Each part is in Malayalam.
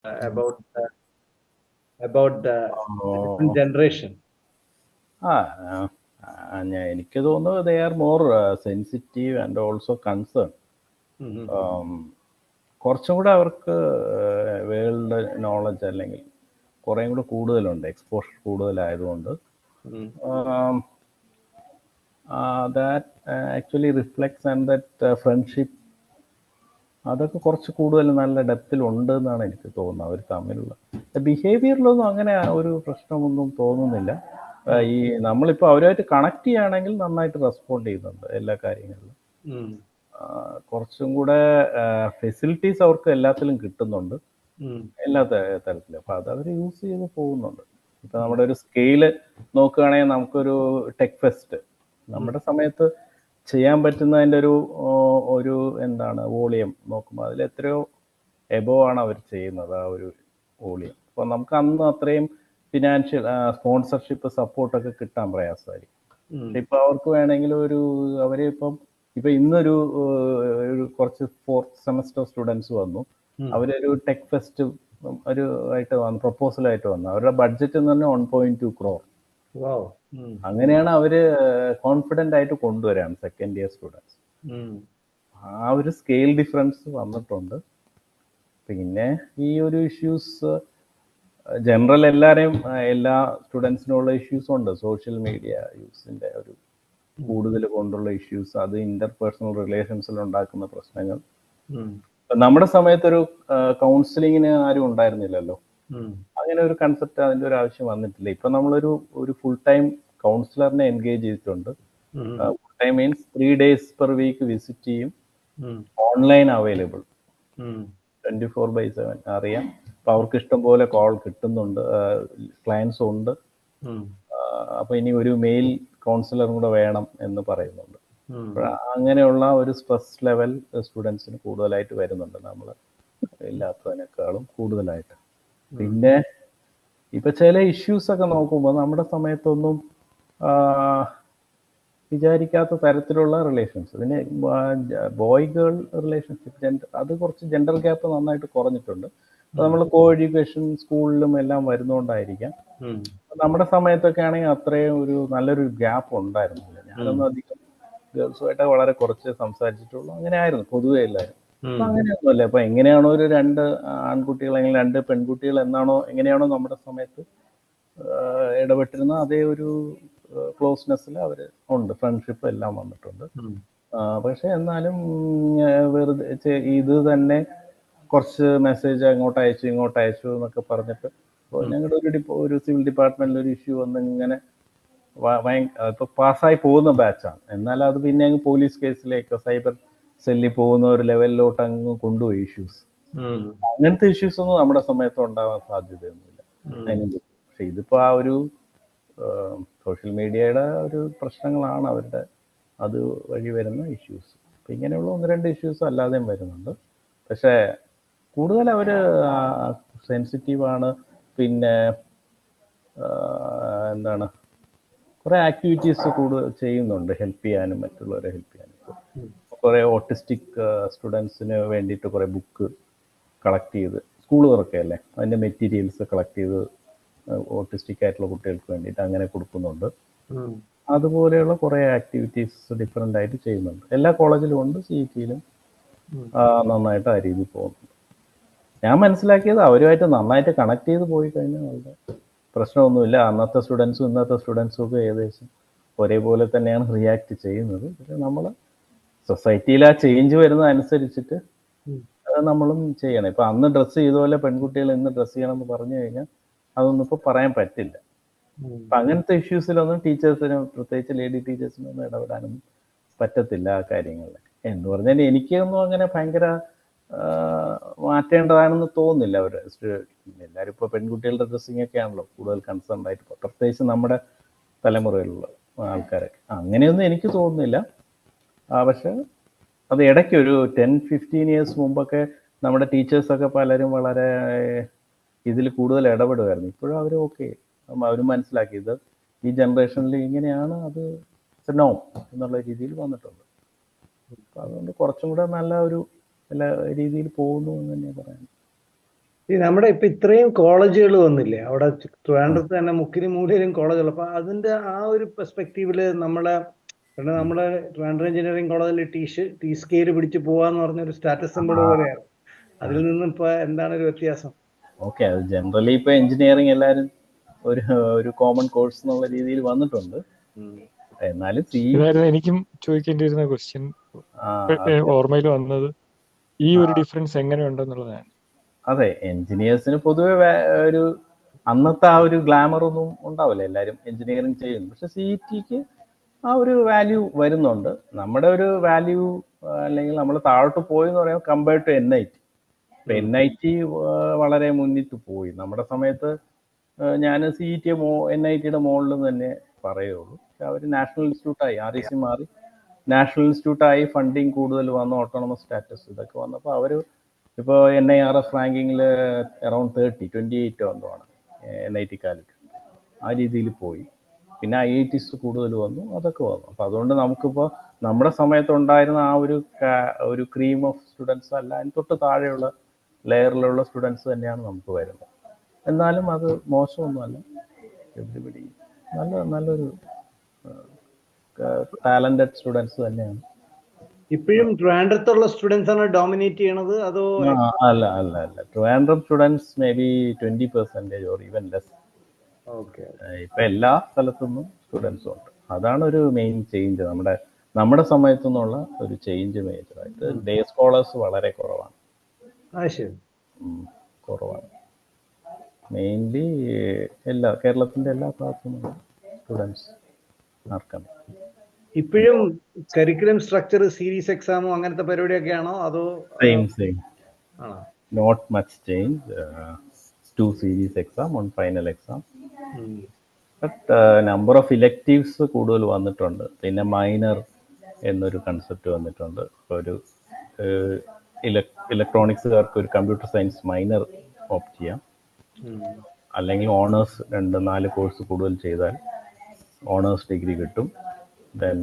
about the different Oh, generation. എനിക്ക് തോന്നുന്നത് they are more sensitive and also concerned. കുറച്ചും കൂടെ അവർക്ക് വേൾഡ് നോളജ് അല്ലെങ്കിൽ കുറേയും കൂടെ കൂടുതലുണ്ട്, എക്സ്പോഷർ കൂടുതലായതുകൊണ്ട് that actually reflects and that friendship അതൊക്കെ കുറച്ച് കൂടുതൽ നല്ല ഡെപ്തിലുണ്ട് എന്നാണ് എനിക്ക് തോന്നുന്നത്. അവർ തമ്മിലുള്ള ബിഹേവിയറിലൊന്നും അങ്ങനെ ഒരു പ്രശ്നമൊന്നും തോന്നുന്നില്ല. ഈ നമ്മളിപ്പോൾ അവരുമായിട്ട് കണക്ട് ചെയ്യുകയാണെങ്കിൽ നന്നായിട്ട് റെസ്പോണ്ട് ചെയ്യുന്നുണ്ട് എല്ലാ കാര്യങ്ങളിലും. കുറച്ചും കൂടെ ഫെസിലിറ്റീസ് അവർക്ക് എല്ലാത്തിലും കിട്ടുന്നുണ്ട്, എല്ലാ തരത്തിലും. അപ്പം അതവർ യൂസ് ചെയ്ത് പോകുന്നുണ്ട്. ഇപ്പം നമ്മുടെ ഒരു സ്കെയില് നോക്കുകയാണെങ്കിൽ നമുക്കൊരു ടെക് ഫെസ്റ്റ് നമ്മുടെ സമയത്ത് ചെയ്യാൻ പറ്റുന്നതിൻ്റെ ഒരു എന്താണ് വോളിയം നോക്കുമ്പോൾ അതിൽ എത്രയോ എബോവ് ആണ് അവർ ചെയ്യുന്നത്, ആ ഒരു വോളിയം. അപ്പോൾ നമുക്ക് അന്ന് അത്രയും ഫിനാൻഷ്യൽ സ്പോൺസർഷിപ്പ് സപ്പോർട്ടൊക്കെ കിട്ടാൻ പ്രയാസമായിരിക്കും. ഇപ്പം അവർക്ക് വേണമെങ്കിൽ അവരെ ഇപ്പം ഇന്നൊരു കുറച്ച് ഫോർത്ത് സെമസ്റ്റർ സ്റ്റുഡൻസ് വന്നു, അവരൊരു ടെക് ഫെസ്റ്റ് ആയിട്ട് വന്നു, പ്രപ്പോസലായിട്ട് വന്നു. അവരുടെ ബഡ്ജറ്റ് എന്ന് പറഞ്ഞാൽ 1.2 crore. അങ്ങനെയാണ് അവര് കോൺഫിഡന്റ് ആയിട്ട് കൊണ്ടുവരാൻ സെക്കൻഡ് ഇയർ സ്റ്റുഡൻസ്. ആ ഒരു സ്കെയിൽ ഡിഫറൻസ് വന്നിട്ടുണ്ട്. പിന്നെ ഈ ഒരു ഇഷ്യൂസ് ജനറൽ എല്ലാ സ്റ്റുഡൻസിനുള്ള ഇഷ്യൂസ് ഉണ്ട്. സോഷ്യൽ മീഡിയ യൂസിന്റെ ഒരു കൂടുതൽ കൊണ്ടുള്ള ഇഷ്യൂസ്, അത് ഇന്റർപേഴ്സണൽ റിലേഷൻസിൽ ഉണ്ടാക്കുന്ന പ്രശ്നങ്ങൾ. നമ്മുടെ സമയത്തൊരു കൗൺസിലിങ്ങിന് ആരും ഉണ്ടായിരുന്നില്ലല്ലോ, അങ്ങനെ ഒരു കൺസെപ്റ്റ്, അതിന്റെ ഒരു ആവശ്യം വന്നിട്ടില്ല. ഇപ്പൊ നമ്മളൊരു ഫുൾ ടൈം കൗൺസിലറിനെ എൻഗേജ് ചെയ്തിട്ടുണ്ട്. Full time means 3 days per week visit ചെയ്യും, ഓൺലൈൻ അവൈലബിൾ 24/7 അറിയാം. അപ്പൊ അവർക്ക് ഇഷ്ടം പോലെ കോൾ കിട്ടുന്നുണ്ട്, ക്ലയൻസ് ഉണ്ട്. അപ്പൊ ഇനി ഒരു മെയിൽ കൗൺസിലറും കൂടെ വേണം എന്ന് പറയുന്നുണ്ട്. അങ്ങനെയുള്ള ഒരു സ്ട്രെസ് ലെവൽ സ്റ്റുഡൻസിന് കൂടുതലായിട്ട് വരുന്നുണ്ട്, നമ്മൾ ഇല്ലാത്തതിനേക്കാളും കൂടുതലായിട്ട്. പിന്നെ ഇപ്പൊ ചില ഇഷ്യൂസ് ഒക്കെ നോക്കുമ്പോൾ നമ്മുടെ സമയത്തൊന്നും വിചാരിക്കാത്ത തരത്തിലുള്ള റിലേഷൻസ്, പിന്നെ ബോയ് ഗേൾ റിലേഷൻഷിപ്പ്, അത് കുറച്ച് ജെൻഡർ ഗ്യാപ്പ് നന്നായിട്ട് കുറഞ്ഞിട്ടുണ്ട്. അപ്പൊ നമ്മൾ കോ എഡ്യൂക്കേഷൻ സ്കൂളിലും എല്ലാം വരുന്നോണ്ടായിരിക്കാം. നമ്മുടെ സമയത്തൊക്കെ ആണെങ്കിൽ അത്രയും നല്ലൊരു ഗ്യാപ്പ് ഉണ്ടായിരുന്നില്ല. ഞാനൊന്നും അധികം ഗേൾസുമായിട്ട് വളരെ കുറച്ച് സംസാരിച്ചിട്ടുള്ളൂ, അങ്ങനെ ആയിരുന്നു പൊതുവെ എല്ലാവരും. അപ്പൊ അങ്ങനെയൊന്നുമല്ല. അപ്പൊ എങ്ങനെയാണോ ഒരു 2 ആൺകുട്ടികൾ അല്ലെങ്കിൽ 2 പെൺകുട്ടികൾ എങ്ങനെയാണോ നമ്മുടെ സമയത്ത് ഇടപെട്ടിരുന്ന അതേ ഒരു ക്ലോസ്നെസ്സിൽ അവർ ഉണ്ട്, ഫ്രണ്ട്ഷിപ്പ് എല്ലാം വന്നിട്ടുണ്ട്. പക്ഷെ എന്നാലും വെറുതെ ഇത് തന്നെ കുറച്ച് മെസ്സേജ് അങ്ങോട്ട് അയച്ചു എന്നൊക്കെ പറഞ്ഞിട്ട്, ഇപ്പോൾ ഞങ്ങളുടെ ഒരു സിവിൽ ഡിപ്പാർട്ട്മെന്റിൽ ഒരു ഇഷ്യൂ വന്ന് ഇങ്ങനെ ഇപ്പൊ പാസ്സായി പോകുന്ന ബാച്ചാണ്, എന്നാൽ അത് പിന്നെ അങ്ങ് പോലീസ് കേസിലേക്കോ സൈബർ സെല്ലിൽ പോകുന്ന ഒരു ലെവലിലോട്ട് അങ്ങ് കൊണ്ടുപോയി ഇഷ്യൂസ്. അങ്ങനത്തെ ഇഷ്യൂസ് ഒന്നും നമ്മുടെ സമയത്ത് ഉണ്ടാവാൻ സാധ്യതയൊന്നുമില്ല. പക്ഷെ ഇതിപ്പോ ആ ഒരു സോഷ്യൽ മീഡിയയുടെ ഒരു പ്രശ്നങ്ങളാണ് അവരുടെ അത് വഴി വരുന്ന ഇഷ്യൂസ്. അപ്പം ഇങ്ങനെയുള്ള 1-2 ഇഷ്യൂസ് അല്ലാതെയും വരുന്നുണ്ട്. പക്ഷേ കൂടുതൽ അവർ സെൻസിറ്റീവാണ്. പിന്നെ എന്താണ്, കുറേ ആക്ടിവിറ്റീസ് കൂടുതൽ ചെയ്യുന്നുണ്ട്, ഹെൽപ്പ് ചെയ്യാനും മറ്റുള്ളവരെ ഹെൽപ്പ് ചെയ്യാനും. കുറേ ഓട്ടിസ്റ്റിക് സ്റ്റുഡൻസിന് വേണ്ടിയിട്ട് കുറേ ബുക്ക് കളക്ട് ചെയ്ത്, സ്കൂൾ തുറക്കുകയല്ലേ, അതിൻ്റെ മെറ്റീരിയൽസ് കളക്ട് ചെയ്ത് ഓട്ടിസ്റ്റിക് ആയിട്ടുള്ള കുട്ടികൾക്ക് വേണ്ടിയിട്ട് അങ്ങനെ കൊടുക്കുന്നുണ്ട്. അതുപോലെയുള്ള കുറേ ആക്ടിവിറ്റീസ് ഡിഫറെൻ്റ് ആയിട്ട് ചെയ്യുന്നുണ്ട്. എല്ലാ കോളേജിലും ഉണ്ട്, CETയിലും നന്നായിട്ട് ആ രീതിയിൽ പോകുന്നുണ്ട്. ഞാൻ മനസ്സിലാക്കിയത് അവരുമായിട്ട് നന്നായിട്ട് കണക്ട് ചെയ്ത് പോയി കഴിഞ്ഞാൽ വളരെ പ്രശ്നമൊന്നുമില്ല. അന്നത്തെ സ്റ്റുഡൻസും ഇന്നത്തെ സ്റ്റുഡൻസും ഒക്കെ ഏകദേശം ഒരേപോലെ തന്നെയാണ് റിയാക്ട് ചെയ്യുന്നത്. പക്ഷെ നമ്മൾ സൊസൈറ്റിയിൽ ആ ചേഞ്ച് വരുന്നതനുസരിച്ചിട്ട് നമ്മളും ചെയ്യണം. ഇപ്പൊ അന്ന് ഡ്രസ്സ് ചെയ്ത പോലെ പെൺകുട്ടികൾ ഇന്ന് ഡ്രസ്സ് ചെയ്യണം എന്ന് പറഞ്ഞു കഴിഞ്ഞാൽ അതൊന്നും ഇപ്പൊ പറയാൻ പറ്റില്ല. അപ്പൊ അങ്ങനത്തെ ഇഷ്യൂസിലൊന്നും ടീച്ചേഴ്സിന്, പ്രത്യേകിച്ച് ലേഡി ടീച്ചേഴ്സിനൊന്നും ഇടപെടാനൊന്നും പറ്റത്തില്ല ആ കാര്യങ്ങളിൽ. എന്ന് പറഞ്ഞാൽ എനിക്കൊന്നും അങ്ങനെ ഭയങ്കര മാറ്റേണ്ടതാണെന്ന് തോന്നുന്നില്ല. എല്ലാവരും ഇപ്പോൾ പെൺകുട്ടികളുടെ ഡ്രസ്സിങ് ഒക്കെ ആണല്ലോ കൂടുതൽ കൺസേൺ ആയിട്ട്, പ്രത്യേകിച്ച് നമ്മുടെ തലമുറയിലുള്ള ആൾക്കാരൊക്കെ. അങ്ങനെയൊന്നും എനിക്ക് തോന്നുന്നില്ല. പക്ഷെ അത് ഇടയ്ക്ക് ഒരു 10-15 years മുമ്പൊക്കെ നമ്മുടെ ടീച്ചേഴ്സൊക്കെ പലരും വളരെ ഇതിൽ കൂടുതൽ ഇടപെടുമായിരുന്നു. ഇപ്പോഴും അവർ ഓക്കെ, അവർ മനസ്സിലാക്കി ഇത് ഈ ജനറേഷനിൽ ഇങ്ങനെയാണ്, അത് നോ എന്നുള്ള രീതിയിൽ വന്നിട്ടുണ്ട്. അപ്പം അതുകൊണ്ട് കുറച്ചും കൂടെ നല്ല എല്ലാ രീതിയിൽ പോകുന്നു എന്ന് തന്നെ പറയാം. നമ്മുടെ ഇപ്പൊ ഇത്രയും കോളേജുകൾ വന്നില്ലേ അവിടെ ട്രിവാൻഡ്രത്ത് തന്നെ മുക്കിലും മൂലയിലും കോളേജുകൾ. അപ്പൊ അതിന്റെ ആ ഒരു പെർസ്പെക്റ്റീവില് നമ്മളെ ട്രിവാൻഡ്രം എഞ്ചിനീയറിംഗ് കോളേജിൽ ടി സ്കെയിൽ പിടിച്ച് പോവാന്ന് പറഞ്ഞ ഒരു സ്റ്റാറ്റസ് സിമ്പിൾ പോലെയാണ്. അതിൽ നിന്നും ഇപ്പൊ എന്താണ് ഒരു വ്യത്യാസം? ഓക്കെ, അത് ജനറലി ഇപ്പൊ എഞ്ചിനീയറിംഗ് എല്ലാവരും ഒരു കോമൺ കോഴ്സ് എന്നുള്ള രീതിയിൽ വന്നിട്ടുണ്ട്. എന്നാലും എനിക്കും ചോദിക്കേണ്ടിയിരുന്ന ക്വസ്റ്റ്യൻ ഓർമ്മയിൽ വന്നത് ഈ ഒരു ഡിഫറൻസ് എങ്ങനെയുണ്ടെന്നുള്ളതാണ്. അതെ, എഞ്ചിനീയേഴ്സിന് പൊതുവെ ഒരു അന്നത്തെ ആ ഒരു ഗ്ലാമർ ഒന്നും ഉണ്ടാവില്ല, എല്ലാവരും എഞ്ചിനീയറിംഗ് ചെയ്യുന്നു. പക്ഷെ CETക്ക് ആ ഒരു വാല്യൂ വരുന്നുണ്ട്. നമ്മുടെ ഒരു വാല്യൂ അല്ലെങ്കിൽ നമ്മൾ താഴോട്ട് പോയെന്ന് പറയുമ്പോൾ കമ്പയർഡ് ടു NIT. NIT വളരെ മുന്നിട്ട് പോയി. നമ്മുടെ സമയത്ത് ഞാൻ CET NITയുടെ മുകളിൽ തന്നെ പറയുള്ളൂ. പക്ഷെ അവർ നാഷണൽ ഇൻസ്റ്റിറ്റ്യൂട്ടായി, REC മാറി നാഷണൽ ഇൻസ്റ്റിറ്റ്യൂട്ടായി, ഫണ്ടിങ് കൂടുതൽ വന്നു, ഓട്ടോണമസ് സ്റ്റാറ്റസ് ഇതൊക്കെ വന്നപ്പോൾ അവർ ഇപ്പോൾ NIRF റാങ്കിങ്ങിൽ അറൌണ്ട് 28 എന്തോമാണ് NIT കാലിക്കറ്റ്. ആ രീതിയിൽ പോയി. പിന്നെ IITs കൂടുതൽ വന്നു, അതൊക്കെ വന്നു. അപ്പം അതുകൊണ്ട് നമുക്കിപ്പോൾ നമ്മുടെ സമയത്തുണ്ടായിരുന്ന ആ ഒരു ക്രീം ഓഫ് സ്റ്റുഡൻസ് അല്ല, അതിന് തൊട്ട് താഴെയുള്ള ലെയറിലുള്ള സ്റ്റുഡൻസ് തന്നെയാണ് നമുക്ക് വരുന്നത്. എന്നാലും അത് മോശമൊന്നുമല്ല. എവരിബഡി നല്ലൊരു ടാലന്റഡ് സ്റ്റുഡൻസ് തന്നെയാണ്. ഇപ്പോഴും ട്രിവാൻഡ്രത്തുള്ള സ്റ്റുഡൻസ് ആണ് ഡോമിനേറ്റ് ചെയ്യണത് അതോ? അല്ല, Trivandrum students may be 20% or even less. ഇപ്പൊ എല്ലാ സ്ഥലത്തുനിന്നും സ്റ്റുഡൻസും ഉണ്ട്. അതാണ് ഒരു മെയിൻ ചേഞ്ച്. നമ്മുടെ സമയത്തു നിന്നുള്ള ഒരു ചേഞ്ച് മേജറായിട്ട്. ഡേ സ്കോളേഴ്സ് വളരെ കുറവാണ്. കുറവാണ്. മെയിൻലി കേരളത്തിന്റെ എല്ലാ ഭാഗത്തുനിന്നും സ്റ്റുഡൻസ് ആർക്കാണ്. ഇപ്പോഴും കരിക്കുലം സ്ട്രക്ചർ സീരീസ് എക്സാമോ അങ്ങനത്തെ പരിപാടിയൊക്കെയാണോ അതോ? Same. Not much change. 2 series exam, 1 final exam. But number of electives കൂടുതൽ വന്നിട്ടുണ്ട്. പിന്നെ മൈനർ എന്നൊരു കൺസെപ്റ്റ് വന്നിട്ടുണ്ട്. ഒരു ഇലക്ട്രോണിക്സുകാർക്ക് ഒരു കമ്പ്യൂട്ടർ സയൻസ് മൈനർ ഓപ്റ്റ് ചെയ്യാം. അല്ലെങ്കിൽ ഓണേഴ്സ് 2-4 കോഴ്സ് കൂടുതൽ ചെയ്താൽ ഓണേഴ്സ് ഡിഗ്രി കിട്ടും. ദെൻ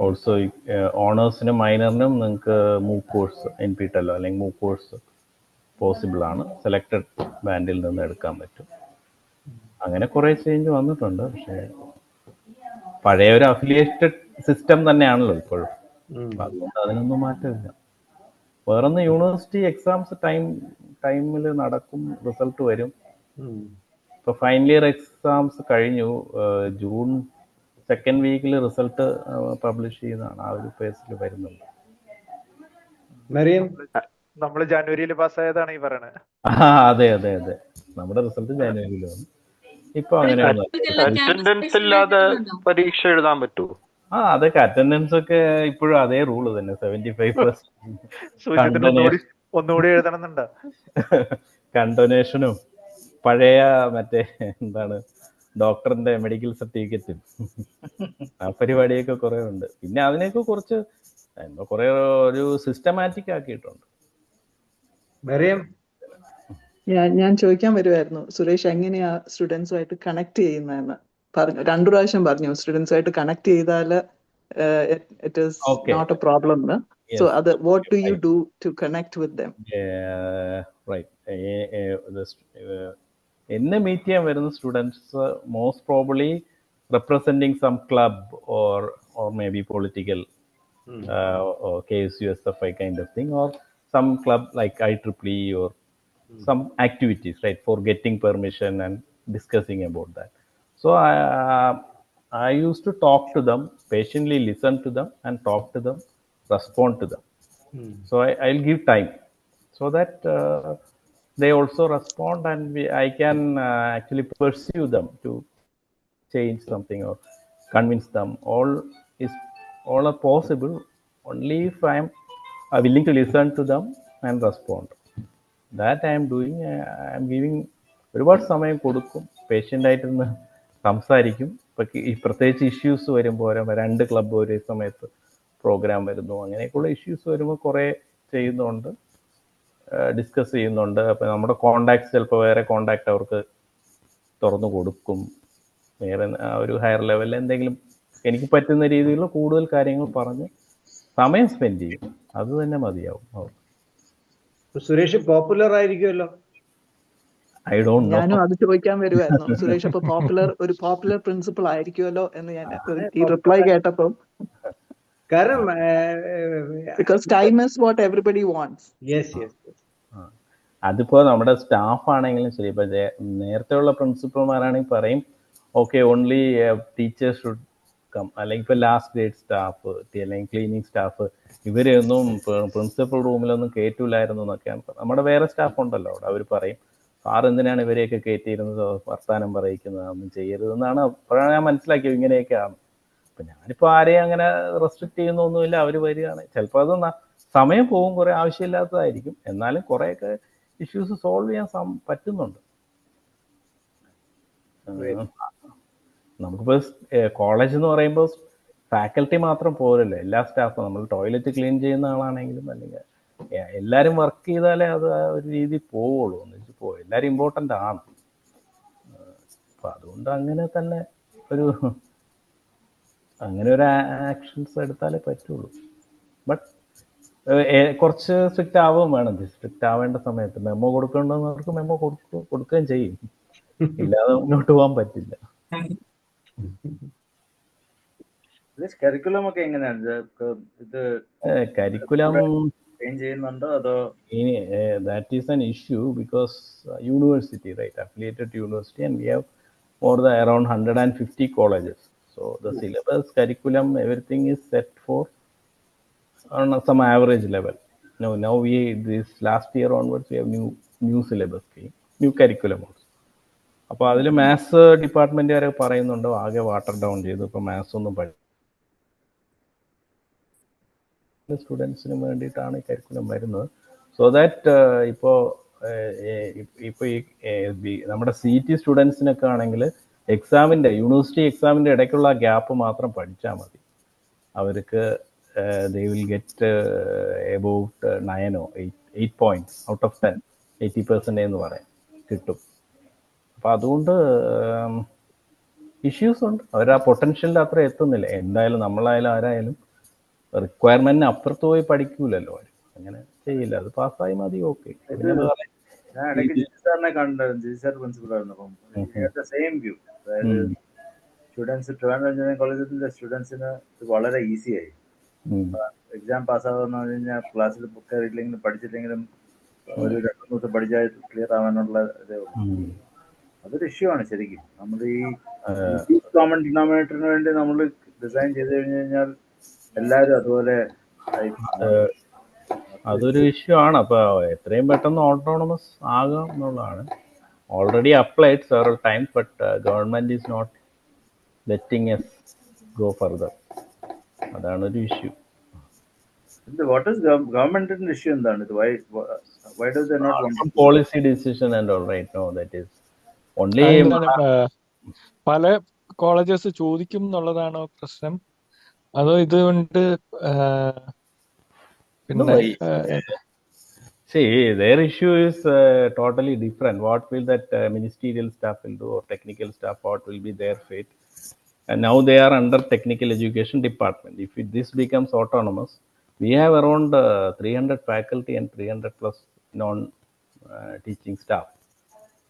ഓൾസോ ഓണേഴ്സിനും മൈനറിനും നിങ്ങൾക്ക് മൂക്ക് കോഴ്സ് NPTEL അല്ലെങ്കിൽ മൂക്ക് കോഴ്സ് പോസിബിൾ ആണ്. സെലക്റ്റഡ് ബാൻഡിൽ നിന്ന് എടുക്കാൻ പറ്റും. അങ്ങനെ കുറെ ചേഞ്ച് വന്നിട്ടുണ്ട്. പക്ഷേ പഴയ ഒരു അഫിലിയേറ്റഡ് സിസ്റ്റം തന്നെയാണല്ലോ ഇപ്പോഴും. അതുകൊണ്ട് അതിനൊന്നും മാറ്റമില്ല. വേറൊന്ന്, യൂണിവേഴ്സിറ്റി എക്സാംസ് ടൈമിൽ നടക്കും, റിസൾട്ട് വരും. ഇപ്പൊ ഫൈനൽ ഇയർ എക്സാംസ് കഴിഞ്ഞു. ജൂൺ 2nd വീക്കിൽ റിസൾട്ട് പബ്ലിഷ് ചെയ്യുന്നതാണ്. ആ ഒരു പേസിൽ വരുന്നുണ്ട്. നമ്മൾ ജനുവരിയിൽ പാസ്സായതാണ് ഈ പറയണത്. അതെ. നമ്മുടെ റിസൾട്ട് ജനുവരിയിൽ വന്നു. ഇപ്പൊ അങ്ങനെ അറ്റൻഡൻസ് ഇല്ലാതെ പരീക്ഷ എഴുതാൻ പറ്റുമോ? അതൊക്കെ അറ്റൻഡൻസ് ഒക്കെ ഇപ്പോഴും അതേ റൂള് തന്നെ, 75%. ഒന്നുകൂടി എഴുതണമെന്നുണ്ടോ? കണ്ടോനേഷനും പഴയ മറ്റേ എന്താണ് ഡോക്ടറിന്റെ മെഡിക്കൽ സർട്ടിഫിക്കറ്റും ആ പരിപാടിയൊക്കെ കുറെ ഉണ്ട്. പിന്നെ അതിനെയൊക്കെ കുറച്ച് കുറെ ഒരു സിസ്റ്റമാറ്റിക് ആക്കിയിട്ടുണ്ട്. ഞാൻ ചോദിക്കാൻ വരുമായിരുന്നു, സുരേഷ് എങ്ങനെയാ സ്റ്റുഡൻസുമായിട്ട് കണക്ട് ചെയ്യുന്നതെന്ന് പറഞ്ഞു. 2 പ്രാവശ്യം പറഞ്ഞു സ്റ്റുഡൻസുമായിട്ട് കണക്ട് ചെയ്താൽ it is not a problem. So അത് what do you do to connect with them? എന്നെ മീറ്റ് ചെയ്യാൻ വരുന്ന students most probably representing some club or maybe political KSUSFI kind of thing, or some club like IEEE or some activities, right, for getting permission and discussing about that. So I used to talk to them, patiently listen to them and talk to them, respond to them. So I'll give time so that they also respond, and I can actually pursue them to change something or convince them. All are possible only if I am willing to listen to them and respond. That I am doing. I am giving ഒരുപാട് സമയം കൊടുക്കും, പേഷ്യൻ്റ് ആയിട്ടിരുന്ന് സംസാരിക്കും. ഇപ്പം ഈ പ്രത്യേകിച്ച് ഇഷ്യൂസ് വരുമ്പോൾ 2 ക്ലബ്ബ് ഒരേ സമയത്ത് പ്രോഗ്രാം വരുന്നു, അങ്ങനെയൊക്കെയുള്ള ഇഷ്യൂസ് വരുമ്പോൾ കുറേ ചെയ്യുന്നുണ്ട്, ഡിസ്കസ് ചെയ്യുന്നുണ്ട്. അപ്പം നമ്മുടെ കോണ്ടാക്ട്സ് ചിലപ്പോൾ വേറെ കോണ്ടാക്ട് അവർക്ക് തുറന്നു കൊടുക്കും. വേറെ ഒരു ഹയർ ലെവലിൽ എന്തെങ്കിലും എനിക്ക് പറ്റുന്ന രീതിയിലുള്ള കൂടുതൽ കാര്യങ്ങൾ പറഞ്ഞ് സമയം സ്പെൻഡ് ചെയ്യും. അത് തന്നെ മതിയാവും. സുരേഷ് പോപ്പുലർ ആയിരിക്കുമല്ലോ? I don't no. ഞാനും അത് ചോദിക്കാൻ വരുമായിരുന്നു സുരേഷ്. അപ്പൊ ഒരു പോപ്പുലർ പ്രിൻസിപ്പിൾ ആയിരിക്കുമല്ലോ എന്ന് ഞാൻ ഈ റിപ്ലൈ കേട്ടപ്പം, കാരണം because time is what everybody wants. Yes yes. അതിപ്പോൾ നമ്മുടെ സ്റ്റാഫ് ആണെങ്കിലും ശരി, ഇപ്പൊ നേരത്തെയുള്ള പ്രിൻസിപ്പൽമാരാണെങ്കിൽ പറയും okay only teachers should come, അല്ലെങ്കിൽ ഇപ്പോൾ ലാസ്റ്റ് ഗ്രേഡ് സ്റ്റാഫ് അല്ലെങ്കിൽ ക്ലീനിങ് സ്റ്റാഫ് ഇവരെയൊന്നും പ്രിൻസിപ്പൽ റൂമിലൊന്നും കയറ്റൂലായിരുന്നു എന്നൊക്കെയാണ്. നമ്മുടെ വേറെ സ്റ്റാഫ് ഉണ്ടല്ലോ അവിടെ, അവർ പറയും സാർ എന്തിനാണ് ഇവരെയൊക്കെ കയറ്റിയിരുന്നത്, വർത്താനം പറയിക്കുന്നത്, ഒന്നും ചെയ്യരുതെന്നാണ്. അപ്പോഴാണ് ഞാൻ മനസ്സിലാക്കിയത് ഇങ്ങനെയൊക്കെയാണ്. അപ്പം ഞാനിപ്പോൾ ആരെയും അങ്ങനെ റെസ്ട്രിക്റ്റ് ചെയ്യുന്നൊന്നുമില്ല. അവർ വരികയാണ്, ചിലപ്പോൾ അത് സമയം പോകും, കുറേ ആവശ്യമില്ലാത്തതായിരിക്കും, എന്നാലും കുറേയൊക്കെ ഇഷ്യൂസ് സോൾവ് ചെയ്യാൻ പറ്റുന്നുണ്ട്. നമുക്കിപ്പോൾ കോളേജ് എന്ന് പറയുമ്പോൾ ഫാക്കൽറ്റി മാത്രം പോരല്ലോ, എല്ലാ സ്റ്റാഫും. നമ്മൾ ടോയ്ലറ്റ് ക്ലീൻ ചെയ്യുന്ന ആളാണെങ്കിലും അല്ലെങ്കിൽ എല്ലാവരും വർക്ക് ചെയ്താലേ അത് ആ ഒരു രീതിയിൽ പോവുള്ളൂ. എല്ലാവരും ഇമ്പോർട്ടൻ്റ് ആണ്. അപ്പം അതുകൊണ്ട് അങ്ങനെ തന്നെ അങ്ങനെ ഒരു ആക്ഷൻസ് എടുത്താലേ പറ്റുള്ളൂ. ബട്ട് കുറച്ച് സ്ട്രിക്റ്റ് ആവുകയും വേണം. സ്ട്രിക്റ്റ് ആവേണ്ട സമയത്ത് മെമ്മോ കൊടുക്കേണ്ടവർക്ക് മെമ്മോ കൊടുക്കുകയും ചെയ്യും, ഇല്ലാതെ മുന്നോട്ട് പോകാൻ പറ്റില്ല. കരിക്കുലം ഒക്കെ എങ്ങനെയാണ് ഇത്? കരിക്കുലം ചെയ്യുന്നുണ്ടോ അതോ? That is an issue because university, right, affiliated university, and we have more than around 150 colleges. So the syllabus, curriculum, everything is set for on some average level. Now this last year onwards we have new syllabus, new curriculum also. അപ്പോൾ അതിൽ മാത്സ് ഡിപ്പാർട്ട്മെൻറ്റുകാരെ പറയുന്നുണ്ട് ആകെ വാട്ടർ ഡൗൺ ചെയ്തു, ഇപ്പോൾ മാത്സ് ഒന്നും സ്റ്റുഡൻസിന് വേണ്ടിയിട്ടാണ് ഈ കരിക്കുലം വരുന്നത്. സോ ദാറ്റ് ഇപ്പോൾ ഈ നമ്മുടെ CT സ്റ്റുഡൻസിനൊക്കെ ആണെങ്കിൽ യൂണിവേഴ്സിറ്റി എക്സാമിൻ്റെ ഇടയ്ക്കുള്ള ഗ്യാപ്പ് മാത്രം പഠിച്ചാൽ മതി. അവർക്ക് they will get about 9 or 8 points out of 10, 80% എന്ന് പറയാം കിട്ടും. അപ്പം അതുകൊണ്ട് ഇഷ്യൂസ് ഉണ്ട്. അവർ ആ പൊട്ടൻഷ്യലിൻ്റെ അത്ര എത്തുന്നില്ല. എന്തായാലും നമ്മളായാലും ആരായാലും റിക്വയർമെന്റിന് അപ്പുറത്ത് പോയി പഠിക്കൂലല്ലോ അവർ, അങ്ങനെ ചെയ്യില്ല. അത് പാസ്സായി മതി. ഓക്കെ. ഞാൻ ഇടയ്ക്ക് ജിജി സാറിനെ കണ്ടത്, ജിജി സാർ പ്രിൻസിപ്പൾ ആയിരുന്നപ്പം സെയിം വ്യൂ. അതായത് സ്റ്റുഡൻസ് ട്രിവാൻഡ്രം എഞ്ചിനീയറിംഗ് കോളേജിലെ സ്റ്റുഡൻസിന് ഇത് വളരെ ഈസി ആയി. എക്സാം പാസ്സാകുന്ന കഴിഞ്ഞാൽ ക്ലാസ്സിൽ കയറിയില്ലെങ്കിലും പഠിച്ചില്ലെങ്കിലും ഒരു 2 ദിവസം പഠിച്ചാൽ ക്ലിയർ ആവാനുള്ള ഇതേ ഉള്ളൂ. അതൊരു ഇഷ്യൂ ആണ് ശരിക്കും. നമ്മൾ ഈ കോമൺ ഡിനോമിനേറ്ററിന് വേണ്ടി നമ്മൾ ഡിസൈൻ ചെയ്ത് കഴിഞ്ഞു കഴിഞ്ഞാൽ എല്ലാവരും അതുപോലെ അതൊരു ഇഷ്യൂ ആണ്. അപ്പോൾ എത്രയും പെട്ടെന്ന് ഓട്ടോണമസ് ആകാം എന്നുള്ളതാണ്. Already applied several times, but government is not letting us go further. അതാണ് ഒരു issue. What is government issue എന്താണ് ഇത്? Why does they not want policy decision and all, right? No, that is only പല കോളേജസ് ചോദിക്കും എന്നുള്ളതാണോ പ്രശ്നം, അതോ ഇതുകൊണ്ട് പിന്നെ see, their issue is totally different. What will that ministerial staff will do, or technical staff, what will be their fate? And now they are under technical education department. If this becomes autonomous, we have around 300 faculty and 300 plus non teaching staff.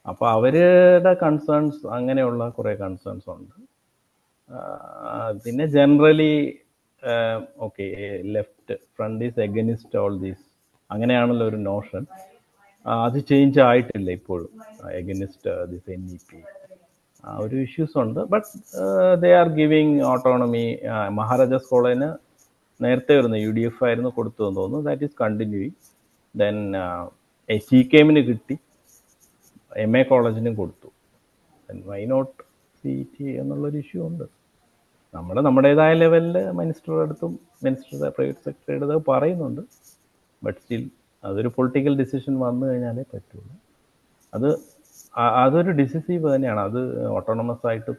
അപ്പോൾ അവരുടെ കൺസേൺസ്, അങ്ങനെയുള്ള കുറേ കൺസേൺസ് ഉണ്ട്. പിന്നെ generally okay, left front is against all these, അങ്ങനെയാണല്ലോ ഒരു നോഷൻ. അത് ചേഞ്ച് ആയിട്ടില്ല ഇപ്പോഴും, എഗനിസ്റ്റ് ദിസ് NEP. ഒരു ഇഷ്യൂസ് ഉണ്ട്. But they are giving autonomy. Maharajas കോളേജിന് നേരത്തെ വരുന്ന UDF ആയിരുന്നു കൊടുത്തതെന്ന് തോന്നുന്നു. That is continuing. Then CKM കിട്ടി, MA കോളേജിനും കൊടുത്തു. വൈ നോട്ട് CET എന്നുള്ളൊരു ഇഷ്യൂ ഉണ്ട്. നമ്മുടേതായ ലെവലിൽ മിനിസ്റ്ററുടെ അടുത്തും മിനിസ്റ്ററുടെ പ്രൈവറ്റ് സെക്രട്ടറിയുടെ അടുത്ത് പറയുന്നുണ്ട്. ബട്ട് സ്റ്റിൽ അതൊരു പൊളിറ്റിക്കൽ ഡിസിഷൻ വന്നു കഴിഞ്ഞാലേ പറ്റുള്ളൂ. അതൊരു ഡിസിസീവ് തന്നെയാണ്. അത് ഓട്ടോണമസ് ആയിട്ട്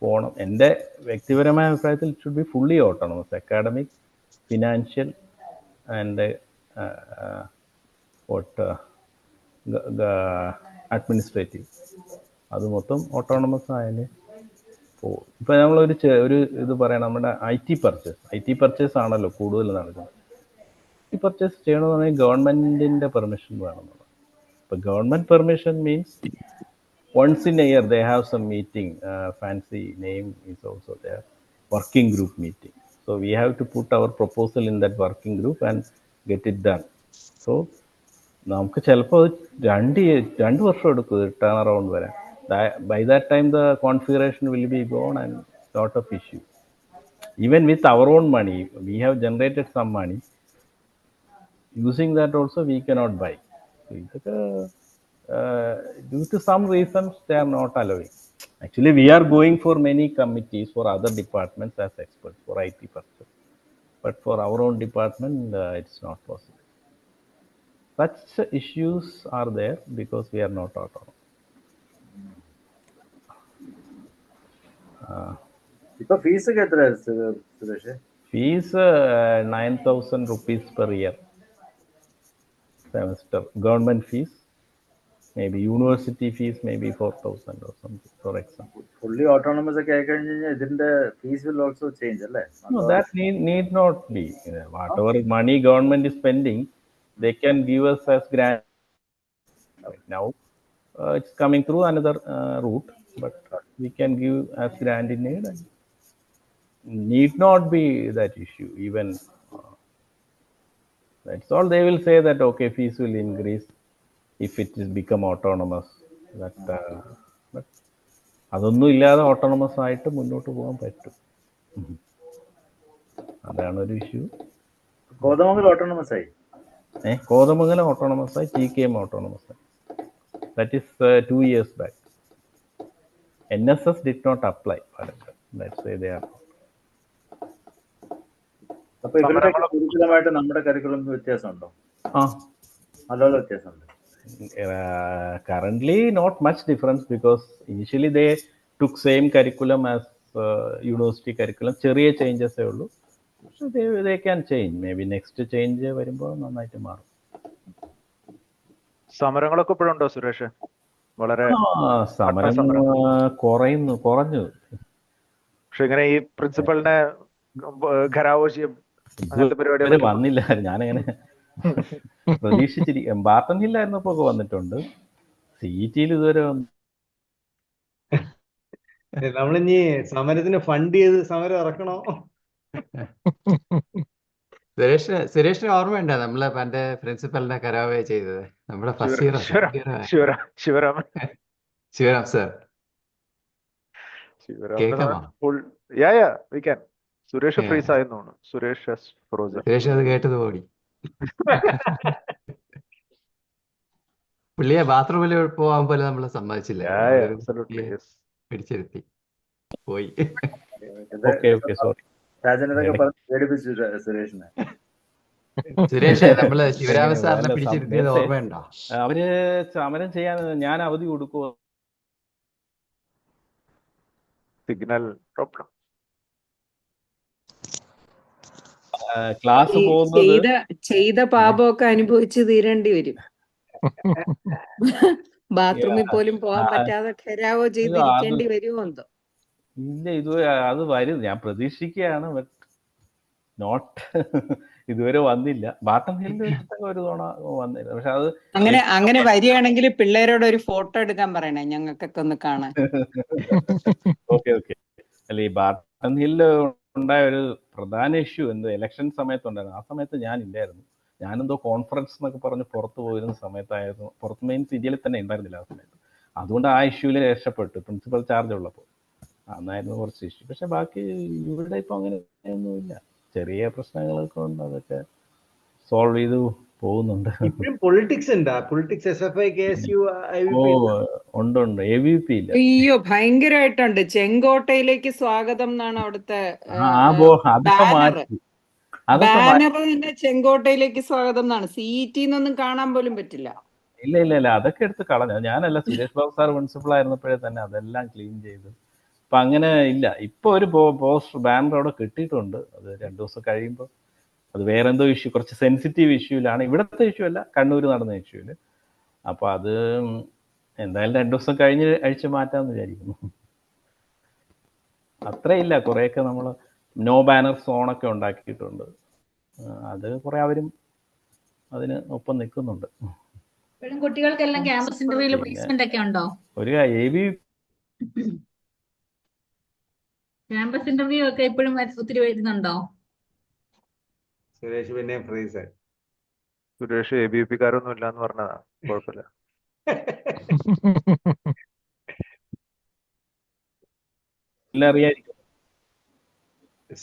പോകണം. എൻ്റെ വ്യക്തിപരമായ അഭിപ്രായത്തിൽ it should be fully autonomous. Academic, financial and administrative, അത് മൊത്തം ഓട്ടോണമസ് ആയാലേ പോകും. ഇപ്പം നമ്മളൊരു ഇത് പറയാം, നമ്മുടെ IT പർച്ചേസ് ആണല്ലോ കൂടുതൽ നടക്കുന്നത്. പർച്ചേസ് ചെയ്യണമെന്നുണ്ടെങ്കിൽ ഗവൺമെൻറ്റിൻ്റെ permission വേണമെന്നുള്ളത്. But government permission means once in a year they have some meeting. Fancy name is also there. Working group meeting. So we have to put our proposal in that working group and get it done. So നമുക്ക് ചിലപ്പോൾ രണ്ട് വർഷം എടുക്കും ടേൺ അറൗണ്ട് വരാൻ. By that time the configuration will be gone and lot of issue. Even with our own money, we have generated some money. Using that also we cannot buy. Due to some reasons they are not allowing. Actually we are going for many committees for other departments as experts for IT purpose, but for our own department it's not possible. Such issues are there because we are not autonomous. ഇപ്പൊ ഫീസ് ഒക്കെ എത്ര Suresh? Fees 9,000 rupees per year semester. Government fees, maybe university fees, maybe 4,000 or something for example. Fully autonomous ഒക്കെ ആയി കഴിഞ്ഞ് കഴിഞ്ഞാൽ ഇതിന്റെ ഫീസ് will also change അല്ലേ? No, that need not be. Whatever money government is spending, they can give us as grant. Right now it's coming through another route, but we can give as grant in aid. Need not be that issue. Even that's all. They will say that okay, fees will increase if it is become autonomous. That but അതൊന്നും ഇല്ലാതെ ഓട്ടോണമസ് ആയിട്ട് മുന്നോട്ട് പോകാൻ പറ്റും. അതാണ് ഒരു ഇഷ്യൂ. കോതമംഗലം ഓട്ടോണമസ് ആയി. കോതമംഗലം ഓട്ടോണമസ് ആയി, TKM ഓട്ടോണമസ് ആയി. That is 2 years back. NSS did not apply. That's why they are. അപ്പൊ ഇവരുടെ കരിക്കുലമായിട്ട് നമ്മുടെ കരിക്കുലം വ്യത്യാസമുണ്ടോ? നല്ലോണം വ്യത്യാസമുണ്ട്. Currently not much difference because initially they took same curriculum as university curriculum. ചെറിയ ചേഞ്ചസ് ഉള്ളൂ. So they can change. Maybe next change വരുമ്പോൾ നന്നായിട്ട് മാറും. സമരങ്ങളൊക്കെ ഇപ്പോഴുണ്ടോ സുരേഷ്? വളരെ സമരം കുറഞ്ഞു. പക്ഷെ ഇങ്ങനെ ഈ പ്രിൻസിപ്പലിനെ ഖരാവോശിയം അങ്ങനത്തെ പരിപാടി വന്നില്ല. ഞാനങ്ങനെ പ്രതീക്ഷിച്ചിരിക്കും. ബാർട്ടൺ ഹില്ലായിരുന്നപ്പോ വന്നിട്ടുണ്ട്. CET-യിൽ ഇതുവരെ നമ്മളിനി സമരത്തിന് ഫണ്ട് ചെയ്ത് സമരം ഇറക്കണോ? സുരേഷിന് ഓർമ്മയുണ്ടോ നമ്മളെ പണ്ട് പ്രിൻസിപ്പലിനെ കരാവേ ചെയ്തത്? നമ്മുടെ ശിവരാം സർ കേൾക്കാമോ? സുരേഷ് ഫ്രീസ് ആയെന്ന് തോന്നുന്നു. സുരേഷ് അത് കേട്ടത് ഓടി. പുള്ളിയെ ബാത്റൂമിൽ പോകാൻ പോലെ നമ്മളെ സമ്മതിച്ചില്ല, പിടിച്ചിരുത്തി പോയി. സുരേഷ് നമ്മള് ശിവരാമ സാറിനെ പിടിച്ചിരുത്തിയത് ഓർമ്മയുണ്ടോ? അവര് സമരം ചെയ്യാൻ ഞാൻ അവധി കൊടുക്കുവോ? Signal problem. ക്ലാസ് പോകുന്നത് ചെയ്ത പാപമൊക്കെ അനുഭവിച്ച് തീരേണ്ടി വരും. ബാത്റൂമിൽ പോലും പോകാൻ പറ്റാതെ ഖരാവോ ചെയ്തിരിക്കേണ്ടി വരുമോ എന്തോ. ഇല്ല, അത് വരും, ഞാൻ പ്രതീക്ഷിക്കുകയാണ്. ബട്ട് നോട്ട് ഇതുവരെ വന്നില്ല. ബാട്ടൺ ഹില്ലിൽ വെച്ചിട്ടൊക്കെ ഒരു തവണ വന്നില്ല. പക്ഷെ അത് അങ്ങനെ വരികയാണെങ്കിൽ പിള്ളേരോട് ഒരു ഫോട്ടോ എടുക്കാൻ പറയണേ, ഞങ്ങൾക്കൊക്കെ ഒന്ന് കാണാൻ. ഓക്കെ. അല്ല, ഈ ബാട്ടൺ ഹില്ല് ഉണ്ടായ ഒരു പ്രധാന ഇഷ്യൂ ഇലക്ഷൻ സമയത്തുണ്ടായിരുന്നു. ആ സമയത്ത് ഞാൻ ഇല്ലായിരുന്നു. ഞാനെന്തോ കോൺഫറൻസ് എന്നൊക്കെ പറഞ്ഞ് പുറത്ത് പോയിരുന്ന സമയത്തായിരുന്നു. പുറത്ത് മീൻസ് ഇന്ത്യയിൽ തന്നെ ഉണ്ടായിരുന്നില്ല ആ സമയത്ത്. അതുകൊണ്ട് ആ ഇഷ്യൂവിൽ രക്ഷപ്പെട്ടു, പ്രിൻസിപ്പൽ ചാർജ് ഉള്ളപ്പോൾ. അന്നായിരുന്നു കുറച്ച് ഇഷ്യൂ. പക്ഷെ ബാക്കി ഇവിടെ ഇപ്പൊ അങ്ങനെ ഒന്നുമില്ല. ചെറിയ പ്രശ്നങ്ങളൊക്കെ ഉണ്ട്, അതൊക്കെ സോൾവ് ചെയ്തു പോകുന്നുണ്ട്. പൊളിറ്റിക്സ് ഉണ്ട്. AVP ഇല്ല. അയ്യോ, ഭയങ്കരമായിട്ടുണ്ട്. ചെങ്കോട്ടയിലേക്ക് സ്വാഗതം എന്നാണ് അവിടുത്തെ ബാനർ തന്നെ. ചെങ്കോട്ടയിലേക്ക് സ്വാഗതം എന്നാണ്. CET-ന്നൊന്നും കാണാൻ പോലും പറ്റില്ല. ഇല്ല, അതൊക്കെ എടുത്ത് കളഞ്ഞു. ഞാനല്ല, സുരേഷ് ബാബു സാർ പ്രിൻസിപ്പൾ ആയിരുന്നപ്പോഴേ തന്നെ അതെല്ലാം ക്ലീൻ ചെയ്തു. അപ്പൊ അങ്ങനെ ഇല്ല. ഇപ്പൊ ഒരു പോസ്റ്റർ ബാനർ അവിടെ കിട്ടിയിട്ടുണ്ട്. അത് 2 ദിവസം കഴിയുമ്പോൾ അത് വേറെ എന്തോ ഇഷ്യൂ, കുറച്ച് സെൻസിറ്റീവ് ഇഷ്യൂലാണ്. ഇവിടുത്തെ ഇഷ്യൂ അല്ല, കണ്ണൂർ നടന്ന ഇഷ്യൂല്. അപ്പൊ അത് എന്തായാലും 2 ദിവസം കഴിഞ്ഞ് അഴിച്ചു മാറ്റാന്ന് വിചാരിക്കുന്നു. അത്രയില്ല, കുറെയൊക്കെ നമ്മൾ നോ ബാനർ സോണൊക്കെ ഉണ്ടാക്കിയിട്ടുണ്ട്. അത് കുറെ അവരും അതിന് ഒപ്പം നിൽക്കുന്നുണ്ട്. ഇപ്പോഴും കുട്ടികൾക്കെല്ലാം ക്യാമ്പസ് ഇന്റർവ്യൂല് പിന്നെ പ്ലേസ്മെന്റ് ഒക്കെ ഉണ്ടോ? ഒരു AV ക്യാമ്പസ് ഇന്റർവ്യൂ ഒക്കെ ഇപ്പോഴും ഒത്തിരി വരുന്നുണ്ടോ? സുരേഷ് പിന്നെ ഫ്രീസ് സുരേഷ് ABVP-കാരൊന്നും ഇല്ലാന്ന് പറഞ്ഞതാ, കുഴപ്പമില്ല. അറിയായിരിക്കും.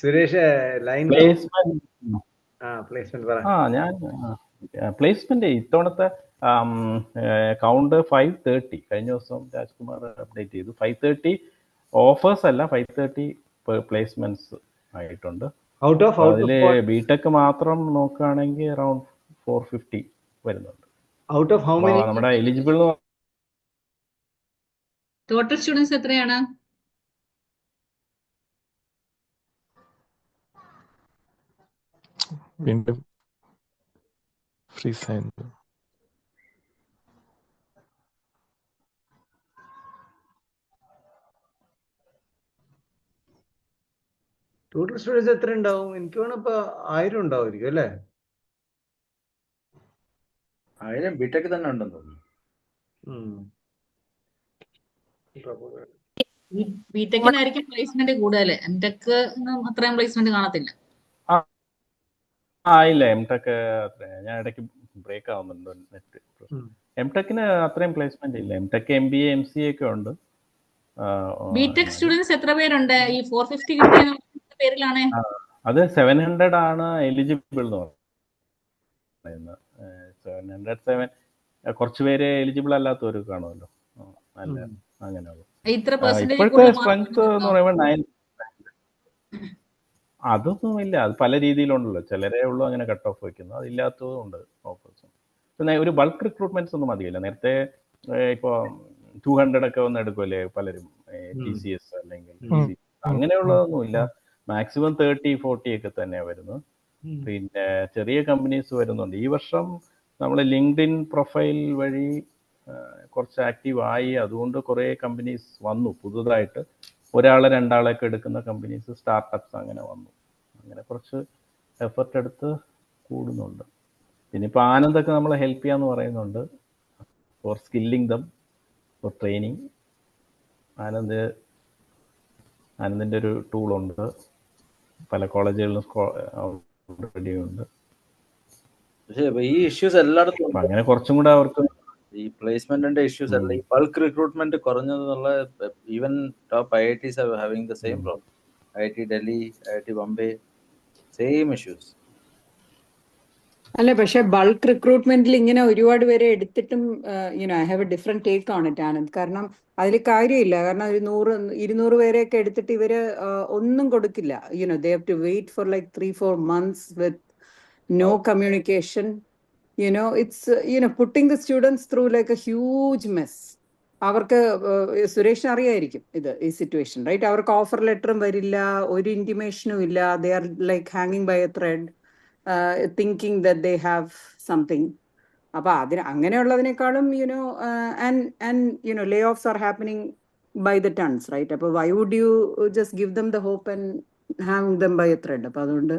സുരേഷ് ലൈൻ പ്ലേസ്മെന്റ് പ്ലേസ്മെന്റ് പറ. ഞാൻ പ്ലേസ്മെന്റ് ഇത്തവണത്തെ കൗണ്ട് 530. കഴിഞ്ഞ ദിവസം രാജ്കുമാർ അപ്ഡേറ്റ് ചെയ്തു. 530 ഓഫേഴ്സ് അല്ല, 530 പ്ലേസ്മെന്റ്സ് ആയിട്ടുണ്ട്. അതില് ബിടെക് മാത്രം നോക്കുകയാണെങ്കിൽ അറൌണ്ട് 450 വരുന്നുണ്ട്. Out of how many? നമ്മുടെ എലിജിബിൾ ടോട്ടൽ സ്റ്റുഡൻസ് എത്രയാണ്? വീണ്ടും ഫ്രീസ് ആയിരുന്നു. ടോട്ടൽ സ്റ്റുഡൻസ് എത്ര ഉണ്ടാവും? എനിക്ക് വേണം ഇപ്പൊ 1000 ഉണ്ടാവുമായിരിക്കും അല്ലേ? 1000 ബിടെക് തന്നെ ഉണ്ടെന്ന് തോന്നുന്നു. ബിടെക്കിനായിരിക്കും പ്ലേസ്മെന്റ് കൂടുതൽ, എംടെക് അത്രയും പ്ലേസ്മെന്റ് കാണത്തില്ല. ഇല്ല, എംടെക് ഞാൻ ഇടയ്ക്ക് ബ്രേക്ക് ആവുന്നുണ്ട് നെറ്റ്. എംടെക്കിന് അത്രയും പ്ലേസ്മെന്റ് ഇല്ല. എംടെക് MBA MCA ഒക്കെ ഉണ്ട്. ബിടെക് സ്റ്റുഡൻസ് എത്ര പേരുണ്ട്? ഈ 450 കിട്ടിയ പേരിലാണ്. അത് 700 ആണ് എലിജിബിൾ എന്ന് പറയുന്നത്. 707 കുറച്ച് പേര് എലിജിബിൾ അല്ലാത്തവർ കാണുമല്ലോ. നല്ല അങ്ങനെയുള്ളൂ. ഇപ്പോഴത്തെ സ്ട്രെങ്ത് എന്ന് പറയുമ്പോൾ 9. അതൊന്നും ഇല്ല, അത് പല രീതിയിലുണ്ടല്ലോ. ചിലരേ ഉള്ളൂ അങ്ങനെ കട്ട് ഓഫ് വയ്ക്കുന്നു, അതില്ലാത്തതും ഉണ്ട് ഓഫേഴ്സും. പിന്നെ ഒരു ബൾക്ക് റിക്രൂട്ട്മെന്റ്സ് ഒന്നും മതിയില്ല. നേരത്തെ ഇപ്പോൾ 200 ഒക്കെ വന്ന് എടുക്കുമല്ലേ പലരും, TCS അല്ലെങ്കിൽ അങ്ങനെയുള്ളതൊന്നുമില്ല. മാക്സിമം 30-40 ഒക്കെ തന്നെയാണ് വരുന്നത്. പിന്നെ ചെറിയ കമ്പനീസ് വരുന്നുണ്ട്. ഈ വർഷം നമ്മൾ ലിങ്ക്ഡിൻ പ്രൊഫൈൽ വഴി കുറച്ച് ആക്റ്റീവ് ആയി. അതുകൊണ്ട് കുറേ കമ്പനീസ് വന്നു പുതുതായിട്ട്. 1-2 എടുക്കുന്ന കമ്പനീസ്, സ്റ്റാർട്ടപ്സ് അങ്ങനെ വന്നു. അങ്ങനെ കുറച്ച് എഫർട്ട് എടുത്ത് കൂടുന്നുണ്ട്. പിന്നെ ഇപ്പോൾ ആനന്ദൊക്കെ നമ്മളെ ഹെൽപ്പ് ചെയ്യാന്ന് പറയുന്നുണ്ട്, for skilling them, for training. ആനന്ദിൻ്റെ ഒരു ടൂളുണ്ട്, പല കോളേജുകളിലും റെഡി ഉണ്ട്. പക്ഷേ ഈ ഇഷ്യൂസ് എല്ലായിടത്തും അങ്ങനെ കുറച്ചും കൂടെ അവർക്ക് ഈ പ്ലേസ്മെന്റിന്റെ ഇഷ്യൂസ് അല്ല, ഈ ബൾക്ക് റിക്രൂട്ട്മെന്റ് കുറഞ്ഞതെന്നുള്ള even top IITs are having the same problem. IIT Delhi, IIT Bombay, same issues. അല്ല, പക്ഷെ ബൾക്ക് റിക്രൂട്ട്മെന്റിൽ ഇങ്ങനെ ഒരുപാട് പേരെ എടുത്തിട്ടും I have A different take on it Anand. കാരണം അതിൽ കാര്യമില്ല. കാരണം ഒരു 100-200 പേരെയൊക്കെ എടുത്തിട്ട് ഇവര് ഒന്നും കൊടുക്കില്ല. they have to wait for like 3-4 months with no communication. It's putting the students through like a huge mess. അവർക്ക് സുരേഷിന് അറിയായിരിക്കും ഈ സിറ്റുവേഷൻ, റൈറ്റ്? അവർക്ക് ഓഫർ ലെറ്ററും വരില്ല, ഒരു ഇന്റിമേഷനും ഇല്ല. ദേ ആർ ലൈക്ക് ഹാങ്ങിങ് by a thread, thinking that they have something. അപ്പൊ അങ്ങനെയുള്ളതിനേക്കാളും layoffs are happening by the tons, right? അപ്പൊ why would you just give them the hope and hang them by a thread? അപ്പൊ അതുകൊണ്ട്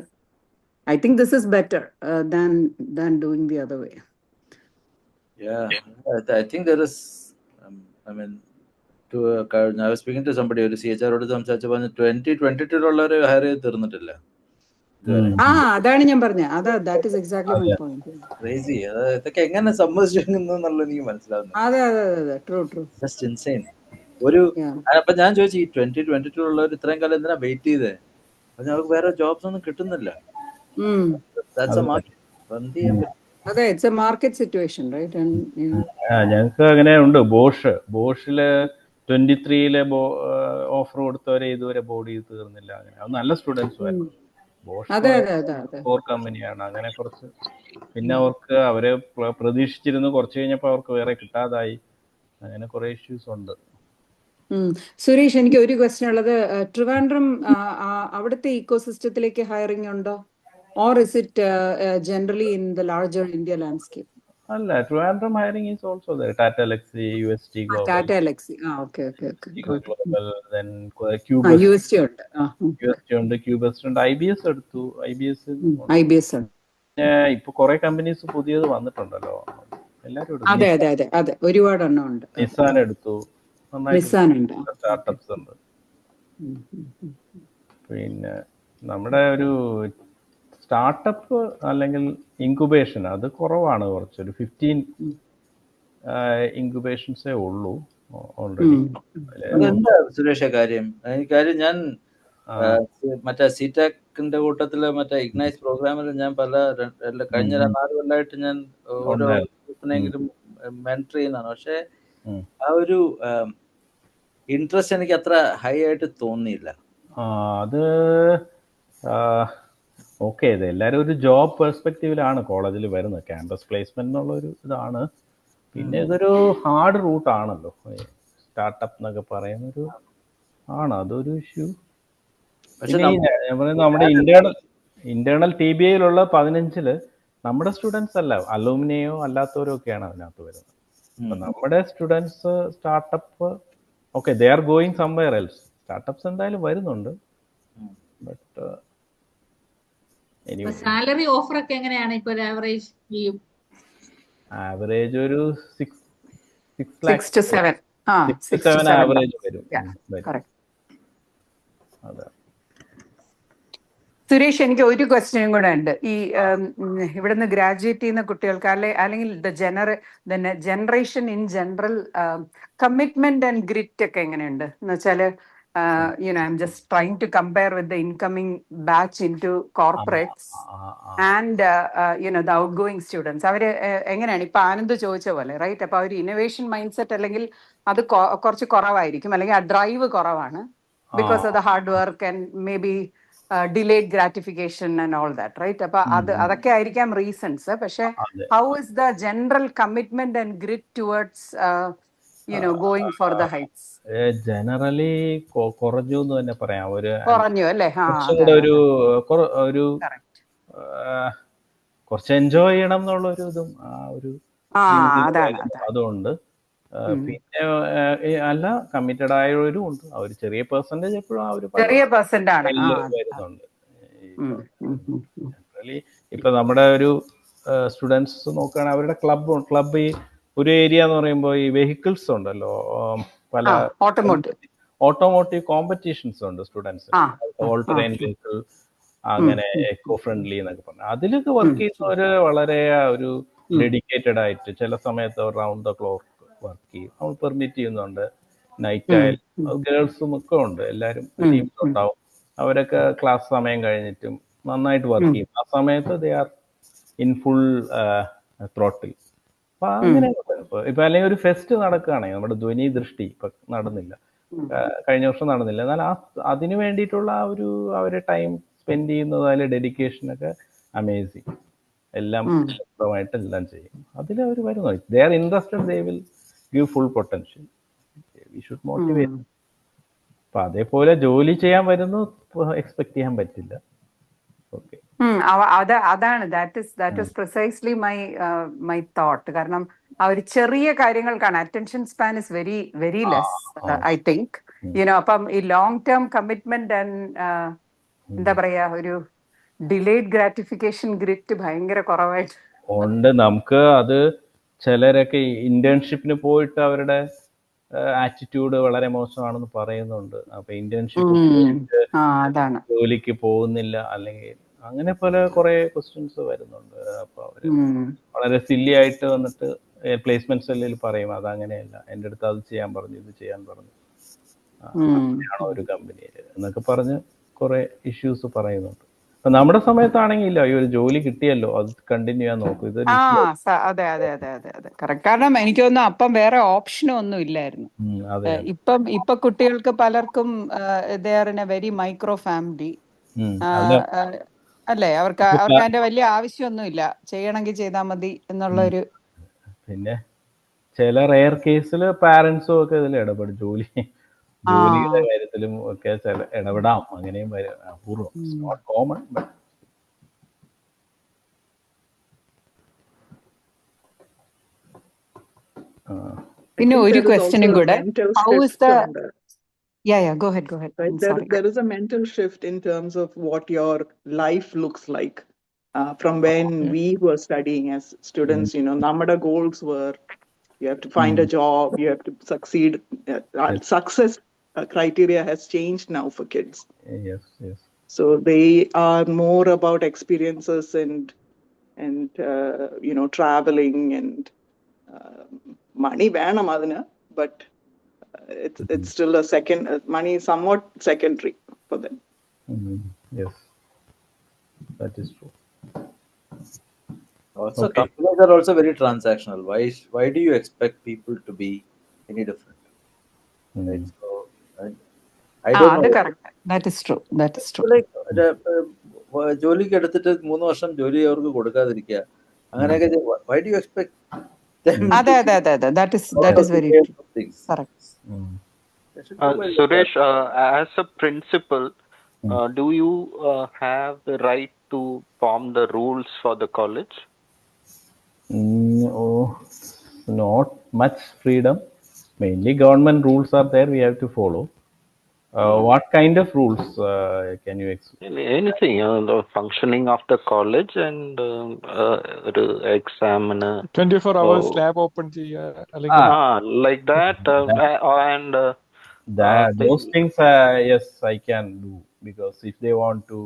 I think this is better than doing the other way. Yeah, I think there is. I mean, I was speaking to somebody. ഒരു CHR ഓട് സംസാരിച്ചു പറഞ്ഞു 2022 ഹയർ ചെയ്ത് തീർന്നിട്ടില്ല. അതാണ് ഞാൻ പറഞ്ഞത്. That is exactly my point. Crazy. ഇതൊക്കെ എങ്ങനെ സമ്മതിച്ചു എന്നുള്ളത് എനിക്ക് മനസ്സിലാവുന്നു. അതെ, true. Just insane. അപ്പൊ ഞാൻ ചോദിച്ചു, ഈ 2022 ഉള്ളവർ ഇത്രയും കാലം എന്തിനാ വെയിറ്റ് ചെയ്തേ? അവർക്ക് വേറെ ജോബ്സ് ഒന്നും കിട്ടുന്നില്ല. It's a market situation, right? ഞങ്ങൾക്ക് അങ്ങനെ ഉണ്ട്. ബോഷില് 23-ലെ ഓഫർ കൊടുത്തവരെ ഇതുവരെ ബോർഡ് ചെയ്ത് തീർന്നില്ല. അങ്ങനെ അത് നല്ല സ്റ്റുഡൻസ് ആയിരുന്നു. ബോഷ് കോർ കമ്പനിയാണ്. അങ്ങനെ കുറച്ച് പിന്നെ അവരെ പ്രതീക്ഷിച്ചിരുന്നു, കുറച്ച് കഴിഞ്ഞപ്പോൾ അവർക്ക് വേറെ കിട്ടാതായി. അങ്ങനെ കുറെ ഇഷ്യൂസ് ഉണ്ട്. സുരേഷ്, എനിക്ക് ഒരു ക്വസ്റ്റ്യൻ ഉള്ളത്. ട്രിവാൻഡ്രം അവിടുത്തെ ഇക്കോസിസ്റ്റത്തിലേക്ക് ഹയറിംഗ് ഉണ്ടോ? Or is it generally in the larger India landscape? അല്ല, Trivandrum hiring is also there. Tata Elxsi, UST Global. Tata Elxsi. Okay. Global, then Cubus. UST ഉണ്ട്. UST ഉണ്ട്, Cubus ഉണ്ട്, IBS എടുത്തു. IBS ഉണ്ട്. ഇപ്പൊ കുറെ കമ്പനീസ് പുതിയത് വന്നിട്ടുണ്ടല്ലോ. എല്ലാവരും അതെ അതെ അതെ അതെ, ഒരുപാട് എണ്ണം ഉണ്ട്. നിസാൻ എടുത്തു, നന്നായിട്ട് നിസാനുണ്ട്. സ്റ്റാർട്ടപ്സ് ഉണ്ട്. പിന്നെ നമ്മുടെ ഒരു സ്റ്റാർട്ടപ്പ് അല്ലെങ്കിൽ ഇൻക്യുബേഷൻ അത് കുറവാണ്, കുറച്ചൊരു 15 ഇൻക്യുബേഷൻസേ ഉള്ളൂ ഓൾറെഡി. അതെന്താ സുരേഷ കാര്യം? കാര്യം ഞാൻ മറ്റേ സിടെക്കിന്റെ കൂട്ടത്തില് മറ്റേ ഇഗ്നൈസ് പ്രോഗ്രാമിൽ ഞാൻ കഴിഞ്ഞ 4 കൊല്ലമായിട്ട് ഞാൻ ഓരോ ഗ്രൂപ്പിനെങ്കിലും മെന്റർ ചെയ്യുന്നതാണ്. പക്ഷെ ആ ഒരു ഇൻട്രസ്റ്റ് എനിക്ക് അത്ര ഹൈ ആയിട്ട് തോന്നിയില്ല. അത് ഓക്കെ, ഇത് എല്ലാവരും ഒരു ജോബ് പെർസ്പെക്റ്റീവിലാണ് കോളേജിൽ വരുന്നത്. ക്യാമ്പസ് പ്ലേസ്മെന്റ് എന്നുള്ള ഒരു ഇതാണ്. പിന്നെ ഇതൊരു ഹാർഡ് റൂട്ട് ആണല്ലോ സ്റ്റാർട്ടപ്പ് എന്നൊക്കെ പറയുന്നൊരു അതൊരു ഇഷ്യൂ. നമ്മുടെ ഇന്റേണൽ TBAയിലുള്ള 15 നമ്മുടെ സ്റ്റുഡൻസ് അല്ല, അലൂമിനിയോ അല്ലാത്തവരോ ഒക്കെയാണ് അതിനകത്ത് വരുന്നത്. അപ്പൊ നമ്മുടെ students startup okay, they are going somewhere else. Startups എന്തായാലും വരുന്നുണ്ട്. ബട്ട് സാലറി ഓഫർ ഒക്കെ എങ്ങനെയാണ് ഇപ്പൊ ആവറേജ്? ആവറേജ് ഒരു 6 to 7 ആവറേജ് വരും. അതെ. സുരേഷ്, എനിക്ക് ഒരു ക്വസ്റ്റ്യനും കൂടെ ഉണ്ട്. ഈ ഇവിടുന്ന് ഗ്രാജുവേറ്റ് ചെയ്യുന്ന കുട്ടികൾക്ക് അല്ലെങ്കിൽ generation in general commitment and grit ഒക്കെ എങ്ങനെയുണ്ട് എന്ന് വെച്ചാല്, I'm just trying to compare with the incoming batch into corporates and the outgoing students. അവര് എങ്ങനെയാണ് ഇപ്പൊ ആനന്ദ് ചോദിച്ച പോലെ, റൈറ്റ്? അപ്പൊ അവർ ഇന്നോവേഷൻ മൈൻഡ് സെറ്റ് അല്ലെങ്കിൽ അത് കുറച്ച് കുറവായിരിക്കും, അല്ലെങ്കിൽ ആ ഡ്രൈവ് കുറവാണ്, because of the hard work and may be delayed gratification and all that, right? അപ്പൊ അതൊക്കെ ആയിരിക്കാം റീസൺസ്. പക്ഷെ how is the general commitment and grit towards going for the heights? Generally കുറഞ്ഞു എന്ന് തന്നെ പറയാം. കുറഞ്ഞു അല്ലേ? കുറച്ച് എൻജോയ് ചെയ്യണം എന്നുള്ള ഒരു ഇതും അതുകൊണ്ട്. പിന്നെ അല്ല, കമ്മിറ്റഡ് ആയവരും ഉണ്ട്. അവർ ചെറിയ പെർസെന്റേജ് എപ്പോഴും വരുന്നുണ്ട്. ജനറലി ഇപ്പൊ നമ്മുടെ ഒരു സ്റ്റുഡൻസ് നോക്കുകയാണെങ്കിൽ അവരുടെ ക്ലബ് ഈ ഒരു ഏരിയ എന്ന് പറയുമ്പോൾ ഈ വെഹിക്കിൾസ് ഉണ്ടല്ലോ, പല ഓട്ടോമോട്ടീവ് കോമ്പറ്റീഷൻസ് ഉണ്ട് സ്റ്റുഡൻസിന്. ഓൾ ടെറൈൻ വെഹിക്കിൾ, അങ്ങനെ എക്കോ ഫ്രണ്ട്ലി എന്നൊക്കെ പറഞ്ഞു. അതിലൊക്കെ വർക്ക് ചെയ്യുന്നവര് വളരെ ഒരു ഡെഡിക്കേറ്റഡ് ആയിട്ട് ചില സമയത്ത് റൗണ്ട് ദ ക്ലോക്ക് വർക്ക് ചെയ്യും. നമ്മൾ പെർമിറ്റ് ചെയ്യുന്നുണ്ട്. നൈറ്റ് ആയാലും ഗേൾസും ഒക്കെ ഉണ്ട്, എല്ലാവരും ടീംസ് ഉണ്ടാവും. അവരൊക്കെ ക്ലാസ് സമയം കഴിഞ്ഞിട്ടും നന്നായിട്ട് വർക്ക് ചെയ്യും. ആ സമയത്ത് they are in full throttle. അപ്പൊ അങ്ങനെ ഇപ്പൊ അല്ലെങ്കിൽ ഒരു ഫെസ്റ്റ് നടക്കുകയാണെങ്കിൽ, നമ്മുടെ ധ്വനി ദൃഷ്ടി ഇപ്പൊ നടന്നില്ല, കഴിഞ്ഞ വർഷം നടന്നില്ല, എന്നാൽ അതിന് വേണ്ടിയിട്ടുള്ള ആ ഒരു അവരെ ടൈം സ്പെൻഡ് ചെയ്യുന്നത്, അതിലെ ഡെഡിക്കേഷനൊക്കെ അമേസിങ്. എല്ലാം സ്വന്തമായിട്ട് എല്ലാം ചെയ്യും. അതിൽ അവർ വരുന്നു. They are interested, they will give full potential. We should motivate. അപ്പൊ അതേപോലെ ജോലി ചെയ്യാൻ വരുന്നു എക്സ്പെക്ട് ചെയ്യാൻ പറ്റില്ല. ഓക്കെ, അതാണ് that is precisely my thought. കാരണം ആ ഒരു ചെറിയ കാര്യങ്ങൾക്കാണ് attention span is very very less, I think. അപ്പം ഈ ലോങ് ടേം കമ്മിറ്റ്മെന്റ് ആൻഡ് എന്താ പറയാ, ഒരു ഡിലേഡ് ഗ്രാറ്റിഫിക്കേഷൻ ഗ്രിറ്റ് ഭയങ്കര കുറവായിട്ട് ഉണ്ട്. നമുക്ക് അത് ചിലരൊക്കെ ഇന്റേൺഷിപ്പിന് പോയിട്ട് അവരുടെ ആറ്റിറ്റ്യൂഡ് വളരെ മോശമാണെന്ന് പറയുന്നുണ്ട്. അപ്പൊ ഇന്റേൺഷിപ്പ് ജോലിക്ക് പോകുന്നില്ല, അല്ലെങ്കിൽ അങ്ങനെ കുറെ ക്വസ്റ്റ്യൻസ് വരുന്നുണ്ട്. അപ്പൊ അവര് വളരെ സില്ലി ആയിട്ട് വന്നിട്ട് പ്ലേസ്മെന്റ് സെല്ലിൽ പറയും, അത് അങ്ങനെയല്ല, എൻ്റെ അടുത്ത് അത് ചെയ്യാൻ പറഞ്ഞു, ഇത് ചെയ്യാൻ പറഞ്ഞു, അങ്ങനെയാണോ ഒരു കമ്പനിയിൽ എന്നൊക്കെ പറഞ്ഞ് കുറെ ഇഷ്യൂസ് പറയുന്നുണ്ട്. അപ്പൊ നമ്മുടെ സമയത്താണെങ്കിൽ ഈ ഒരു ജോലി കിട്ടിയല്ലോ, അത് കണ്ടിന്യൂ ചെയ്യാൻ നോക്കും. ഇത് അതെ അതെ അതെ അതെ അതെ കറക്റ്റ്. കാരണം എനിക്ക് തോന്നുന്നു അപ്പം വേറെ ഓപ്ഷനും ഒന്നും ഇല്ലായിരുന്നു. ഇപ്പൊ കുട്ടികൾക്ക് പലർക്കും they are in A very micro family അല്ലേ, അവർക്ക് അതിന്റെ വലിയ ആവശ്യമൊന്നുമില്ല, ചെയ്യണമെങ്കിൽ ചെയ്താൽ മതി എന്നുള്ള ഒരു. പിന്നെ ചില റെയർ കേസിൽ പാരന്റ്സും ഒക്കെ ഇതിൽ ഇടപെടും, ജോലിയുടെ കാര്യത്തിലും ഒക്കെ ഇടപെടാം. അങ്ങനെയും അപൂർവം, നോട്ട് കോമൺ. പിന്നെ ഒരു ക്വസ്റ്റ്യനും കൂടെ, how is the go ahead. Right? There is a mental shift in terms of what your life looks like. from when we were studying as students, our goals were you have to find a job, you have to succeed. Success criteria has changed now for kids. Yes. So they are more about experiences and traveling and money വേണം അതിന്, but it's still a second, money is somewhat secondary for them. Yes, that is true. Also, companies are also very transactional. Why do you expect people to be any different? Right? So, I don't know. Correct. That is true. Like, ജോലിക്ക് എടുത്തിട്ട് 3 വർഷം ജോലി അവർക്ക് കൊടുക്കാതിരിക്കുക, അങ്ങനെയൊക്കെ why do you expect them that is very true. Correct. Suresh, as a principal, do you have the right to form the rules for the college? Not much freedom. Mainly government rules are there, we have to follow. What kind of rules can you explain? Anything, the functioning of the college and exam. 24 hours lab open like that, and those things, yes, I can do, because if they want to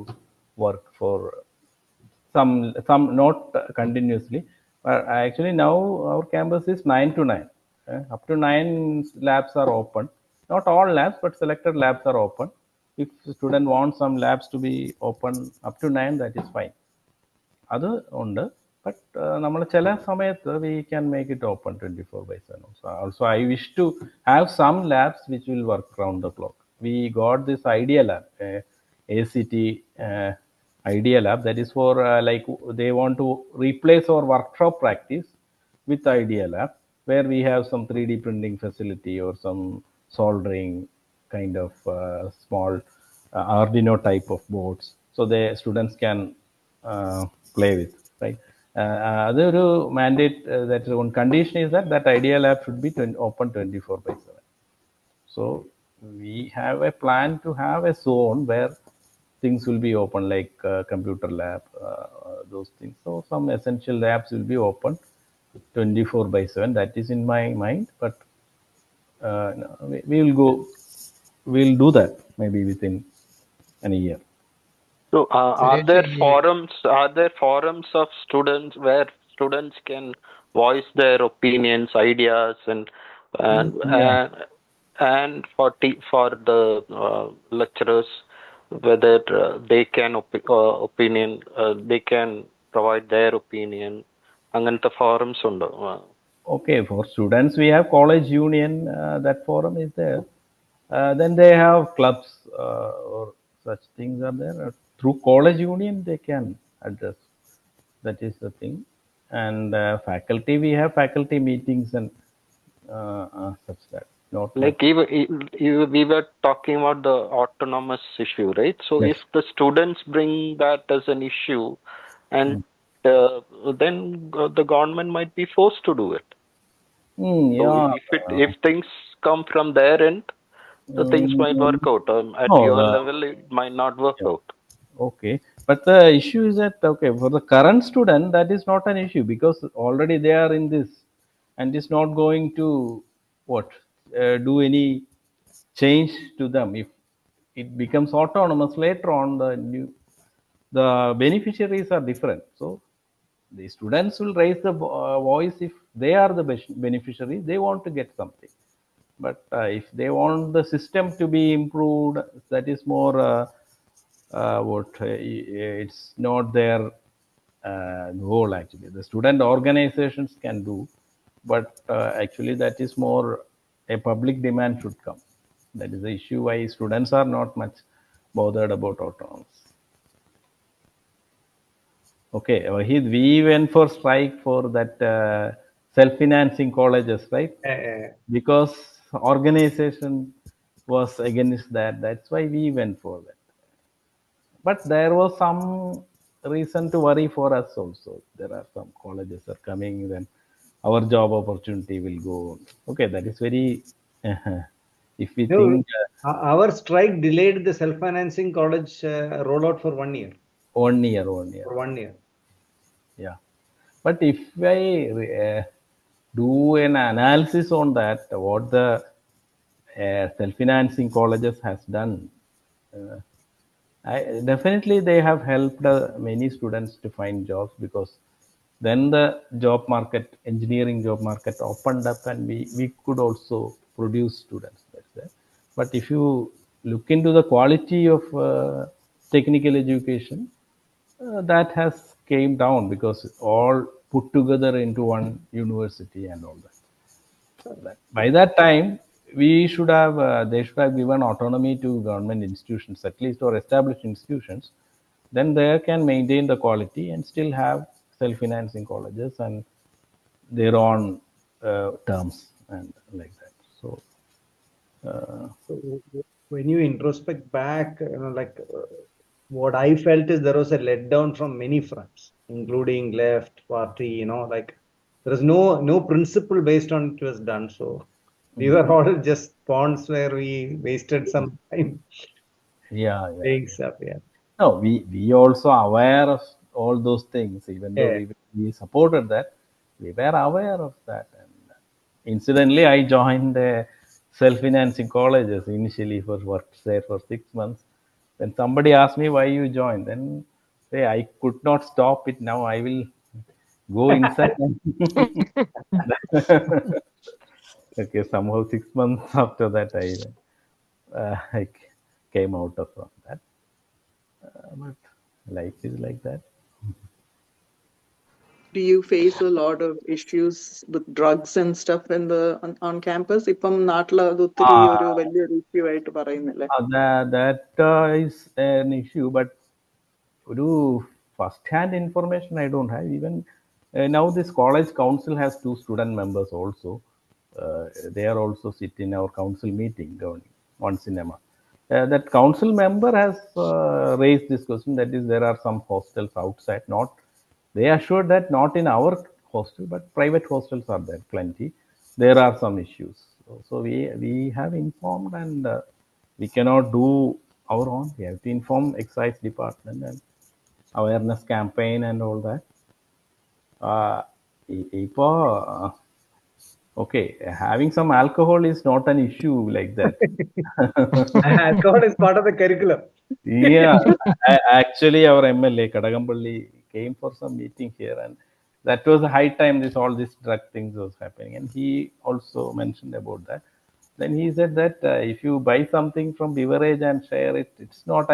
work for some not continuously, but actually now our campus is 9 to 9. Up to 9 labs are open. Not all labs, but selected labs are open. If the student wants some labs to be open up to 9, that is fine. Other ഉണ്ട്, but നമ്മൾ ചില സമയത്ത് we can make it open 24/7. Also, I wish to have some labs which will work round the clock. We got this idea lab, ACT idea lab, that is for like they want to replace our workshop practice with idea lab, where we have some 3D printing facility or some soldering kind of small Arduino type of boards, so the students can play with, right? Other mandate, that one condition is that idea lab should be open 24/7. So we have a plan to have a zone where things will be open, like computer lab, those things. So some essential labs will be open 24/7. That is in my mind, but we'll do that maybe within a year. So are there forums of students where students can voice their opinions, ideas, and for the lecturers, whether they can they can provide their opinion? അങ്ങനത്തെ forums ഉണ്ടോ? Okay, for students we have college union, that forum is there. Then they have clubs or such things are there. Through college union they can address. That is the thing. And faculty, we have faculty meetings and such that. Not like we were talking about the autonomous issue, right? So yes. If the students bring that as an issue, and then the government might be forced to do it. Yeah. So if things come from their end, the things might work out. At your level, it might not work out. Okay, but the issue is that, okay, for the current student, that is not an issue, because already they are in this, and it's not going to do any change to them. If it becomes autonomous later on, the beneficiaries are different. So the students will raise the voice if they are the beneficiaries, they want to get something. But if they want the system to be improved, that is more it's not their goal. Actually, the student organizations can do, but actually that is more a public demand should come. That is the issue why students are not much bothered about autonomous. Okay, we went for strike for that self-financing colleges, right? Because organization was against that. That's why we went for that. But there was some reason to worry for us also. There are some colleges are coming, then our job opportunity will go. Okay, that is very. If we think our strike delayed the self-financing college rollout for 1 year. 1 year. For 1 year. Yeah. But if I do an analysis on that, what the self-financing colleges has done, definitely they have helped many students to find jobs, because then the job market, engineering job market opened up, and we could also produce students. That's it. But if you look into the quality of technical education, that has came down, because all put together into one university and all that. By that time, we should have they should have given autonomy to government institutions, at least, or established institutions. Then they can maintain the quality and still have self-financing colleges and their own terms and like that. So So when you introspect back, what I felt is there was a letdown from many fronts, including left party. Like there is no principle based on it was done. So we were all just pawns where we wasted some time yeah. saying stuff. Yeah. No, we also aware of all those things, even though Yeah. we supported that, we were aware of that. And incidentally, I joined self-financing colleges initially for worked there for 6 months. Then somebody asked me why you joined. Then say I could not stop it. Now I will go inside. Okay, somehow 6 months after that, I came out of that. But life is like that. Do you face a lot of issues with drugs and stuff on campus? ഇപ്പം നാട്ടിൽ അത് ഒത്തിരി ഒരു വലിയൊരു ഇഷ്യൂ ആയിട്ട് പറയുന്നില്ലേ? That is an issue, but first-hand information I don't have. Even now, this college council has 2 student members also. They are also sit in our council meeting once in a month. That council member has raised this question. That is, there are some hostels outside. They assured that not in our hostel, but private hostels are there plenty. There are some issues. So we have informed, and we cannot do our own. We have to inform excise department and awareness campaign and all that. Okay, having some alcohol is not an issue like that. Alcohol is part of the curriculum. Yeah, actually, our MLA Kadagampalli came for some meeting here, and that was a high time all these drug things was happening, and he also mentioned about that. Then he said that if you buy something from beverage and share it, it's not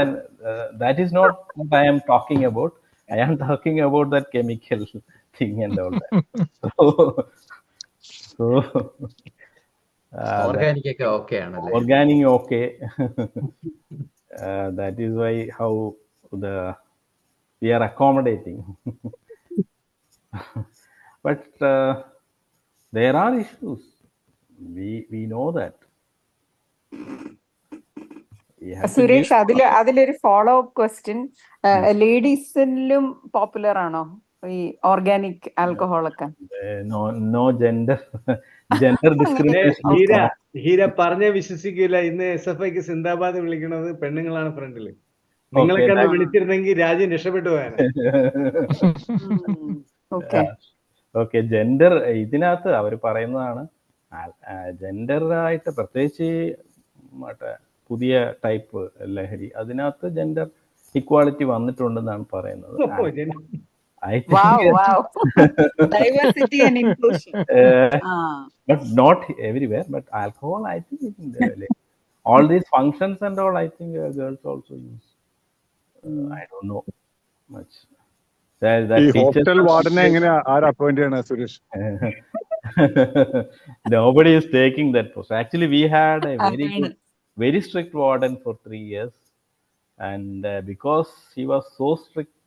that is not what I am talking about. I am talking about that chemical thing and all that. So organic ഒക്കെ ഓക്കെ ആണല്ലേ? Organic okay. That is why how we are accommodating. But there are issues. We know that. Suresh, അതിലൊരു ഫോളോ അപ്പ് ക്വസ്റ്റ്യൻ, ലേഡീസിലും പോപ്പുലർ ആണോ ഈ ഓർഗാനിക് ആൽക്കഹോൾ ഒക്കെ? No gender discrimination. ഹീര പറഞ്ഞ വിശ്വസിക്കില്ല. ഇന്ന് SFIക്ക് സിന്ദാബാദ് വിളിക്കുന്നത് പെണ്ണുങ്ങളാണ് ഫ്രണ്ടില്. നിങ്ങളെ കണ്ട് വിളിച്ചിരുന്നെങ്കിൽ രാജ്യം രക്ഷപ്പെട്ടു പോയാണ്. ഓക്കെ, ജെൻഡർ ഇതിനകത്ത് അവർ പറയുന്നതാണ്, ജെൻഡർ ആയിട്ട് പ്രത്യേകിച്ച് മറ്റേ പുതിയ ടൈപ്പ് ലഹരി, അതിനകത്ത് ജെൻഡർ ഇക്വാളിറ്റി വന്നിട്ടുണ്ടെന്നാണ് പറയുന്നത്. Diversity and inclusion. But not everywhere. But alcohol, I think, all these functions and all, I think girls also use. I don't know much. Hotel warden are appointed, Suresh. Nobody is taking that post. Actually, we had a very strict warden for 3 years, and because he was so strict,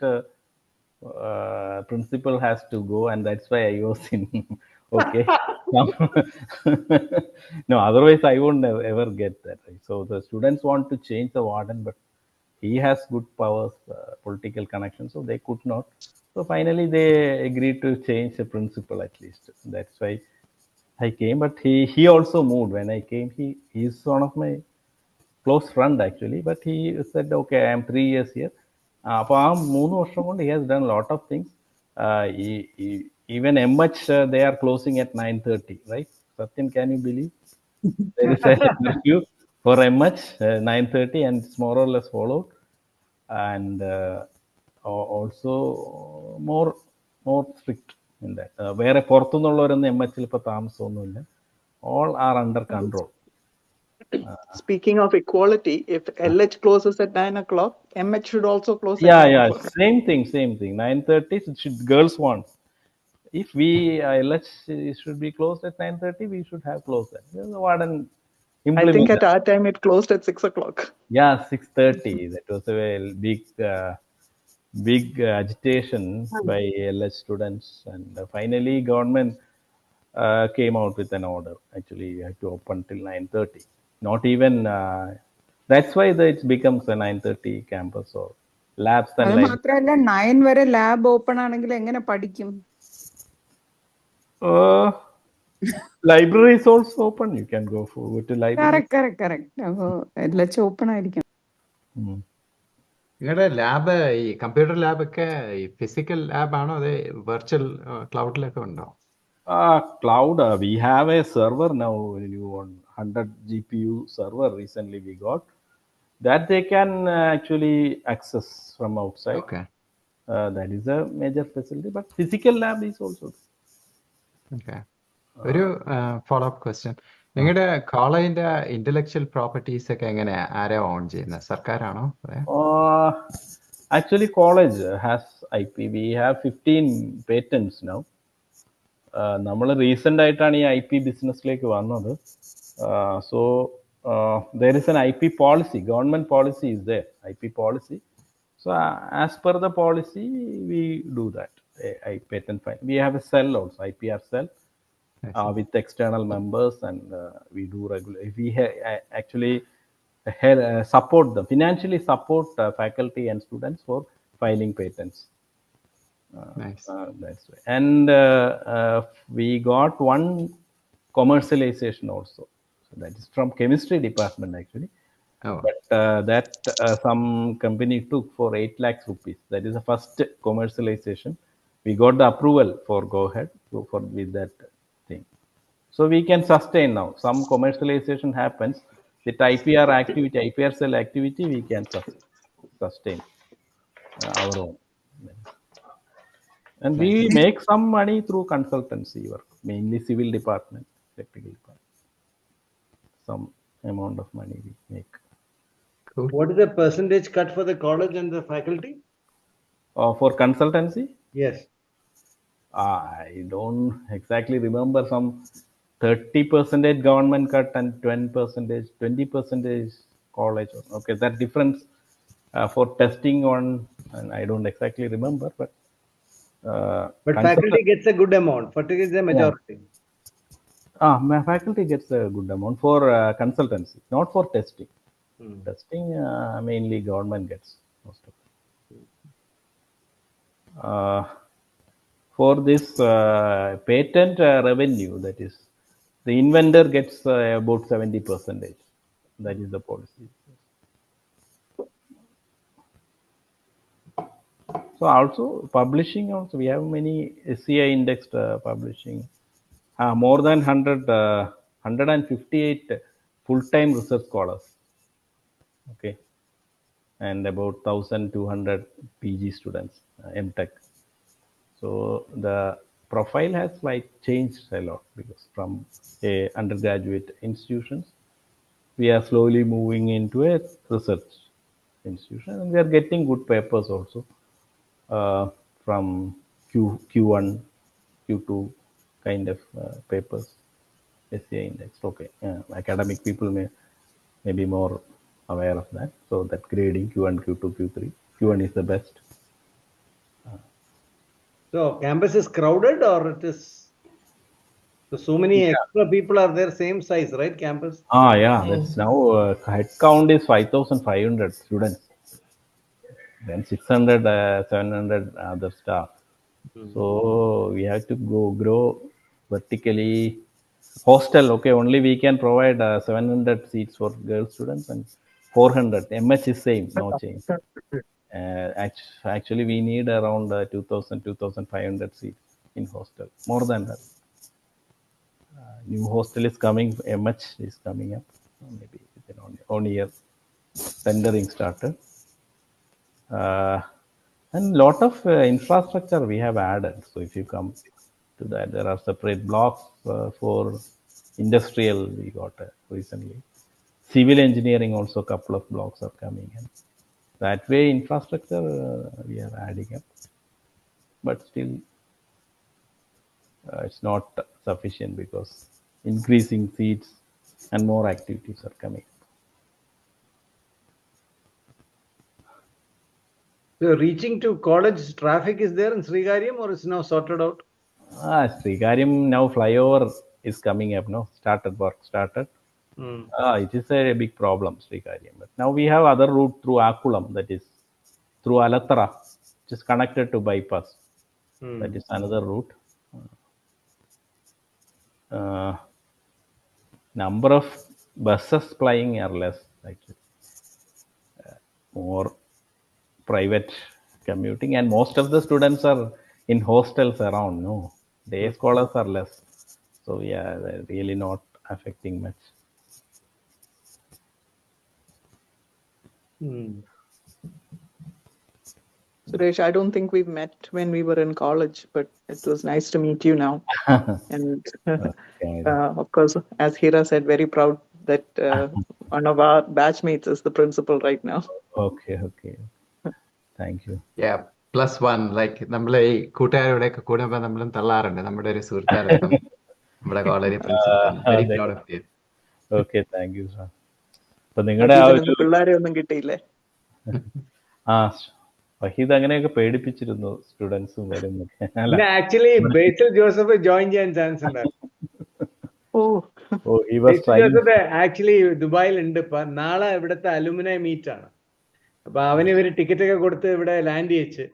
principal has to go, and that's why I was in. Okay. No, otherwise I won't ever get that. So the students want to change the warden, but he has good powers, political connections, so they could not. So finally they agreed to change the principal at least. That's why I came. But he also moved when I came. He is one of my close friend actually, but he said, okay, I am 3 years here. He has done a lot of things. even MH they are closing at 9:30, right? Satyan, can you believe? There is a curfew for MH 9:30, and it's more or less followed. And also more strict in that. വേറെ പുറത്തുനിന്നുള്ളവരൊന്നും MH ൽ ഇപ്പോൾ താമസമൊന്നുമില്ല. All are under control. Speaking of equality, if LH closes at 9 o'clock, MH should also close at 9 o'clock. Same thing. 9:30 should girls want. If we LH should be closed at 9:30, we should have closed that. I think at our time it closed at 6 o'clock. Yeah, 6:30. That was a big agitation by LH students, and finally government came out with an order. Actually, you have to open till 9:30. Not even that's why it becomes a 9:30 campus or labs and അത് മാത്രമല്ല 9 വരെ ലാബ് ഓപ്പൺ ആണെങ്കിൽ എങ്ങനെ പഠിക്കും? Library is also open. You can go to library. Correct. അപ്പോൾ എല്ലാം ഓപ്പൺ ആയിരിക്കും. നിങ്ങളുടെ ലാബ് ഈ കമ്പ്യൂട്ടർ ലാബ് ഒക്കെ ഈ ഫിസിക്കൽ ലാബ് ആണോ അതെ വെർച്വൽ ക്ലൗഡിലൊക്കെ ഉണ്ടോ? Cloud, we have a server now, new 100 GPU server recently we got, that they can actually access from outside. Okay. That is a major facility, but physical lab is also. Okay. ഒരു ഫോളോ അപ്പ് ക്വസ്റ്റ്യൻ, നിങ്ങളുടെ കോളേജിന്റെ ഇന്റലക്ച്വൽ പ്രോപ്പർട്ടീസ് ഒക്കെ എങ്ങനെ ആരാ ഓൺ ചെയ്യുന്നത്? സർക്കാരാണോ? Actually, college has IP. We have 15 patents now. നമ്മൾ റീസെൻ്റ് ആയിട്ടാണ് ഈ IP ബിസിനസ്സിലേക്ക് വന്നത്. So there is an IP policy, government policy is there, IP policy. So as per the policy, we do that. Patent file. We have a cell also, IPR cell, with external members, and we do regular. We actually support them, financially support faculty and students for filing patents. Nice. That's right. And we got one commercialization also. So that is from chemistry department actually. Oh. But that some company took for 8 lakhs rupees. That is the first commercialization. We got the approval for go ahead with that thing. So we can sustain now. Some commercialization happens. With IPR activity, IPR cell activity, we can sustain our own. And we make some money through consultancy work, mainly civil department, electrical department. Some amount of money we make. Cool. What is the percentage cut for the college and the faculty? For consultancy? Yes. I don't exactly remember. Some 30% government cut and 20% college. Okay, that difference for testing on, and I don't exactly remember, but. But faculty gets a good amount. Faculty is the majority. My faculty gets a good amount for consultancy, not for testing. Testing mainly government gets most of it. For this patent revenue, that is, the inventor gets about 70%. That is the policy. So also publishing also, we have many SCI indexed publishing. More than 158 full-time research scholars. Okay. And about 1,200 PG students, MTech. So the profile has like changed a lot, because from undergraduate institutions, we are slowly moving into a research institution, and we are getting good papers also. From Q1, Q2 kind of papers, SCI index. Okay, academic people may be more aware of that. So that grading Q1, Q2, Q3, Q1 is the best. So campus is crowded, or it is? So many extra people are there, same size, right? Campus. Yeah. That's now head count is 5,500 students. Then 600, 700 other staff. So we have to grow vertically. Hostel, okay, only we can provide 700 seats for girl students and 400. MH is same, no change. Actually, we need around 2,000, 2,500 seats in hostel, more than that. New hostel is coming, MH is coming up, maybe within on year, tendering started. And lot of infrastructure we have added. So if you come to that, there are separate blocks for industrial, we got recently. Civil engineering also, a couple of blocks are coming in. That way, infrastructure we are adding up, but still it's not sufficient because increasing seats and more activities are coming. So reaching to college, traffic is there in Srikaryam or is now sorted out? Srikaryam now flyover is coming up, no? Work started. It is a big problem, Srikaryam. But now we have other route through Akulam, that is through Alattara, which is connected to bypass. That is another route. Number of buses plying are less, actually. More private commuting, and most of the students are in hostels around, no? Day scholars are less. So yeah, they're really not affecting much. Suresh, I don't think we've met when we were in college, but it was nice to meet you now. And of course, as Hira said, very proud that one of our batchmates is the principal right now. Okay. Thank you. Yeah, +1, like നമ്മളെ ഈ കൂട്ടുകാരോടെയൊക്കെ കൂടുമ്പോൾ നമ്മളും തള്ളാറുണ്ട് നമ്മുടെ ഒരു സുഹൃത്തായിരുന്നു നമ്മുടെ കോളേജ് principal. Very proud of you. Okay, thank you sir. അപ്പൊ നിങ്ങളുടെ ആ ഒരു പിള്ളേരെ ഒന്നും കിട്ടിയില്ലേ? വഹീദ് അങ്ങനെയൊക്കെ പേടിപ്പിച്ചിരുന്നു സ്റ്റുഡൻസും വരുന്നൊക്കെ. ആക്ച്വലി ബേസിൽ ജോസഫ് ജോയിൻ ചെയ്യാൻ ചാൻസ് ഉണ്ടായിരുന്നു. ആക്ച്വലി ദുബായിലുണ്ട് ഇപ്പൊ. നാളെ ഇവിടുത്തെ അലുമിനായി മീറ്റ് ആണ്. അപ്പൊ അവന് ഇവര് ടിക്കറ്റ് ഒക്കെ കൊടുത്ത് ഇവിടെ ലാൻഡ് ചെയ്യിച്ച്,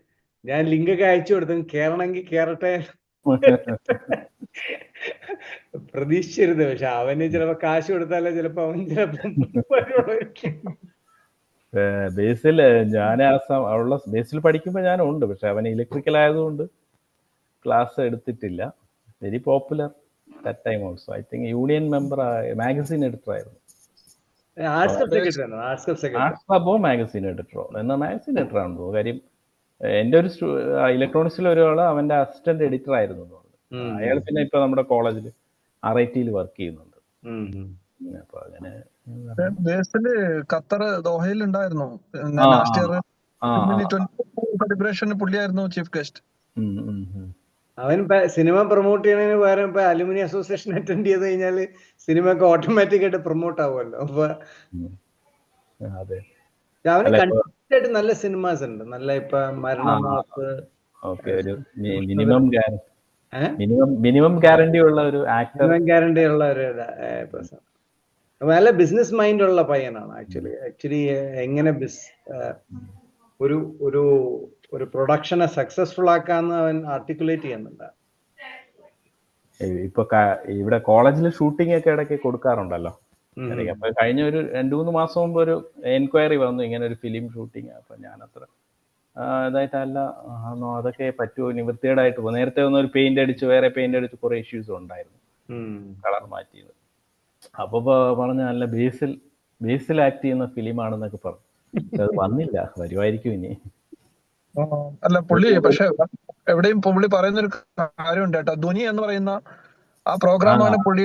ഞാൻ ലിങ്ക് ഒക്കെ അയച്ചു കൊടുത്തു, കേറണമെങ്കിൽ കേറട്ടെ പ്രതീക്ഷിച്ചിരുന്നു. പക്ഷെ അവന് ചിലപ്പോ കാശ് കൊടുത്താലേ ചിലപ്പോ അവൻ ബേസിൽ ഞാൻ ഉള്ള ബേസിൽ പഠിക്കുമ്പോൾ ഞാൻ ഉണ്ട്, പക്ഷെ അവൻ ഇലക്ട്രിക്കൽ ആയതുകൊണ്ട് ക്ലാസ് എടുത്തിട്ടില്ല. Very popular that time also. I think union member, magazine editor ആയിരുന്നു. ആർട്സ് ക്ലബോ മാഗസിൻ എഡിറ്ററോ എന്നാൽ മാഗസിൻ എഡിറ്റർ ആണെന്ന് തോന്നുന്നു. കാര്യം എൻ്റെ ഒരു ഇലക്ട്രോണിക്സിൽ ഒരാള് അവന്റെ അസിസ്റ്റന്റ് എഡിറ്റർ ആയിരുന്നു തോന്നുന്നു. അയാൾ പിന്നെ ഇപ്പൊ നമ്മുടെ കോളേജിൽ RIT വർക്ക് ചെയ്യുന്നുണ്ട്. അപ്പൊ അങ്ങനെ ഖത്തർ ദോഹയിൽ ഉണ്ടായിരുന്നു സെലിബ്രേഷന് പുള്ളിയായിരുന്നു ചീഫ് ഗസ്റ്റ്. അവൻ സിനിമ പ്രൊമോട്ട് ചെയ്യണതിന് പകരം ഇപ്പൊ അലുമിനി അസോസിയേഷൻ അറ്റൻഡ് ചെയ്ത് കഴിഞ്ഞാല് സിനിമ ഒക്കെ ഓട്ടോമാറ്റിക് ആയിട്ട് പ്രൊമോട്ട് ആവുമല്ലോ. അപ്പൊ അവന് കണ്ടിന്യൂസ് ആയിട്ട് നല്ല സിനിമാസ് ഉണ്ട്. നല്ല ഇപ്പൊ മരണമാസ്, മിനിമം ഗ്യാരണ്ടി ഉള്ള ഒരു ആക്ടർ, ഗ്യാരണ്ടി ഉള്ള ഒരു നല്ല ബിസിനസ് മൈൻഡ് ഉള്ള പയ്യനാണ്. ആക്ച്വലി എങ്ങനെ ഒരു ഒരു ഒരു പ്രൊഡക്ഷനെ സക്സസ്ഫുൾ ആക്കാന്ന് അവൻ ആർട്ടിക്കുലേറ്റ് ചെയ്യുന്നുണ്ട്. ഇപ്പൊ ഇവിടെ കോളേജിൽ ഷൂട്ടിംഗ് ഒക്കെ ഇടയ്ക്ക് കൊടുക്കാറുണ്ടല്ലോ. അപ്പൊ കഴിഞ്ഞ ഒരു 2-3 മാസം മുമ്പ് ഒരു എൻക്വയറി വന്നു, ഇങ്ങനെ ഒരു ഫിലിം ഷൂട്ടിങ്. അപ്പൊ ഞാൻ അത്ര ഇതായിട്ടല്ല, അതൊക്കെ പറ്റുമോ, നിവൃത്തികേടായിട്ട് പോകും. നേരത്തെ ഒന്ന് ഒരു പെയിന്റ് അടിച്ച് വേറെ പെയിന്റ് അടിച്ച് കുറെ ഇഷ്യൂസ് ഉണ്ടായിരുന്നു, കളർ മാറ്റിയത്. അപ്പൊ പറഞ്ഞ നല്ല ബേസിൽ ആക്ട് ചെയ്യുന്ന ഫിലിമാണെന്നൊക്കെ പറഞ്ഞു. അത് വന്നില്ല, വരുമായിരിക്കും ഇനി. അല്ല പുള്ളി, പക്ഷെ എവിടെയും പുള്ളി പറയുന്നൊരു കാര്യമുണ്ട് കേട്ടോ. ധ്വനി എന്ന് പറയുന്ന ആ പ്രോഗ്രാമാണ് പുള്ളി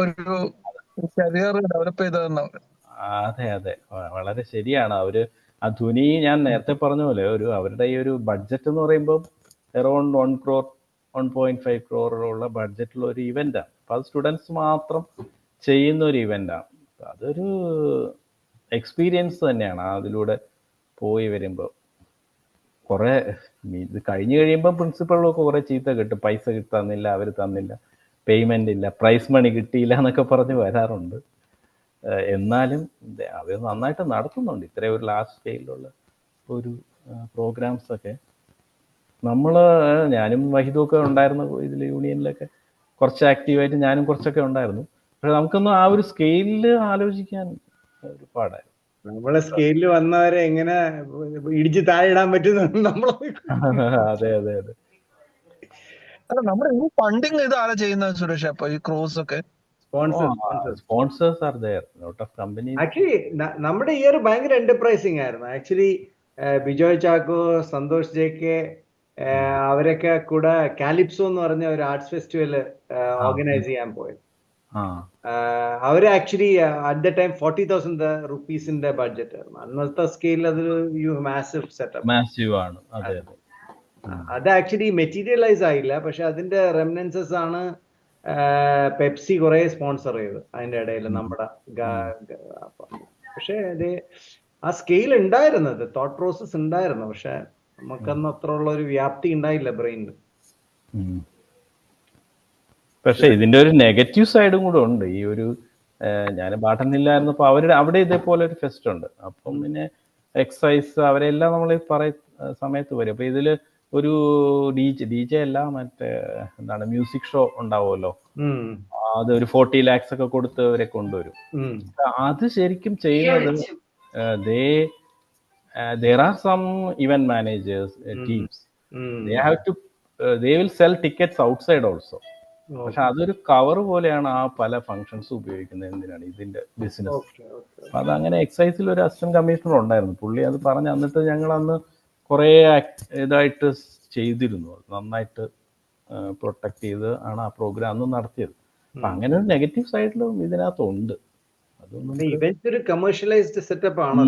ഒരു കരിയർ ഡെവലപ്പ് ചെയ്തതെന്ന്. അതെ, വളരെ ശരിയാണ്. അവര് ആ ധ്വനി, ഞാൻ നേരത്തെ പറഞ്ഞ പോലെ അവരുടെ ഈ ഒരു ബഡ്ജറ്റ് എന്ന് പറയുമ്പോൾ അറൌണ്ട് 1 crore 1.5 crore ഉള്ള ബഡ്ജറ്റുള്ള ഒരു ഇവന്റാണ്. അപ്പൊ അത് സ്റ്റുഡൻസ് മാത്രം ചെയ്യുന്ന ഒരു ഇവന്റാണ്. അതൊരു എക്സ്പീരിയൻസ് തന്നെയാണ്. അതിലൂടെ പോയി വരുമ്പോൾ കുറെ ഇത് കഴിഞ്ഞു കഴിയുമ്പോൾ പ്രിൻസിപ്പളിലൊക്കെ കുറെ ചീത്ത കിട്ടും. പൈസ തന്നില്ല, അവർ തന്നില്ല, പേയ്മെന്റ് ഇല്ല, പ്രൈസ് മണി കിട്ടിയില്ല എന്നൊക്കെ പറഞ്ഞ് വരാറുണ്ട്. എന്നാലും അവർ നന്നായിട്ട് നടത്തുന്നുണ്ട് ഇത്രയും ഒരു ലാസ്റ്റ് സ്കെയിലുള്ള ഒരു പ്രോഗ്രാംസ് ഒക്കെ. ഞാനും വഹിദുമൊക്കെ ഉണ്ടായിരുന്നു ഇതിൽ, യൂണിയനിലൊക്കെ കുറച്ച് ആക്റ്റീവായിട്ട് ഞാനും കുറച്ചൊക്കെ ഉണ്ടായിരുന്നു. പക്ഷെ നമുക്കൊന്നും ആ ഒരു സ്കെയിലിൽ ആലോചിക്കാൻ ഒരു പാടായിരുന്നു. നമ്മളെ സ്കെയിലിൽ വന്നവരെ എങ്ങനെ ഇടിച്ച് താഴെ ഇടാൻ പറ്റുന്ന നമ്മളെ അതെ അതെ അതെ. അല്ല നമ്മുടെ ഈ ഫണ്ടിങ് ഇത് ആരാ ചെയ്യുന്നത് സുരേഷ്? അപ്പൊ ഈ ക്രൂസ് ഒക്കെ sponsors are there, lot of companies. Actually നമ്മുടെ ഇയർ ഭയങ്കര എന്റർപ്രൈസിങ് ആയിരുന്നു. ആക്ച്വലി ബിജോയ് ചാക്കോ, സന്തോഷ് ജെ.കെ അവരൊക്കെ കൂടെ കാലിപ്സോ എന്ന് പറഞ്ഞ ഒരു ആർട്സ് ഫെസ്റ്റിവൽ ഓർഗനൈസ് ചെയ്യാൻ പോയത്. അവര് ആക്ച്വലി അറ്റ് ദ ടൈം 40,000 റുപ്പീസിന്റെ ബഡ്ജറ്റ് ആയിരുന്നു. അന്നത്തെ സ്കെയിലിൽ അതൊരു മാസീവ് സെറ്റപ്പ്. മാസീവ് ആണ്. അതെ അതെ. അത് ആക്ച്വലി മെറ്റീരിയലൈസ് ആയില്ല. പക്ഷെ അതിന്റെ റെമിനൻസസ് ആണ് പെപ്സി കുറെ സ്പോൺസർ ചെയ്ത് അതിന്റെ ഇടയിൽ നമ്മുടെ. പക്ഷെ അത് ആ സ്കെയിൽ ഉണ്ടായിരുന്നത്, തോട്ട് പ്രോസസ് ഉണ്ടായിരുന്നു. പക്ഷെ നമുക്കന്ന് അത്ര ഉള്ള ഒരു വ്യാപ്തി ഉണ്ടായില്ല ബ്രെയിനിൽ. പക്ഷെ ഇതിന്റെ ഒരു നെഗറ്റീവ് സൈഡും കൂടെ ഉണ്ട്. ഈ ഒരു ഞാൻ ബാട്ടനില്ലായിരുന്നപ്പോ അവിടെ ഇതേപോലെ ഒരു ഫെസ്റ്റ് ഉണ്ട്. അപ്പം പിന്നെ എക്സസൈസ് അവരെല്ലാം നമ്മൾ പറയുന്ന സമയത്ത് വരും. അപ്പൊ ഇതില് ഒരു ഡി ജെ അല്ല, മറ്റേ എന്താണ് മ്യൂസിക് ഷോ ഉണ്ടാവുമല്ലോ. അത് ഒരു 40 lakhs ഒക്കെ കൊടുത്ത് അവരെ കൊണ്ടുവരും. അത് ശരിക്കും ചെയ്യുന്നത് there are some event managers, teams, they will sell tickets outside also. പക്ഷെ അതൊരു കവർ പോലെയാണ് ആ പല ഫങ്ഷൻസ് ഉപയോഗിക്കുന്നത്. എന്തിനാണ് ഇതിന്റെ ബിസിനസ്. അപ്പൊ അതങ്ങനെ എക്സൈസിൽ ഒരു അസിസ്റ്റന്റ് കമ്മീഷണർ ഉണ്ടായിരുന്നു. പുള്ളി അത് പറഞ്ഞ് എന്നിട്ട് ഞങ്ങൾ അന്ന് കുറെ ഇതായിട്ട് ചെയ്തിരുന്നു. നന്നായിട്ട് പ്രൊട്ടക്ട് ചെയ്ത് ആണ് ആ പ്രോഗ്രാം അന്ന് നടത്തിയത്. അപ്പൊ അങ്ങനെ ഒരു നെഗറ്റീവ് സൈഡിലും ഇതിനകത്തുണ്ട്. അതൊന്നും ഒരു കമേഴ്ഷ്യലൈസ്ഡ് സെറ്റപ്പ് ആണ്.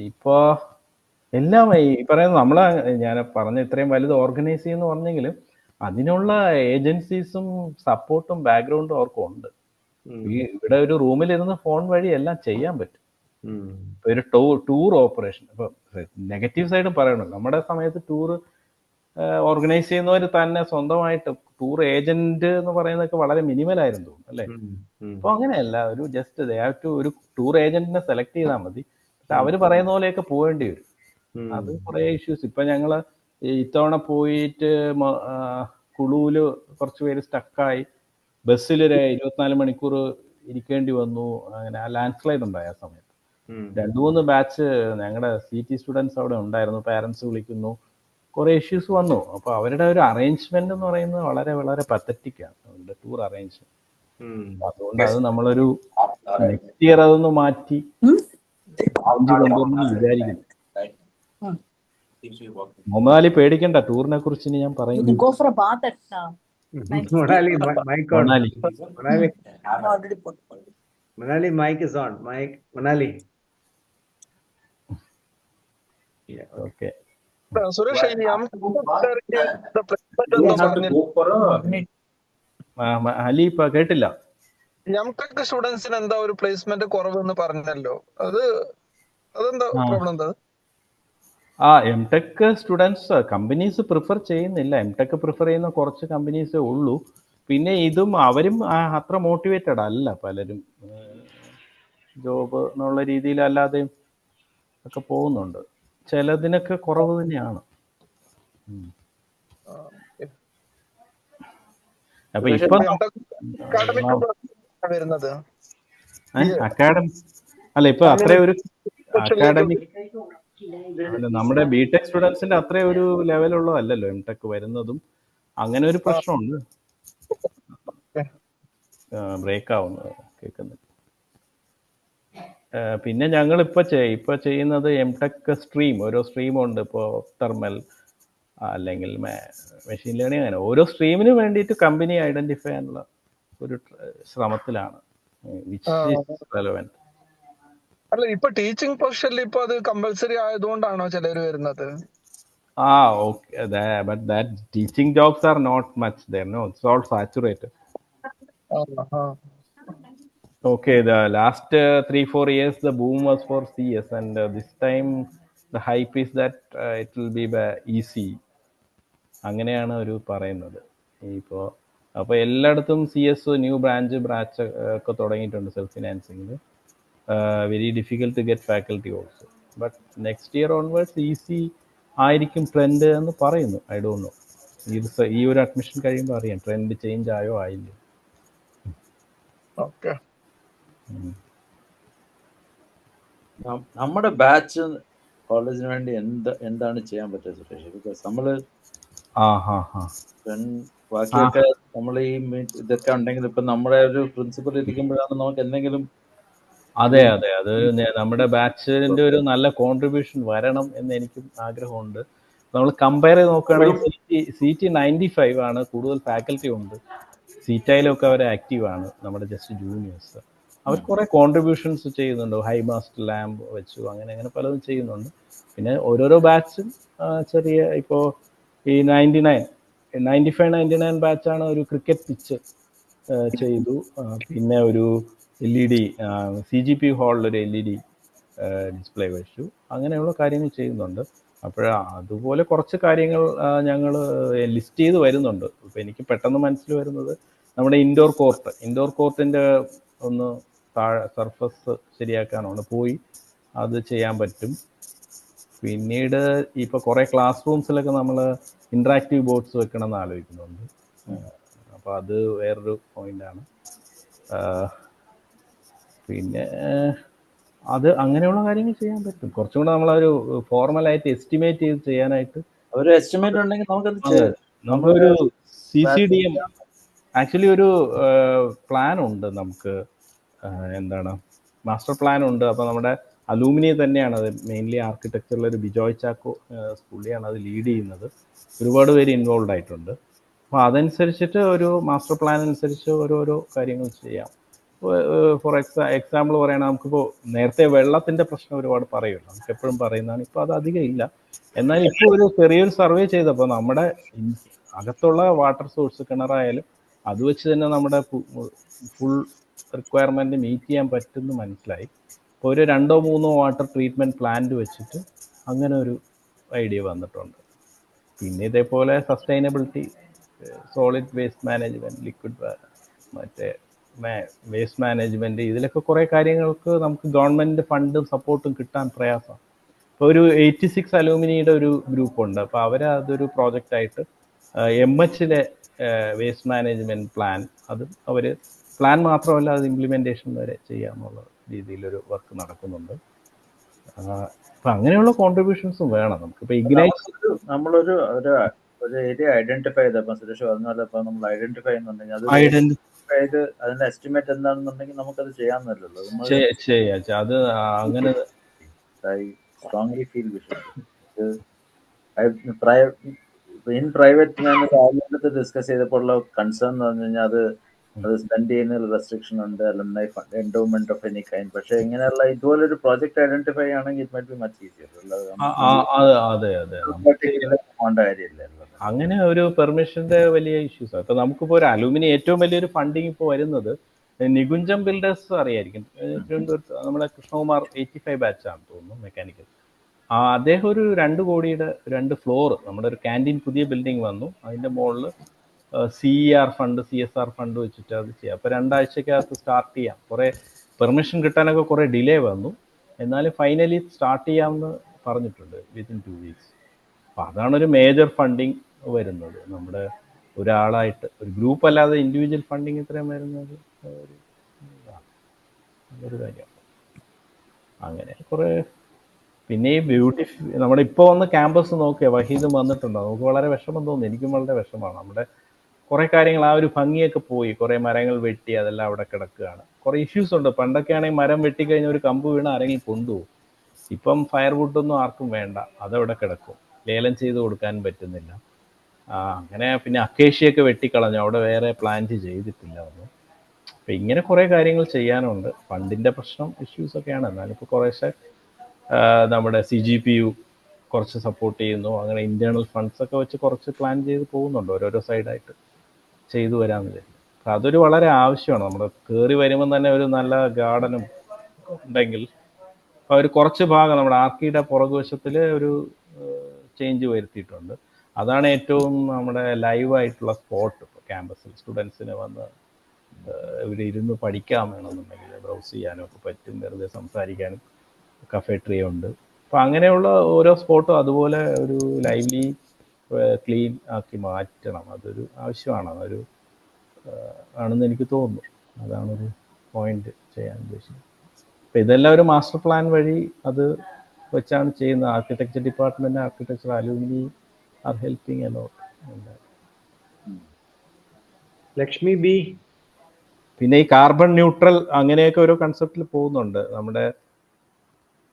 ഇപ്പൊ എല്ലാം ഈ പറയുന്നത് നമ്മളെ ഞാൻ പറഞ്ഞ ഇത്രയും വലുത് ഓർഗനൈസ് ചെയ്യുന്ന പറഞ്ഞെങ്കിലും അതിനുള്ള ഏജൻസീസും സപ്പോർട്ടും ബാക്ക്ഗ്രൗണ്ടും അവർക്കും ഉണ്ട്. ഇവിടെ ഒരു റൂമിലിരുന്ന് ഫോൺ വഴി എല്ലാം ചെയ്യാൻ പറ്റും. ഒരു ടൂർ ഓപ്പറേഷൻ ഇപ്പൊ നെഗറ്റീവ് സൈഡും പറയണം. നമ്മുടെ സമയത്ത് ടൂർ ഓർഗനൈസ് ചെയ്യുന്നവർ തന്നെ സ്വന്തമായിട്ട് ടൂർ ഏജന്റ് എന്ന് പറയുന്നതൊക്കെ വളരെ മിനിമൽ ആയിരുന്നു തോന്നുന്നു അല്ലേ? അപ്പൊ അങ്ങനെയല്ല, ഒരു ജസ്റ്റ് ഒരു ടൂർ ഏജന്റിനെ സെലക്ട് ചെയ്താൽ മതി. പക്ഷെ അവര് പറയുന്ന പോലെയൊക്കെ പോകേണ്ടി വരും. അത് കുറെ ഇഷ്യൂസ്. ഇപ്പൊ ഞങ്ങള് ഇത്തവണ പോയിട്ട് കുളുവില് കുറച്ച് പേര് സ്റ്റക്കായി, ബസ്സിൽ 24 മണിക്കൂർ ഇരിക്കേണ്ടി വന്നു. അങ്ങനെ ആ ലാൻഡ് സ്ലൈഡ് ഉണ്ടായി ആ സമയത്ത്. 2-3 ബാച്ച് ഞങ്ങളുടെ CT സ്റ്റുഡൻസ് അവിടെ ഉണ്ടായിരുന്നു. പാരന്റ്സ് വിളിക്കുന്നു, കുറെ ഇഷ്യൂസ് വന്നു. അപ്പൊ അവരുടെ ഒരു അറേഞ്ച്മെന്റ് എന്ന് പറയുന്നത് വളരെ വളരെ പത്തറ്റിക് ആണ്, അവരുടെ ടൂർ അറേഞ്ച്മെന്റ്. അതുകൊണ്ട് അത് നമ്മളൊരു നെക്സ്റ്റ് ഇയർ അതൊന്ന് മാറ്റി കൊണ്ടുവന്ന് വിചാരിക്കുന്നു. മൊമാലി പേടിക്കണ്ട, ടൂറിനെ കുറിച്ച് ഇനി ഞാൻ പറയുന്നു. Manali, mic is on. Manali. Okay. Suresh, Ali ഇപ്പൊ കേട്ടില്ല. എംടെക് സ്റ്റുഡൻസിന് എന്താ ഒരു പ്ലേസ്മെന്റ് കുറവെന്ന് പറഞ്ഞല്ലോ, അതെന്താ പ്രോബ്ലം? എന്താ എംടെക് സ്റ്റുഡൻസ് കമ്പനീസ് പ്രിഫർ ചെയ്യുന്നില്ല. എംടെക് പ്രിഫർ ചെയ്യുന്ന കുറച്ച് കമ്പനീസേ ഉള്ളൂ. പിന്നെ ഇതും അവരും അത്ര മോട്ടിവേറ്റഡ് അല്ല പലരും. ജോബ് എന്നുള്ള രീതിയിൽ അല്ലാതെയും ഒക്കെ പോകുന്നുണ്ട്. ചിലതിനൊക്കെ കുറവ് തന്നെയാണ്. അപ്പൊ ഇപ്പൊ അക്കാഡമി അല്ല, ഇപ്പൊ അത്ര ഒരു അക്കാഡമിക് നമ്മുടെ ബിടെക് സ്റ്റുഡൻസിന്റെ അത്ര ഒരു ലെവലുള്ളതല്ലല്ലോ എംടെക് വരുന്നതും. അങ്ങനെ ഒരു പ്രശ്നമുണ്ട്. ബ്രേക്ക് ആവുന്നത് കേൾക്കുന്നില്ല. പിന്നെ ഞങ്ങൾ ഇപ്പൊ ചെയ്യുന്നത് എംടെക് സ്ട്രീം, ഓരോ സ്ട്രീമുണ്ട്. ഇപ്പോൾ തെർമൽ അല്ലെങ്കിൽ മെഷീൻ ലേണിംഗ്, അങ്ങനെ ഓരോ സ്ട്രീമിന് വേണ്ടിയിട്ട് കമ്പനി ഐഡന്റിഫൈ ചെയ്യാനുള്ള ഒരു ശ്രമത്തിലാണ്. അല്ല, ഇപ്പൊ ടീച്ചിങ് പ്രൊഫഷനിൽ ഇപ്പൊ അത് കമ്പൽസറി ആയതുകൊണ്ടാണോ ചിലര് വരുന്നത്? Okay, but that teaching jobs are not much there. No, it's all saturated. Okay, the last 3-4 years the boom was for CS, and this time the hype is that it will be EC. അങ്ങനെയാണ് അവർ പറയുന്നത്. ഇപ്പോൾ അപ്പോൾ എല്ലായിടത്തും CS ന്യൂ ബ്രാഞ്ച് ഒക്കെ തുടങ്ങിയിട്ടുണ്ട് സെൽഫ് ഫിനാൻസിങ്ങിൽ. Very difficult to get faculty also. But next year onwards EC ആയിരിക്കും ട്രെൻഡ് എന്ന് പറയുന്നു. I don't know. ഈ ഒരു അഡ്മിഷൻ കഴിയുമ്പോൾ അറിയാം ട്രെൻഡ് ചേഞ്ച് ആയോ ആയില്ലേ. നമ്മുടെ ബാച്ച് കോളേജിന് വേണ്ടി എന്താണ് ചെയ്യാൻ പറ്റുക സുരേഷ്? ബിക്കോസ് നമ്മള് ബാക്കിയൊക്കെ നമ്മൾ ഈ ഇതൊക്കെ ഉണ്ടെങ്കിൽ ഇപ്പൊ നമ്മുടെ ഒരു പ്രിൻസിപ്പൽ ഇരിക്കുമ്പോഴാണ് നമുക്ക് എന്തെങ്കിലും. അതെ അതെ, അത് നമ്മുടെ ബാച്ചിന്റെ ഒരു നല്ല കോൺട്രിബ്യൂഷൻ വരണം എന്ന് എനിക്കും ആഗ്രഹമുണ്ട്. നമ്മൾ കമ്പയർ ചെയ്ത് നോക്കുകയാണെങ്കിൽ CT 95 ആണ്, കൂടുതൽ ഫാക്കൽറ്റി ഉണ്ട്. സീറ്റയിലൊക്കെ അവർ ആക്റ്റീവാണ്, നമ്മുടെ ജസ്റ്റ് ജൂനിയേഴ്സ്. അവർ കുറെ കോൺട്രിബ്യൂഷൻസ് ചെയ്യുന്നുണ്ട്, ഹൈ മാസ്റ്റ് ലാമ്പ് വെച്ചു, അങ്ങനെ അങ്ങനെ പലതും ചെയ്യുന്നുണ്ട്. പിന്നെ ഓരോരോ ബാച്ചും ചെറിയ, ഇപ്പോൾ ഈ 95 99 ബാച്ചാണ് ഒരു ക്രിക്കറ്റ് പിച്ച് ചെയ്തു. പിന്നെ ഒരു LED CGP ഹാളിലൊരു LED ഡിസ്പ്ലേ വെച്ചു. അങ്ങനെയുള്ള കാര്യങ്ങൾ ചെയ്യുന്നുണ്ട്. അതുപോലെ കുറച്ച് കാര്യങ്ങൾ ഞങ്ങൾ ലിസ്റ്റ് ചെയ്ത് വരുന്നുണ്ട്. ഇപ്പം എനിക്ക് പെട്ടെന്ന് മനസ്സിൽ വരുന്നത് നമ്മുടെ ഇൻഡോർ കോർട്ടിൻ്റെ ഒന്ന് സർഫസ് ശരിയാക്കാനാണ്, പോയി അത് ചെയ്യാൻ പറ്റും. പിന്നീട് ഇപ്പോൾ കുറേ ക്ലാസ് റൂംസിലൊക്കെ നമ്മൾ ഇൻട്രാക്റ്റീവ് ബോർഡ്സ് വെക്കണം എന്ന് ആലോചിക്കുന്നുണ്ട്. അപ്പോൾ അത് വേറൊരു പോയിന്റാണ്. പിന്നെ അത് അങ്ങനെയുള്ള കാര്യങ്ങൾ ചെയ്യാൻ പറ്റും. കുറച്ചും കൂടെ നമ്മളൊരു ഫോർമലായിട്ട് എസ്റ്റിമേറ്റ് ചെയ്ത് ചെയ്യാനായിട്ട് ഒരു എസ്റ്റിമേറ്റ് ഉണ്ടെങ്കിൽ നമുക്കൊരു CCDM ആക്ച്വലി ഒരു പ്ലാൻ ഉണ്ട് നമുക്ക്, എന്താണ് മാസ്റ്റർ പ്ലാൻ ഉണ്ട്. അപ്പോൾ നമ്മുടെ അലൂമിനി തന്നെയാണ് അത് മെയിൻലി ആർക്കിടെക്ചറിൽ ഒരു ബിജോയ് ചാക്കോ പുള്ളിയാണ് അത് ലീഡ് ചെയ്യുന്നത്. ഒരുപാട് പേര് ഇൻവോൾവ് ആയിട്ടുണ്ട്. അപ്പോൾ അതനുസരിച്ചിട്ട് ഒരു മാസ്റ്റർ പ്ലാൻ അനുസരിച്ച് ഓരോരോ കാര്യങ്ങൾ ചെയ്യാം. ഫോർ എക്സാമ്പിൾ പറയുകയാണെങ്കിൽ നമുക്കിപ്പോൾ നേരത്തെ വെള്ളത്തിൻ്റെ പ്രശ്നം ഒരുപാട് പറയുമല്ലോ, നമുക്ക് എപ്പോഴും പറയുന്നതാണ്. ഇപ്പോൾ അത് അധികം ഇല്ല. എന്നാൽ ഇപ്പോൾ ഒരു ചെറിയൊരു സർവേ ചെയ്തപ്പോൾ നമ്മുടെ അകത്തുള്ള വാട്ടർ സോഴ്സ് കിണറായാലും അത് വെച്ച് തന്നെ നമ്മുടെ ഫുൾ റിക്വയർമെൻറ്റ് മീറ്റ് ചെയ്യാൻ പറ്റുമെന്ന് മനസ്സിലായി. ഇപ്പോൾ ഒരു 2 or 3 വാട്ടർ ട്രീറ്റ്മെൻറ്റ് പ്ലാന്റ് വെച്ചിട്ട് അങ്ങനെ ഒരു ഐഡിയ വന്നിട്ടുണ്ട്. പിന്നെ ഇതേപോലെ sustainability, solid waste management, liquid മറ്റേ വേസ്റ്റ് മാനേജ്മെൻറ്റ്, ഇതിലൊക്കെ കുറേ കാര്യങ്ങൾക്ക് നമുക്ക് ഗവൺമെൻറ് ഫണ്ടും സപ്പോർട്ടും കിട്ടാൻ പ്രയാസമാണ്. ഇപ്പോൾ ഒരു 86 അലൂമിനിയുടെ ഒരു ഗ്രൂപ്പുണ്ട്. അപ്പോൾ അതൊരു പ്രോജക്റ്റായിട്ട് MHലെ വേസ്റ്റ് മാനേജ്മെൻറ്റ് പ്ലാൻ, അതും അവർ പ്ലാൻ മാത്രമല്ല അത് ഇംപ്ലിമെൻറ്റേഷൻ വരെ ചെയ്യാമെന്നുള്ള രീതിയിലൊരു വർക്ക് നടക്കുന്നുണ്ട്. അപ്പം അങ്ങനെയുള്ള കോൺട്രിബ്യൂഷൻസും വേണം നമുക്ക്. ഇപ്പോൾ ഇഗ്നൈറ്റ് നമ്മളൊരു ഏരിയ ഐഡന്റിഫൈ ചെയ്തപ്പോൾ സുരേഷ് പറഞ്ഞ പോലെ ഇപ്പം നമ്മൾ ഐഡന്റിഫൈ ചെയ്യുന്നുണ്ടെങ്കിൽ അത് ചെയ്ത് അതിന്റെ എസ്റ്റിമേറ്റ് എന്താണെന്നുണ്ടെങ്കിൽ നമുക്കത് ചെയ്യാമെന്നല്ലോ. അത് അങ്ങനെ I strongly feel in private ഞാൻ രാജ്യത്ത് ഡിസ്കസ് ചെയ്തപ്പോൾ ഉള്ള കൺസേൺ എന്ന് പറഞ്ഞു കഴിഞ്ഞാൽ അത് സ്പെൻഡ് ചെയ്യുന്നതിൽ റെസ്ട്രിക്ഷൻ ഉണ്ട്, alumni endowment of any kind. പക്ഷെ ഇങ്ങനെയുള്ള ഇതുപോലൊരു പ്രോജക്റ്റ് ഐഡന്റിഫൈ ആണെങ്കിൽ it might be much easier. അങ്ങനെ ഒരു പെർമിഷന്റെ വലിയ ഇഷ്യൂസ്. ഇപ്പൊ നമുക്കിപ്പോ ഒരു അലൂമിനി ഏറ്റവും വലിയൊരു ഫണ്ടിങ് ഇപ്പോൾ വരുന്നത് നികുഞ്ചം ബിൽഡേഴ്സ് അറിയായിരിക്കും, തിരുവനന്തപുരത്ത് നമ്മുടെ കൃഷ്ണകുമാർ 85 ബാച്ചാണ് തോന്നുന്നു, മെക്കാനിക്കൽ. അദ്ദേഹം ഒരു 2 കോടിയുടെ 2 ഫ്ലോർ, നമ്മുടെ ഒരു ക്യാൻറ്റീൻ പുതിയ ബിൽഡിംഗ് വന്നു, അതിന്റെ മുകളിൽ CER ഫണ്ട് CSR ഫണ്ട് വെച്ചിട്ട് അത് ചെയ്യാം. അപ്പോൾ 2 ആഴ്ചക്കകത്ത് സ്റ്റാർട്ട് ചെയ്യാം. കുറേ പെർമിഷൻ കിട്ടാനൊക്കെ കുറേ ഡിലേ വന്നു, എന്നാലും ഫൈനലി സ്റ്റാർട്ട് ചെയ്യാമെന്ന് പറഞ്ഞിട്ടുണ്ട് വിത്തിൻ 2 weeks. അപ്പോൾ അതാണൊരു മേജർ ഫണ്ടിങ് വരുന്നത്. നമ്മുടെ ഒരാളായിട്ട് ഒരു ഗ്രൂപ്പ് അല്ലാതെ ഇൻഡിവിജ്വൽ ഫണ്ടിങ് ഇത്രയും വരുന്നത് ഒരു കാര്യമാണ്. അങ്ങനെ കുറേ. പിന്നെ ഈ നമ്മുടെ ഇപ്പോൾ വന്ന് ക്യാമ്പസ് നോക്കിയാൽ വഹീദും വന്നിട്ടുണ്ടോ, നമുക്ക് വളരെ വിഷമം തോന്നുന്നു. എനിക്കും വളരെ വിഷമമാണ്. നമ്മുടെ കുറേ കാര്യങ്ങൾ ആ ഒരു ഭംഗിയൊക്കെ പോയി, കുറേ മരങ്ങൾ വെട്ടി അതെല്ലാം അവിടെ കിടക്കുകയാണ്. കുറേ ഇഷ്യൂസ് ഉണ്ട്. പണ്ടൊക്കെ ആണെങ്കിൽ മരം വെട്ടിക്കഴിഞ്ഞാൽ ഒരു കമ്പ് വീണ് ആരെങ്കിലും കൊണ്ടുപോകും. ഇപ്പം ഫയർവുഡൊന്നും ആർക്കും വേണ്ട, അതവിടെ കിടക്കും, ലേലം ചെയ്ത് കൊടുക്കാൻ പറ്റുന്നില്ല. അങ്ങനെ പിന്നെ അക്കേഷ്യയൊക്കെ വെട്ടിക്കളഞ്ഞു, അവിടെ വേറെ പ്ലാന്റ് ചെയ്തിട്ടില്ല ഒന്നും. അപ്പം ഇങ്ങനെ കുറേ കാര്യങ്ങൾ ചെയ്യാനുണ്ട്. ഫണ്ടിൻ്റെ പ്രശ്നം ഇഷ്യൂസൊക്കെയാണ്. എന്നാലിപ്പോൾ കുറേശ്ശെ നമ്മുടെ CGPU കുറച്ച് സപ്പോർട്ട് ചെയ്യുന്നു. അങ്ങനെ ഇന്റേണൽ ഫണ്ട്സ് ഒക്കെ വെച്ച് കുറച്ച് പ്ലാൻ ചെയ്ത് പോകുന്നുണ്ട്, ഓരോരോ സൈഡായിട്ട് ചെയ്തു വരാമെന്ന് വിചാരിക്കും. അപ്പം അതൊരു വളരെ ആവശ്യമാണ്. നമ്മൾ കയറി വരുമ്പോൾ തന്നെ ഒരു നല്ല ഗാർഡനും ഉണ്ടെങ്കിൽ ഒരു കുറച്ച് ഭാഗം നമ്മുടെ ആർക്കിയുടെ പുറകുവശത്തിൽ ഒരു ചേഞ്ച് വരുത്തിയിട്ടുണ്ട്. അതാണ് ഏറ്റവും നമ്മുടെ ലൈവായിട്ടുള്ള സ്പോട്ട്. ഇപ്പോൾ ക്യാമ്പസിൽ സ്റ്റുഡൻസിന് വന്ന് ഇവിടെ ഇരുന്ന് പഠിക്കാൻ വേണമെന്നുണ്ടെങ്കിൽ ബ്രൗസ് ചെയ്യാനും ഒക്കെ പറ്റും, വെറുതെ സംസാരിക്കാനും കഫേറ്ററിയ ഉണ്ട്. അപ്പോൾ അങ്ങനെയുള്ള ഓരോ സ്പോട്ടും അതുപോലെ ഒരു ലൈവ്ലി ക്ലീൻ ആക്കി മാറ്റണം. അതൊരു ആവശ്യമാണ്, അതൊരു ആണെന്ന് എനിക്ക് തോന്നുന്നു. അതാണൊരു പോയിന്റ് ചെയ്യാൻ ഉദ്ദേശിക്കുന്നത്. അപ്പം ഇതെല്ലാം ഒരു മാസ്റ്റർ പ്ലാൻ വഴി അത് വെച്ചാണ് ചെയ്യുന്നത്. Architecture department, architecture അലൂമിനി are helping a lot. Lakshmi B. പിന്നെ ഈ കാർബൺ ന്യൂട്രൽ അങ്ങനെയൊക്കെ ഓരോ കൺസെപ്റ്റിൽ പോകുന്നുണ്ട്. നമ്മുടെ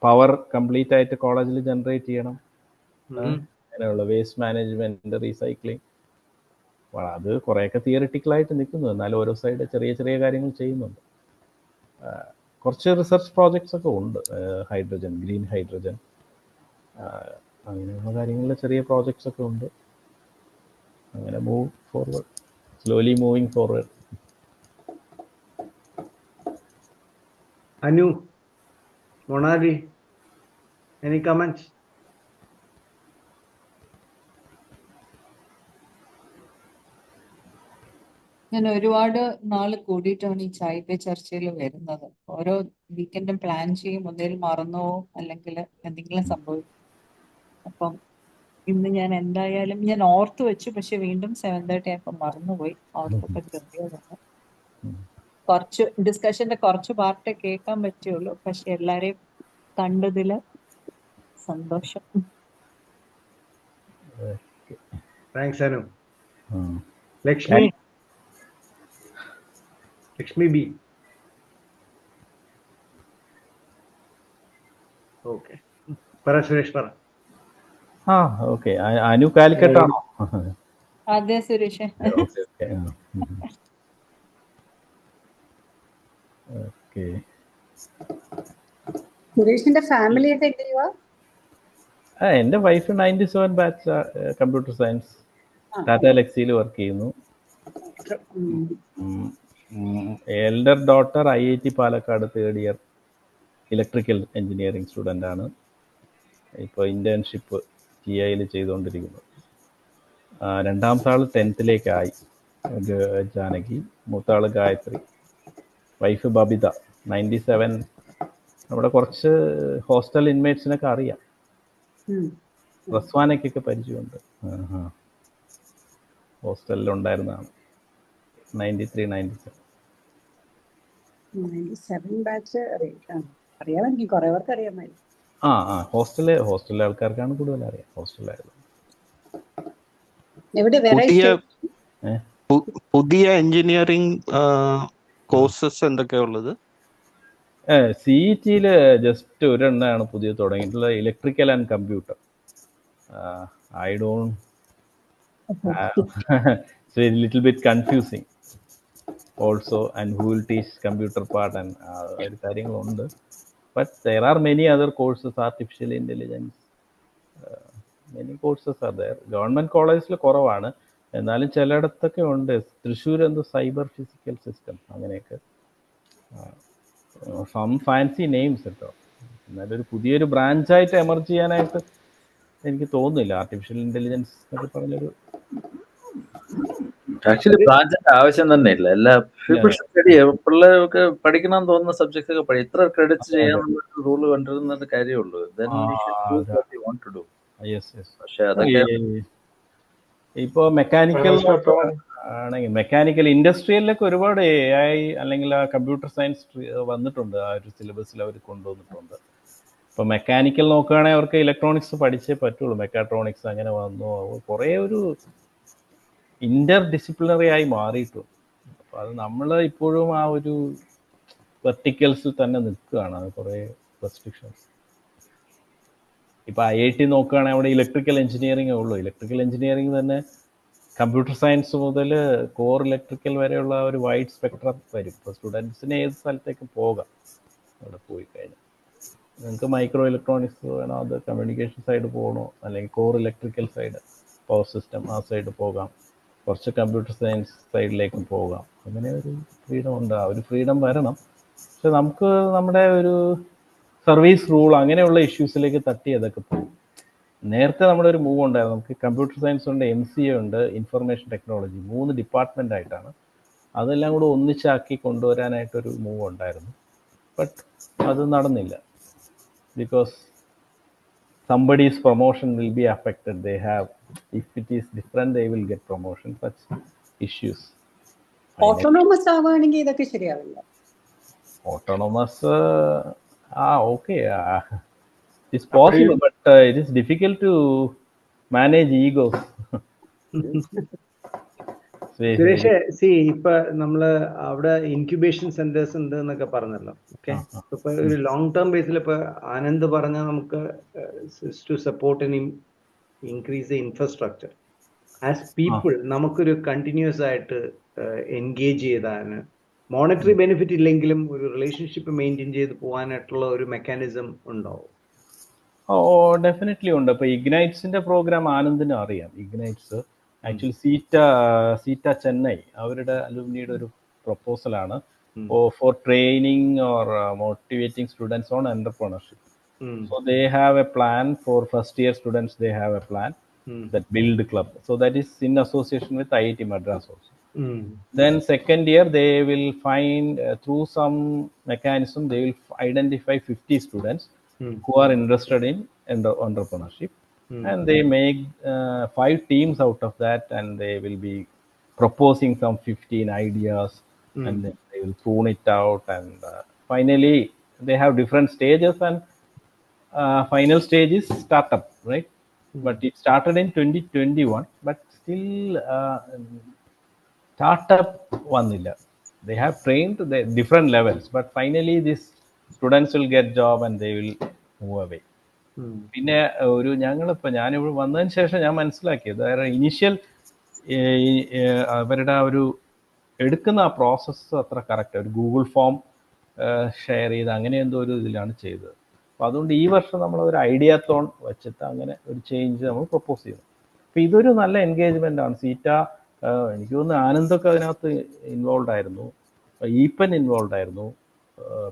പവർ കംപ്ലീറ്റ് ആയിട്ട് കോളേജിൽ ജനറേറ്റ് ചെയ്യണം, അങ്ങനെയുള്ള വേസ്റ്റ് മാനേജ്മെന്റ്, റീസൈക്ലിംഗ്. അത് കുറേയൊക്കെ തിയറിറ്റിക്കലായിട്ട് നിൽക്കുന്നു, എന്നാലും ഓരോ സൈഡ് ചെറിയ ചെറിയ കാര്യങ്ങൾ ചെയ്യുന്നുണ്ട്. കുറച്ച് റിസർച്ച് പ്രോജക്ട്സ് ഒക്കെ ഉണ്ട്, ഹൈഡ്രജൻ, ഗ്രീൻ ഹൈഡ്രജൻ, അങ്ങനെയുള്ള കാര്യങ്ങളിൽ ചെറിയ പ്രോജക്ട്സ് ഒക്കെ ഉണ്ട്. അങ്ങനെ move forward, slowly moving forward. Anu, Monali, any comments? ഞാൻ ഒരുപാട് നാള് കൂടിയിട്ടാണ് ഈ ചായ് പേ ചർച്ചയിൽ വരുന്നത്. ഓരോ വീക്കെൻഡും പ്ലാൻ ചെയ്യും, ഒന്നേലും മറന്നോ അല്ലെങ്കിൽ എന്തെങ്കിലും സംഭവിക്കും. അപ്പം ഇന്ന് ഞാൻ എന്തായാലും ഞാൻ ഓർത്ത് വെച്ചു, പക്ഷെ വീണ്ടും 7:30 ആയപ്പോൾ മറന്നുപോയി. ഓർത്തൊക്കെ ഗംഭീരമാണ്. കുറച്ച് ഡിസ്കഷന്റെ കുറച്ച് പാർട്ടേ കേൾക്കാൻ പറ്റുള്ളൂ, പക്ഷെ എല്ലാരെയും കണ്ടതില് സന്തോഷം. Thanks Anu. Lakshmi, Lakshmi B. Okay, പറ സുരേഷ്, പറ. ഓക്കെ. അനു കാലിക്കട്ടാണോ? അതെ സുരേഷ്. സുരേഷിന്റെ ഫാമിലി ഒക്കെ എങ്ങനെയാ? എൻ്റെ wife 97 batch computer science, Tata ലെക്സിയിൽ വർക്ക് ചെയ്യുന്നു. Elder daughter IIT Palakkad 3rd year electrical engineering student ആണ്. ഇപ്പോൾ ഇൻറ്റേൺഷിപ്പ് TIയിൽ ചെയ്തുകൊണ്ടിരിക്കുന്നു. രണ്ടാമത്തെ ആൾ 10th ജാനകി, മൂത്താൾ ഗായത്രി, വൈഫ് ബബിത 97. നമ്മുടെ കുറച്ച് ഹോസ്റ്റൽ ഇൻമേറ്റ്സിനൊക്കെ അറിയാം, റസ്വാനയ്ക്കൊക്കെ പരിചയമുണ്ട്. ഹോസ്റ്റലിലുണ്ടായിരുന്നതാണ് 97 ബാച്ച് അറിയാം, എനിക്ക് കുറെ പേർക്ക് അറിയാമായിരുന്നു. ഹോസ്റ്റലിലെ ആൾക്കാർക്കാണ് കൂടുതൽ അറിയാം. ഹോസ്റ്റലായിരുന്നു. പുതിയ എഞ്ചിനീയറിംഗ് കോഴ്സസ് എന്തൊക്കെയാ ഉള്ളത്? CET-യിൽ ജസ്റ്റ് ഒരെണ്ണമാണ് പുതിയ തുടങ്ങിയിട്ടുള്ളത്, electrical and computer. I don't it's a little bit confusing also, and who will teach computer part and കാര്യങ്ങളുണ്ട്. But there are many other courses, artificial intelligence, many courses are there. Government കോളേജിൽ കുറവാണ്, എന്നാലും ചിലയിടത്തൊക്കെ ഉണ്ട്. തൃശ്ശൂർ എന്തോ സൈബർ ഫിസിക്കൽ സിസ്റ്റം, അങ്ങനെയൊക്കെ സം ഫാൻസി നെയിംസ് കേട്ടോ. എന്നാലും ഒരു പുതിയൊരു ബ്രാഞ്ചായിട്ട് എമർജ് ചെയ്യാനായിട്ട് എനിക്ക് തോന്നുന്നില്ല. ആർട്ടിഫിഷ്യൽ ഇന്റലിജൻസ് എന്നൊക്കെ പറഞ്ഞൊരു ആക്ച്വലി ബ്രാഞ്ചിന്റെ ആവശ്യം തന്നെ ഇല്ല. എല്ലാ പിള്ളേർക്ക് പഠിക്കണമെന്ന് തോന്നുന്ന സബ്ജക്ട്സ് ഒക്കെ പഠിക്കും. ഇത്ര ക്രെഡിറ്റ്സ് ചെയ്യാനുള്ള റൂള് കൊണ്ടുവരുന്നത് കാര്യമുള്ളൂ. പക്ഷെ അതൊക്കെ ഇപ്പോ മെക്കാനിക്കൽ ഇൻഡസ്ട്രിയലിലൊക്കെ ഒരുപാട് AI അല്ലെങ്കിൽ കമ്പ്യൂട്ടർ സയൻസ് വന്നിട്ടുണ്ട്. ആ ഒരു സിലബസിൽ അവർ കൊണ്ടുവന്നിട്ടുണ്ട്. ഇപ്പോൾ മെക്കാനിക്കൽ നോക്കുകയാണെങ്കിൽ അവർക്ക് ഇലക്ട്രോണിക്സ് പഠിച്ചേ പറ്റുള്ളൂ. മെക്കാട്രോണിക്സ് അങ്ങനെ വന്നു, കുറേ ഒരു ഇന്റർ ഡിസിപ്ലിനറി ആയി മാറിയിട്ടുണ്ട്. അപ്പോൾ അത് നമ്മൾ ഇപ്പോഴും ആ ഒരു വെർട്ടിക്കൽസിൽ തന്നെ നിൽക്കുകയാണ്. അത് കുറേ റെസ്ട്രിക്ഷൻസ്. ഇപ്പോൾ IIT നോക്കുകയാണെങ്കിൽ അവിടെ ഇലക്ട്രിക്കൽ എഞ്ചിനീയറിംഗേ ഉള്ളൂ. ഇലക്ട്രിക്കൽ എഞ്ചിനീയറിംഗ് തന്നെ കമ്പ്യൂട്ടർ സയൻസ് മുതൽ കോർ ഇലക്ട്രിക്കൽ വരെയുള്ള ഒരു വൈഡ് സ്പെക്ട്രം വരും. ഇപ്പോൾ സ്റ്റുഡൻസിന് ഏത് സ്ഥലത്തേക്കും പോകാം അവിടെ പോയി കഴിഞ്ഞാൽ. നിങ്ങൾക്ക് മൈക്രോ ഇലക്ട്രോണിക്സ് വേണോ, അത് കമ്മ്യൂണിക്കേഷൻ സൈഡ് പോകണോ, അല്ലെങ്കിൽ core electrical side, power system ആ സൈഡ് പോകാം, കുറച്ച് കമ്പ്യൂട്ടർ സയൻസ് സൈഡിലേക്കും പോകാം. അങ്ങനെ ഒരു ഫ്രീഡം ഉണ്ട്. ആ ഒരു ഫ്രീഡം വരണം. പക്ഷെ നമുക്ക് നമ്മുടെ ഒരു സർവീസ് റൂൾ അങ്ങനെയുള്ള ഇഷ്യൂസിലേക്ക് തട്ടി അതൊക്കെ പോകും. നേരത്തെ നമ്മുടെ ഒരു മൂവ് ഉണ്ടായിരുന്നു. നമുക്ക് കമ്പ്യൂട്ടർ സയൻസ് ഉണ്ട്, MCA ഉണ്ട്, ഇൻഫർമേഷൻ ടെക്നോളജി, 3 ഡിപ്പാർട്ട്മെൻ്റ് ആയിട്ടാണ്. അതെല്ലാം കൂടെ ഒന്നിച്ചാക്കി കൊണ്ടുവരാനായിട്ടൊരു മൂവ് ഉണ്ടായിരുന്നു. ബട്ട് അത് നടന്നില്ല. Because somebody's promotion will be affected. They have, if it is different, they will get promotion. Such issues. Autonomous ആവുകയാണെങ്കിൽ ഇതൊക്കെ ശരിയാവില്ല. Autonomous Okay. It's possible, but it is difficult to manage egos. Suresh C ഇപ്പൊ നമ്മള് അവിടെ ഇൻക്യുബേഷൻ സെന്റേഴ്സ് ഉണ്ട് എന്നൊക്കെ പറഞ്ഞല്ലോ. ഓക്കെ, ഇപ്പൊ ഒരു ലോങ് ടേം ബേസിൽ ഇപ്പൊ ആനന്ദ് പറഞ്ഞ നമുക്ക് to support and increase the infrastructure as people നമുക്കൊരു കണ്ടിന്യൂസ് ആയിട്ട് എൻഗേജ് ചെയ്താന് മോണിറ്ററി ബെനിഫിറ്റ് ഇല്ലെങ്കിലും ഒരു റിലേഷൻഷിപ്പ് മെയിൻറ്റെയിൻ ചെയ്ത് പോകാനായിട്ടുള്ള ഒരു മെക്കാനിസം ഉണ്ടാവും. ഡെഫിനറ്റ്ലി ഉണ്ട്. ഇപ്പൊ ഇഗ്നൈറ്റ്സിന്റെ പ്രോഗ്രാം ആനന്ദിന് അറിയാം. ഇഗ്നൈറ്റ്സ് ആക്ച്വലി സീറ്റ ചെന്നൈ അവരുടെ അലുമിനിയുടെ ഒരു പ്രപ്പോസലാണ് for training or motivating students on entrepreneurship. So they have a plan for first year students. They have a plan that build club. So that is in association with IIT Madras also. Then second year they will find through some mechanism they will identify 50 students who are interested in entrepreneurship, and they make 5 teams out of that, and they will be proposing some 15 ideas, and then they will prune it out, and finally they have different stages, and final stage is startup, right? But it started in 2021, but still startup vanilla. They have trained the different levels, but finally these students will get job and they will move away. പിന്നെ ഒരു ഞാനിവിടെ വന്നതിന് ശേഷം ഞാൻ മനസ്സിലാക്കിയത് ഇനീഷ്യൽ അവരുടെ ഒരു എടുക്കുന്ന ആ പ്രോസസ്സ് അത്ര കറക്റ്റ്. ഒരു ഗൂഗിൾ ഫോം ഷെയർ ചെയ്ത് അങ്ങനെ എന്തോ ഒരു ഇതിലാണ് ചെയ്തത്. അപ്പോൾ അതുകൊണ്ട് ഈ വർഷം നമ്മളൊരു ഐഡിയാത്തോൺ വെച്ചിട്ട് അങ്ങനെ ഒരു ചേഞ്ച് നമ്മൾ പ്രപ്പോസ് ചെയ്തു. അപ്പോൾ ഇതൊരു നല്ല എൻഗേജ്മെൻ്റ് ആണ്. സീറ്റ എനിക്ക് തോന്നുന്നു ആനന്ദൊക്കെ അതിനകത്ത് ഇൻവോൾവ് ആയിരുന്നു, ഈപ്പൻ ഇൻവോൾവ് ആയിരുന്നു,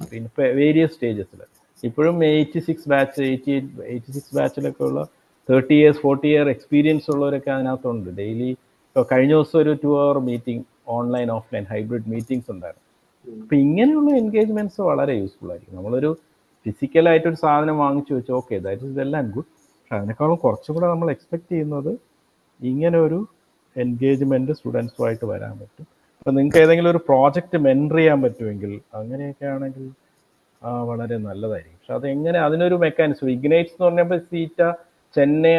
പിന്നെ വേരിയസ് സ്റ്റേജസിൽ. ഇപ്പോഴും 86 ബാച്ച് 86 ബാച്ചിലൊക്കെ ഉള്ള 30 years 40 year എക്സ്പീരിയൻസ് ഉള്ളവരൊക്കെ അതിനകത്തുണ്ട്. ഡെയിലി ഇപ്പോൾ കഴിഞ്ഞ ദിവസം ഒരു 2 hour meeting online offline hybrid meetings ഉണ്ടായിരുന്നു. അപ്പോൾ ഇങ്ങനെയുള്ള എൻഗേജ്മെൻറ്റ്സ് വളരെ യൂസ്ഫുൾ ആയിരിക്കും. നമ്മളൊരു ഫിസിക്കലായിട്ടൊരു സാധനം വാങ്ങിച്ചു വെച്ചു, okay that is well and good. പക്ഷെ അതിനേക്കാളും കുറച്ചും കൂടെ നമ്മൾ എക്സ്പെക്ട് ചെയ്യുന്നത് ഇങ്ങനെ ഒരു എൻഗേജ്മെൻറ്റ് സ്റ്റുഡൻസുമായിട്ട് വരാൻ പറ്റും. അപ്പോൾ നിങ്ങൾക്ക് ഏതെങ്കിലും ഒരു പ്രോജക്റ്റ് മെൻറ്റർ ചെയ്യാൻ പറ്റുമെങ്കിൽ അങ്ങനെയൊക്കെ ആണെങ്കിൽ വളരെ നല്ലതായിരിക്കും. പക്ഷെ അതെങ്ങനെ അതിനൊരു മെക്കാനിസം ഇഗ്നൈറ്റ്സ് എന്ന് പറഞ്ഞപ്പോൾ സീറ്റ ചെന്നൈ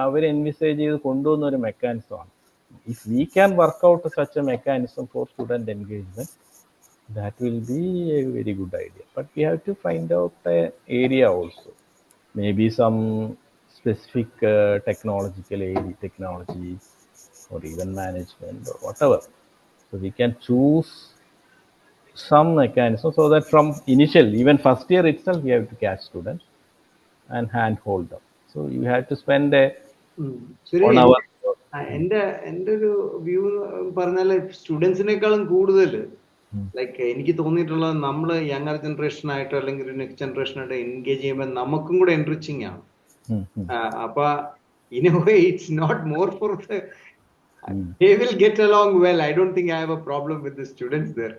അവർ എൻവിസേജ് ചെയ്ത് കൊണ്ടുവന്ന ഒരു മെക്കാനിസമാണ്. If we can work out such a mechanism for student engagement, that will be a very good idea, but we have to find out the area also, maybe some specific technological area, technology or even management or whatever. So we can choose some mechanism so that from initial even first year itself we have to catch students and handhold them. So you have to spend a 1 hour. എൻ്റെ ഒരു വ്യൂ പറഞ്ഞാൽ സ്റ്റുഡൻസിനേക്കാളും കൂടുതൽ ലൈക്ക് എനിക്ക് തോന്നിയിട്ടുള്ളത് നമ്മൾ യങ്ങർ ജനറേഷൻ ആയിട്ടോ അല്ലെങ്കിൽ ഒരു നെക്സ്റ്റ് ജനറേഷനായിട്ടോ എൻഗേജ് ചെയ്യുമ്പോൾ നമുക്കും കൂടെ എൻറിച്ചിങ് ആണ്. അപ്പൊ in a way it's not more for they will get along well. I don't think I have a problem with the students there.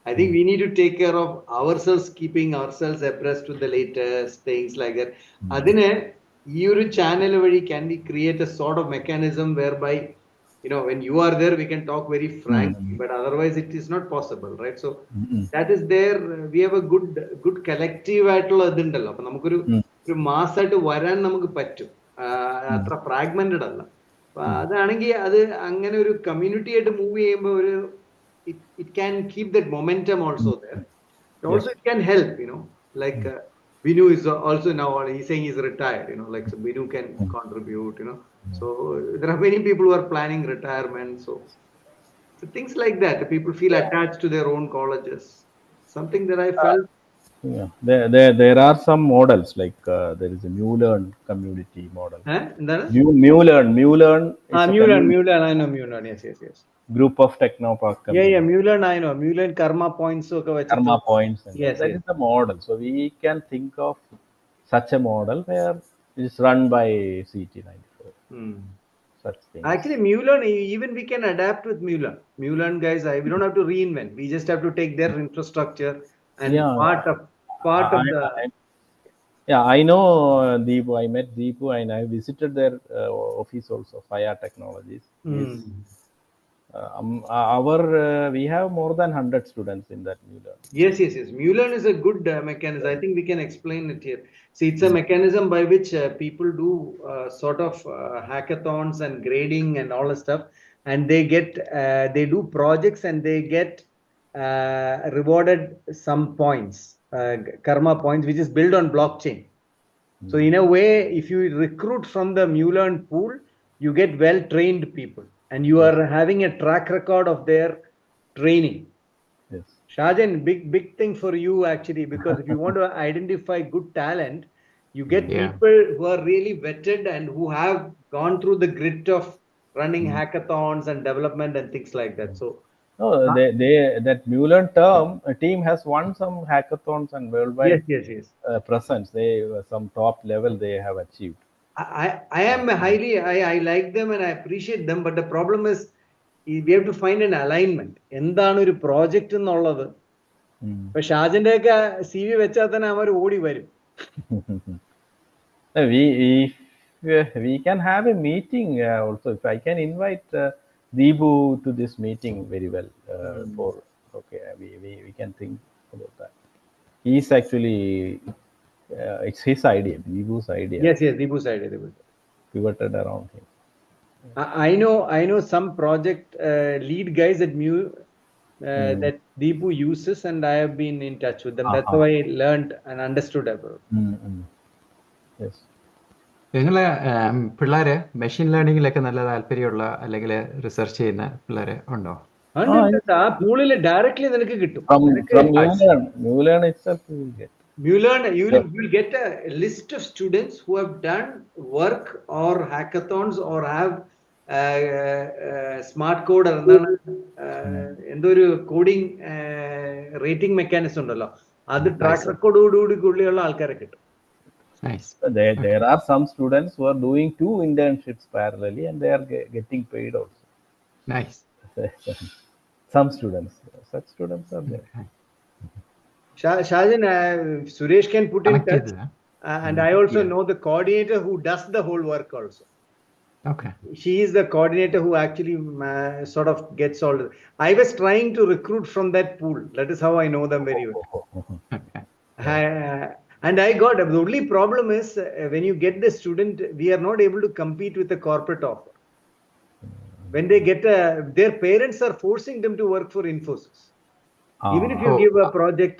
I think we need to take care of ourselves, keeping ourselves abreast with the latest things like that. Adine ee oru channel vadi can we create a sort of mechanism whereby when you are there we can talk very frankly, but otherwise it is not possible, right? So that is there. We have a good collective ആയിട്ടുള്ള ഇതുണ്ടല്ലോ. അപ്പൊ നമുക്കൊരു മാസമായിട്ട് വരാൻ നമുക്ക് പറ്റും, അത്ര ഫ്രാഗ്മെന്റഡ് അല്ല. അപ്പൊ അതാണെങ്കിൽ അത് അങ്ങനെ ഒരു കമ്മ്യൂണിറ്റി ആയിട്ട് മൂവ് ചെയ്യുമ്പോൾ ഒരു it can keep that momentum also there. Also it can help, like Binu is also now he's saying he's retired, like so Binu can contribute, so there are many people who are planning retirement, so things like that. People feel attached to their own colleges, something that I felt. There are some models like there is a MuLearn community model. MuLearn I know MuLearn. Yes. Group of Technopark community. Yeah, MuLearn I know. MuLearn Karma Points ഒക്കെ വെച്ചിട്ട്. Karma Points. Yes, that is the model. So we can think of such a model where it is run by CT94. Such things. Actually, MuLearn, even we can adapt with MuLearn. MuLearn guys, we don't have to reinvent. We just have to take their infrastructure and part of the. Yeah, I know Deepu. I met Deepu and I visited their office also, Fire Technologies. We have more than 100 students in that MuLearn. Yes. MuLearn is a good mechanism. I think we can explain it here. See, it's a mechanism by which people do sort of hackathons and grading and all that stuff, and they do projects and they get rewarded some points, karma points, which is built on blockchain. So in a way, if you recruit from the MuLearn pool, you get well-trained people, and you are having a track record of their training. Yes. Shajan, big thing for you actually, because if you want to identify good talent, you get people who are really vetted and who have gone through the grit of running hackathons and development and things like that. So that MuLearn team has won some hackathons and worldwide yes. presence. Some top level they have achieved. I like them and I appreciate them, but the problem is we have to find an alignment. എന്താണ് ഒരു പ്രോജക്റ്റ് എന്നുള്ളത്? ഇപ്പൊ ഷാജിന്റെ ഒക്കെ CV വെച്ചാൽ തന്നെ അവർ ഓടി വരും. We can have a meeting also. If I can invite Deepu to this meeting very well. We can think about that. He's actually it's his idea, Deepu's idea. Yes, Deepu's idea. Pivoted around him. I know some project lead guys at that Deepu uses, and I have been in touch with them. That's how I learned and understood about it. Yes. നിങ്ങളെ പിള്ളേര് മെഷീൻ ലേണിംഗിലൊക്കെ നല്ല താല്പര്യമുള്ള അല്ലെങ്കിൽ റിസർച്ച് ചെയ്യുന്ന പിള്ളേര് ഉണ്ടോ? ആ പൂളിൽ ഡയറക്ട്ലി നിനക്ക് കിട്ടും. MuLearn itself you will get. MuLearn, you will get a list of students who have done work or hackathons or have smart code എന്തോ ഒരു കോഡിംഗ് റേറ്റിംഗ് മെക്കാനിസം ഉണ്ടല്ലോ, അത് ട്രാക്ക് റെക്കോർഡോടുകൂടിയുള്ള ആൾക്കാരെ കിട്ടും. Nice. There are some students who are doing 2 internships parallelly and they are getting paid also. Nice. Some students, such students are there. Shajan, Suresh can put in touch, and I also know the coordinator who does the whole work also. Okay. She is the coordinator who actually sort of gets all. I was trying to recruit from that pool. That is how I know them very well. And I got, the only problem is when you get the student, we are not able to compete with the corporate offer. When they get their parents are forcing them to work for Infosys. Even if you give a project,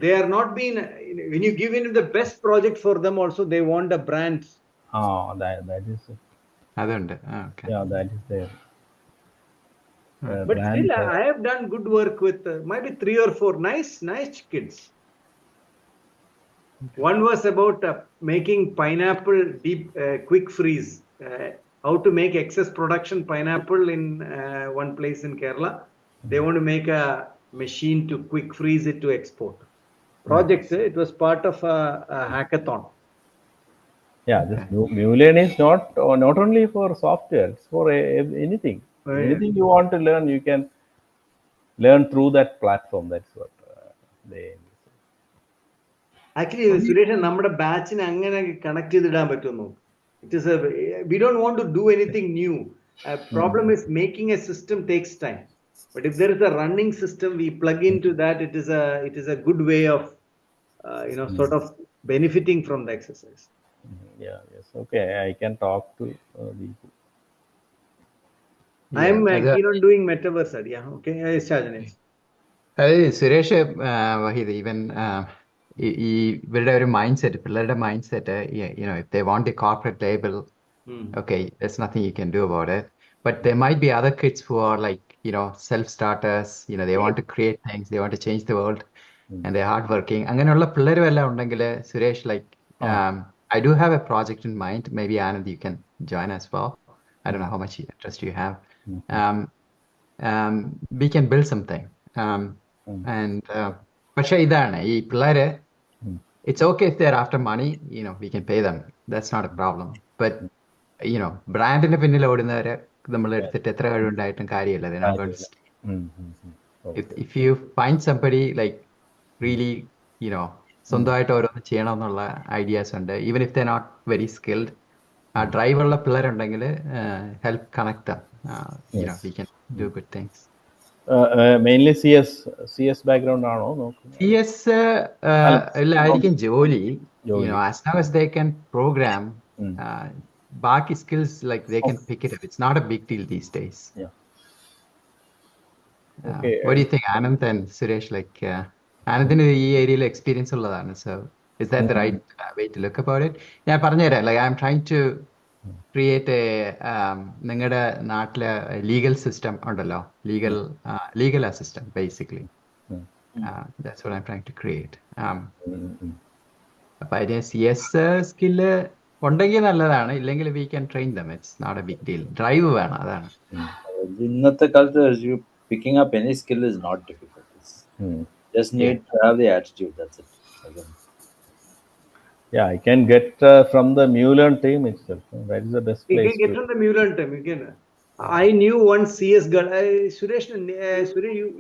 they are not being, when you give in the best project for them also, they want a brand. That is it. Okay. Yeah, that is there. But still, I have done good work with maybe 3 or 4 nice kids. One was about making pineapple deep quick freeze. How to make excess production pineapple in one place in Kerala. They want to make a machine to quick freeze it to export. Project, it was part of a hackathon. Yeah, this MuLearn is not only for software, it's for anything. Anything you want to learn, you can learn through that platform. That's what they actually, Suresh, നമ്മുടെ ബാച്ചിനെ അങ്ങനെ കണക്ട് ചെയ്തിടാൻ പറ്റുന്നു. It is we don't want to do anything new. Problem is making a system takes time. But if there is a running system, we plug into that. It is a good way of sort of benefiting from the exercise. Yes. Okay, I can talk to Deepu. I am keen on doing metaverse. Okay. Suresh Waheed, even ഇവരുടെ ഒരു മൈൻഡ് സെറ്റ്, പിള്ളേരുടെ mind set, if they want a corporate label, okay, there's nothing you can do about it. But there might be other kids who are like, self-starters, they want to create things, they want to change the world, and they're hardworking. അങ്ങനെയുള്ള പിള്ളേരും എല്ലാം ഉണ്ടെങ്കിൽ Suresh, I do have a project in mind. Maybe Anand, you can join as well. I don't know how much interest you have. We can build something. And പക്ഷെ ഇതാണ് ഈ പിള്ളേര്, it's okay if they're after money, we can pay them. That's not a problem. But ബ്രാൻഡിന് പിന്നിൽ ഓടുന്നവരെ നമ്മൾ എടുത്തിട്ട് എത്ര കഴിവുണ്ടായിട്ടും കാര്യമില്ല. They're not going to stay. If you find somebody like really, സ്വന്തമായിട്ട് ഓരോന്ന് ചെയ്യണം എന്നുള്ള ഐഡിയാസ് ഉണ്ട്, even if they're not very skilled, ആ ഡ്രൈവ് ഉള്ള പിള്ളേരുണ്ടെങ്കിൽ help connect them. you know, we can do good things. Mainly CS background ആണോ നോക്കുന്നത്? CS എല്ലായിരിക്കും ജോലി. You know, as long as they can program, ബാക്കി skills like they can pick it up. It's not a big deal these days. Yeah. Okay. What do you think, Anand and Suresh? Like, Anandinu ഈ ഏരിയയിൽ എക്സ്പീരിയൻസ് ഉള്ളതാണ്. So is that the right way to look about it? ഞാൻ പറഞ്ഞുതരാം. Like, I'm trying to create a നിങ്ങളുടെ നാട്ടിലെ ലീഗൽ സിസ്റ്റം ഉണ്ടല്ലോ, legal assistant basically. That's what I'm trying to create. അപ്പൊ അതിന് CS സ്കില്ല് ഉണ്ടെങ്കിൽ നല്ലതാണ്, ഇല്ലെങ്കിൽ we can train them. It's not a big deal. Drive വേണം, അതാണ്. ഇന്നത്തെ കാലത്ത് picking up any skill is not difficult. Just need to have the attitude. That's it. Again. Yeah, I can get from the Mulan team itself. That is the best place. You can get from the Mulan team. You can. I knew one CS girl. Suresh,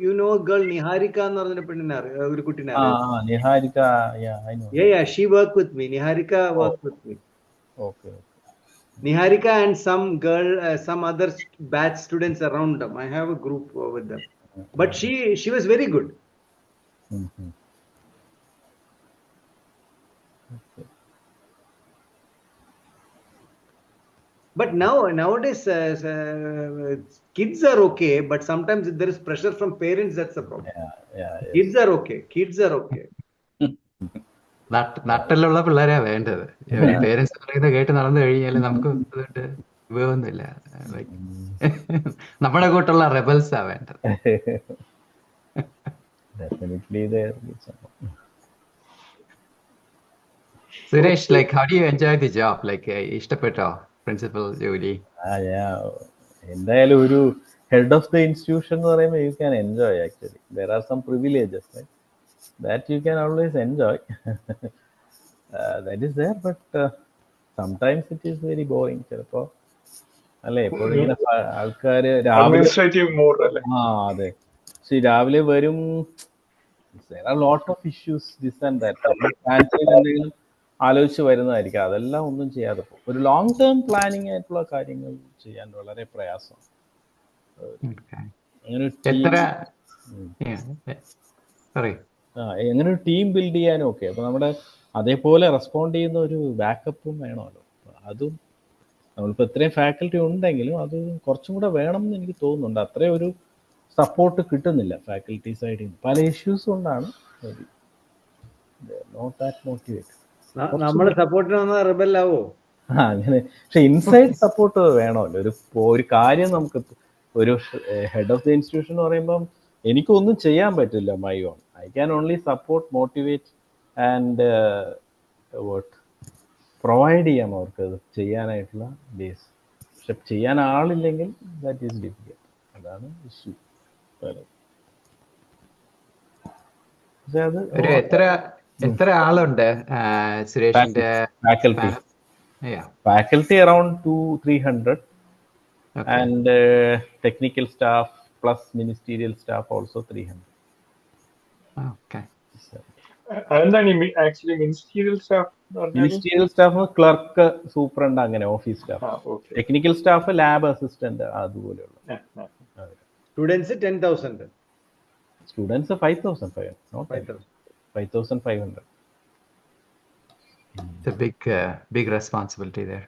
you know a girl Niharika എന്ന് പറഞ്ഞ പെണ്ണിനാണ്, ഒരു കുട്ടിനാണ്. Niharika, yeah, I know. Yeah, she worked with me. Niharika worked with me. Okay. Niharika and some girl, some other batch students around them. I have a group with them. But she was very good. Okay. But nowadays kids are okay, but sometimes if there is pressure from parents, that's a problem. Yeah. Kids are okay. നട്ടിലുള്ള പിള്ളേരാ വേണ്ടത്. പേരൻസ് പറയുന്നത് കേട്ട് നടന്നു കഴിഞ്ഞാൽ നമുക്ക് ഉപയോഗമൊന്നുമില്ല. നമ്മുടെ കൂട്ടുള്ള റെബൽസാ വേണ്ടത്. Suresh, like how do you enjoy the job? Like ഇഷ്ടപ്പെട്ടോ പ്രിൻസിപ്പൽ ജോലി? എന്തായാലും ഒരു ഹെഡ് ഓഫ് ദ ഇൻസ്റ്റിറ്റ്യൂഷൻ എന്ന് പറയുമ്പോൾ you can enjoy. Actually there are some privileges that you can always enjoy. That is there, but sometimes it is very boring. ചിലപ്പോ അല്ലേ, എപ്പോഴും ഇങ്ങനെ ആൾക്കാര് രാവിലെ അതെ രാവിലെ വരും. there are lot of issues, this and that. എന്തെങ്കിലും ആലോചിച്ച് വരുന്നതായിരിക്കും, അതെല്ലാം ഒന്നും ചെയ്യാതെ പോകും. ഒരു ലോങ് ടേം പ്ലാനിങ് ആയിട്ടുള്ള കാര്യങ്ങൾ ചെയ്യാൻ വളരെ പ്രയാസമാണ്. അങ്ങനെ ഒരു ടീം ബിൽഡ് ചെയ്യാനും ഒക്കെ. അപ്പൊ നമ്മുടെ അതേപോലെ റെസ്പോണ്ട് ചെയ്യുന്ന ഒരു ബാക്കപ്പും വേണമല്ലോ. അതും നമ്മളിപ്പോൾ ഇത്രയും ഫാക്കൽറ്റി ഉണ്ടെങ്കിലും അത് കുറച്ചും കൂടെ വേണം എന്ന് എനിക്ക് തോന്നുന്നുണ്ട്. അത്രയും ഒരു സപ്പോർട്ട് കിട്ടുന്നില്ല ഫാക്കൽറ്റി സൈഡിൽ നിന്ന്. പല ഇഷ്യൂസ് കൊണ്ടാണ് നോട്ട് ദാറ്റ് മോട്ടിവേറ്റ്. നമ്മള് സപ്പോർട്ടിന് വന്നാൽ റിബൽ ആവോ? അങ്ങനെ. പക്ഷെ ഇൻസൈഡ് സപ്പോർട്ട് വേണമല്ലോ. ഒരു കാര്യം നമുക്ക് ഒരു ഹെഡ് ഓഫ് ദി ഇൻസ്റ്റിറ്റ്യൂഷൻ എന്ന് പറയുമ്പം എനിക്കൊന്നും ചെയ്യാൻ പറ്റില്ല my own. I can only support, motivate and provide ചെയ്യാം അവർക്ക് ചെയ്യാനായിട്ടുള്ള ബേസ്. പക്ഷെ ചെയ്യാൻ ആളില്ലെങ്കിൽ ദാറ്റ് ഈസ് ഡിഫിക്കൽട്ട്. അതാണ് ഇഷ്യൂ. പക്ഷെ അത് എത്ര ആളുണ്ട് സുരേഷിന്റെ faculty around 200-300 and technical staff plus ministerial staff also 300. Okay. അതെന്താണ് actually ministerial staff? Ministerial staff clerk, superintendent, അങ്ങനെ office staff. Technical staff lab assistant അതുപോലെയുള്ള. Students 10,000. Students 5,500. not 5,500. It's a big responsibility there.